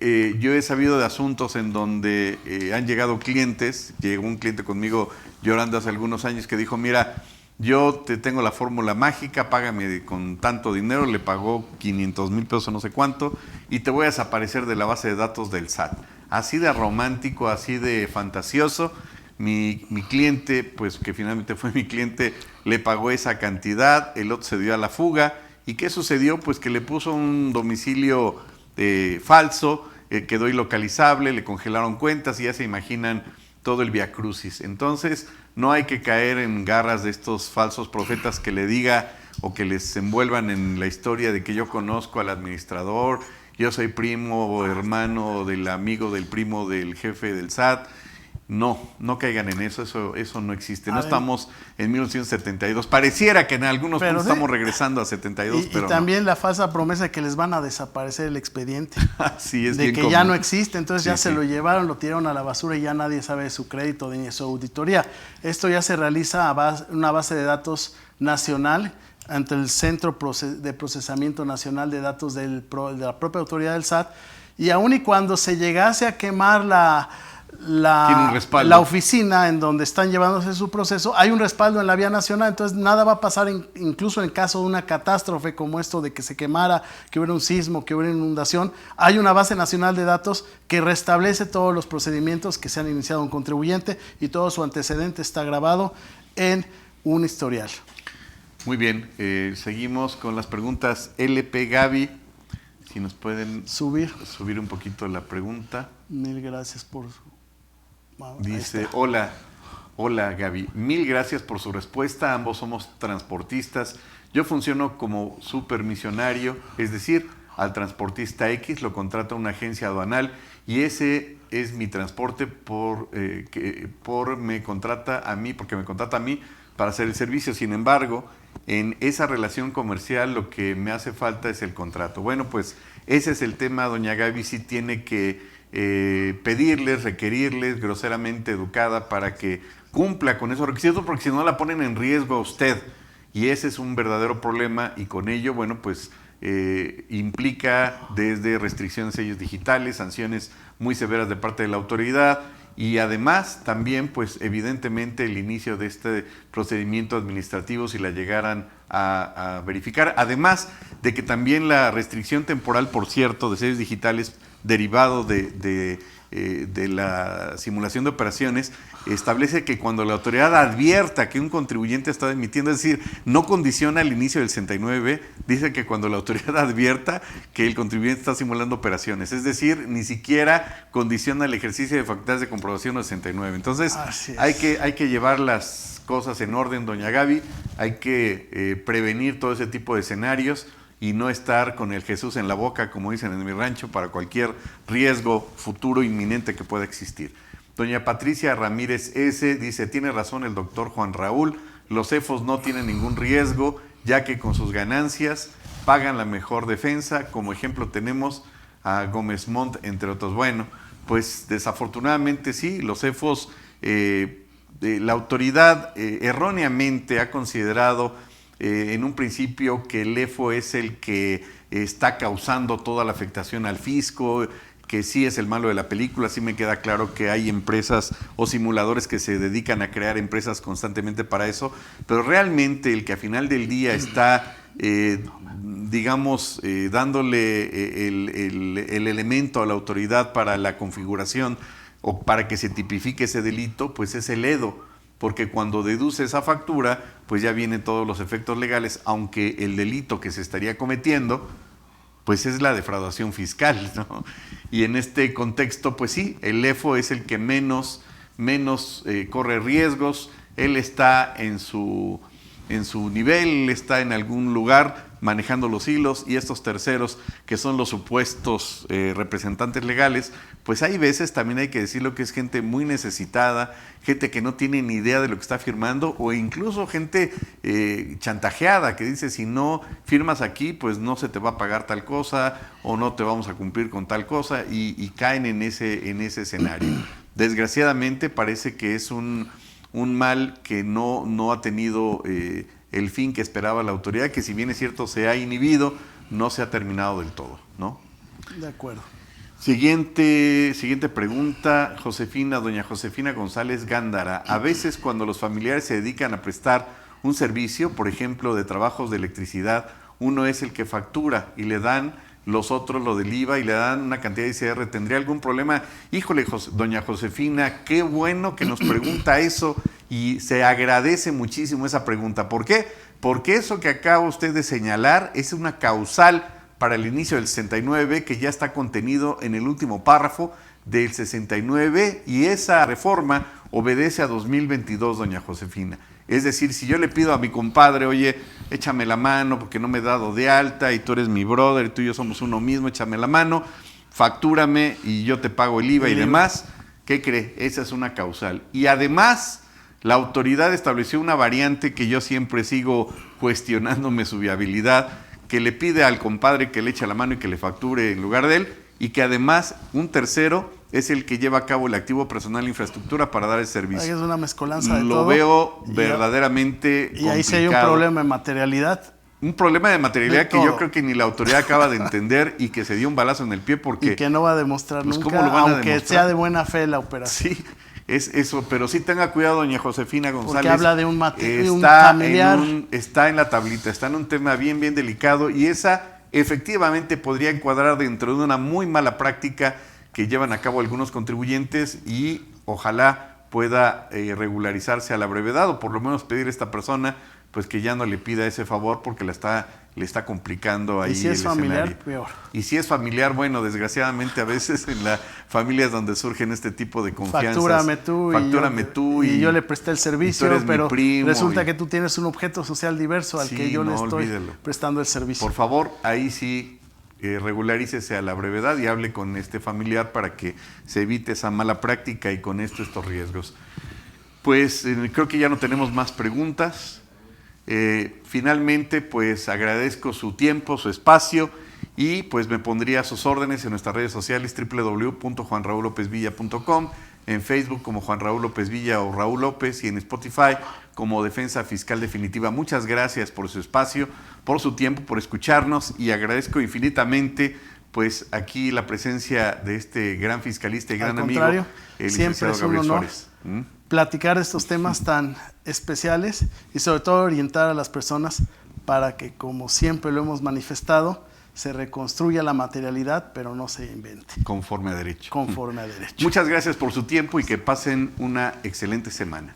[SPEAKER 1] yo he sabido de asuntos en donde han llegado clientes, llegó un cliente conmigo llorando hace algunos años que dijo, mira, yo te tengo la fórmula mágica, págame con tanto dinero, le pagó 500,000 pesos, no sé cuánto, y te voy a desaparecer de la base de datos del SAT. Así de romántico, así de fantasioso. Mi cliente, pues que finalmente fue mi cliente, le pagó esa cantidad, el otro se dio a la fuga. ¿Y qué sucedió? Pues que le puso un domicilio falso, quedó ilocalizable, le congelaron cuentas y ya se imaginan todo el viacrucis. Entonces, no hay que caer en garras de estos falsos profetas que le diga o que les envuelvan en la historia de que yo conozco al administrador, yo soy primo o hermano del amigo del primo del jefe del SAT. No caigan en eso no existe. No estamos en 1972. Pareciera que en algunos puntos estamos regresando a 72, pero
[SPEAKER 2] y también la falsa promesa de que les van a desaparecer el expediente.
[SPEAKER 1] Sí, es
[SPEAKER 2] de
[SPEAKER 1] bien
[SPEAKER 2] que
[SPEAKER 1] común.
[SPEAKER 2] Ya no existe, entonces ya se lo llevaron, lo tiraron a la basura y ya nadie sabe de su crédito ni de su auditoría. Esto ya se realiza a una base de datos nacional ante el Centro de Procesamiento Nacional de Datos de la propia autoridad del SAT, y aun y cuando se llegase a quemar
[SPEAKER 1] Tiene un respaldo.
[SPEAKER 2] la oficina en donde están llevándose su proceso, hay un respaldo en la vía nacional, entonces nada va a pasar incluso en caso de una catástrofe como esto de que se quemara, que hubiera un sismo, que hubiera inundación. Hay una base nacional de datos que restablece todos los procedimientos que se han iniciado a un contribuyente y todo su antecedente está grabado en un historial.
[SPEAKER 1] Muy bien, seguimos con las preguntas. LP Gaby, si nos pueden subir un poquito la pregunta.
[SPEAKER 2] Mil gracias por
[SPEAKER 1] Dice, hola Gaby, mil gracias por su respuesta, ambos somos transportistas, yo funciono como supermisionario, es decir, al transportista X lo contrata una agencia aduanal y ese es mi transporte porque me contrata a mí para hacer el servicio. Sin embargo, en esa relación comercial lo que me hace falta es el contrato. Bueno, pues ese es el tema, doña Gaby, sí tiene que pedirles, requerirles groseramente educada para que cumpla con esos requisitos, porque si no la ponen en riesgo a usted y ese es un verdadero problema y con ello, bueno, pues implica desde restricciones de sellos digitales, sanciones muy severas de parte de la autoridad y además también pues evidentemente el inicio de este procedimiento administrativo si la llegaran a verificar, además de que también la restricción temporal, por cierto, de sellos digitales derivado de la simulación de operaciones, establece que cuando la autoridad advierta que un contribuyente está emitiendo, es decir, no condiciona el inicio del 69, dice que cuando la autoridad advierta que el contribuyente está simulando operaciones, es decir, ni siquiera condiciona el ejercicio de facultades de comprobación del 69. Entonces, hay que llevar las cosas en orden, doña Gaby, hay que prevenir todo ese tipo de escenarios y no estar con el Jesús en la boca, como dicen en mi rancho, para cualquier riesgo futuro inminente que pueda existir. Doña Patricia Ramírez S. dice, tiene razón el doctor Juan Raúl, los CEFOS no tienen ningún riesgo, ya que con sus ganancias pagan la mejor defensa. Como ejemplo tenemos a Gómez Montt, entre otros. Bueno, pues desafortunadamente sí, los CEFOS, la autoridad erróneamente ha considerado en un principio que el EFO es el que está causando toda la afectación al fisco, que sí es el malo de la película. Sí me queda claro que hay empresas o simuladores que se dedican a crear empresas constantemente para eso, pero realmente el que a final del día está, dándole el elemento a la autoridad para la configuración o para que se tipifique ese delito, pues es el EDO. Porque cuando deduce esa factura, pues ya vienen todos los efectos legales, aunque el delito que se estaría cometiendo, pues es la defraudación fiscal, ¿no? Y en este contexto, pues sí, el EFO es el que menos corre riesgos, él está en su nivel, él está en algún lugar manejando los hilos y estos terceros, que son los supuestos representantes legales, pues hay veces, también hay que decirlo, que es gente muy necesitada, gente que no tiene ni idea de lo que está firmando o incluso gente chantajeada que dice si no firmas aquí pues no se te va a pagar tal cosa o no te vamos a cumplir con tal cosa y caen en ese escenario. Desgraciadamente parece que es un mal que no ha tenido el fin que esperaba la autoridad, que si bien es cierto se ha inhibido, no se ha terminado del todo, ¿no?
[SPEAKER 2] De acuerdo.
[SPEAKER 1] Siguiente pregunta, doña Josefina González Gándara. A veces cuando los familiares se dedican a prestar un servicio, por ejemplo, de trabajos de electricidad, uno es el que factura y le dan los otros lo del IVA y le dan una cantidad de ICR. ¿Tendría algún problema? Híjole, doña Josefina, qué bueno que nos pregunta eso y se agradece muchísimo esa pregunta. ¿Por qué? Porque eso que acaba usted de señalar es una causal para el inicio del 69 que ya está contenido en el último párrafo del 69 y esa reforma obedece a 2022, doña Josefina. Es decir, si yo le pido a mi compadre, oye, échame la mano porque no me he dado de alta y tú eres mi brother y tú y yo somos uno mismo, échame la mano, factúrame y yo te pago el IVA y demás, ¿qué cree? Esa es una causal. Y además, la autoridad estableció una variante que yo siempre sigo cuestionándome su viabilidad, que le pide al compadre que le eche la mano y que le facture en lugar de él, y que además un tercero es el que lleva a cabo el activo personal de infraestructura para dar el servicio.
[SPEAKER 2] Ahí es una mezcolanza de
[SPEAKER 1] Lo
[SPEAKER 2] todo.
[SPEAKER 1] veo verdaderamente complicado.
[SPEAKER 2] Y ahí sí hay un problema de materialidad.
[SPEAKER 1] Un problema de materialidad
[SPEAKER 2] De
[SPEAKER 1] que yo
[SPEAKER 2] todo.
[SPEAKER 1] creo que ni la autoridad acaba de entender y que se dio un balazo en el pie porque...
[SPEAKER 2] Y que no va a demostrar
[SPEAKER 1] pues,
[SPEAKER 2] nunca,
[SPEAKER 1] ¿cómo lo van a
[SPEAKER 2] aunque
[SPEAKER 1] demostrar?
[SPEAKER 2] sea de buena fe la operación.
[SPEAKER 1] Sí, es eso, pero sí tenga cuidado, doña Josefina González.
[SPEAKER 2] Porque habla de un
[SPEAKER 1] está
[SPEAKER 2] familiar.
[SPEAKER 1] Está en la tablita, está en un tema bien delicado y esa efectivamente podría encuadrar dentro de una muy mala práctica que llevan a cabo algunos contribuyentes y ojalá pueda regularizarse a la brevedad o por lo menos pedir a esta persona pues que ya no le pida ese favor porque le está complicando ahí
[SPEAKER 2] Y si es
[SPEAKER 1] el
[SPEAKER 2] familiar,
[SPEAKER 1] escenario.
[SPEAKER 2] peor.
[SPEAKER 1] Y si es familiar, bueno, desgraciadamente a veces en las familias donde surgen este tipo de confianzas.
[SPEAKER 2] Factúrame tú. Y yo le presté el
[SPEAKER 1] y tú
[SPEAKER 2] servicio,
[SPEAKER 1] eres mi
[SPEAKER 2] pero
[SPEAKER 1] primo
[SPEAKER 2] resulta
[SPEAKER 1] y-
[SPEAKER 2] que tú tienes un objeto social diverso al
[SPEAKER 1] Sí,
[SPEAKER 2] que yo le
[SPEAKER 1] no,
[SPEAKER 2] estoy
[SPEAKER 1] olvídelo.
[SPEAKER 2] prestando el servicio.
[SPEAKER 1] Por favor, ahí sí regularícese a la brevedad y hable con este familiar para que se evite esa mala práctica y con esto estos riesgos. Pues creo que ya no tenemos más preguntas. Finalmente, pues agradezco su tiempo, su espacio y pues me pondría a sus órdenes en nuestras redes sociales www.juanraulopezvilla.com, en Facebook como Juan Raúl López Villa o Raúl López y en Spotify como Defensa Fiscal Definitiva. Muchas gracias por su espacio, por su tiempo, por escucharnos y agradezco infinitamente pues aquí la presencia de este gran fiscalista y gran
[SPEAKER 2] Al
[SPEAKER 1] amigo,
[SPEAKER 2] contrario,
[SPEAKER 1] el
[SPEAKER 2] siempre
[SPEAKER 1] licenciado
[SPEAKER 2] es un
[SPEAKER 1] Gabriel
[SPEAKER 2] honor
[SPEAKER 1] Suárez. ¿Mm?
[SPEAKER 2] platicar de estos temas tan especiales y sobre todo orientar a las personas para que, como siempre lo hemos manifestado, se reconstruya la materialidad, pero no se invente.
[SPEAKER 1] Conforme a derecho.
[SPEAKER 2] Conforme a derecho.
[SPEAKER 1] Muchas gracias por su tiempo y que pasen una excelente semana.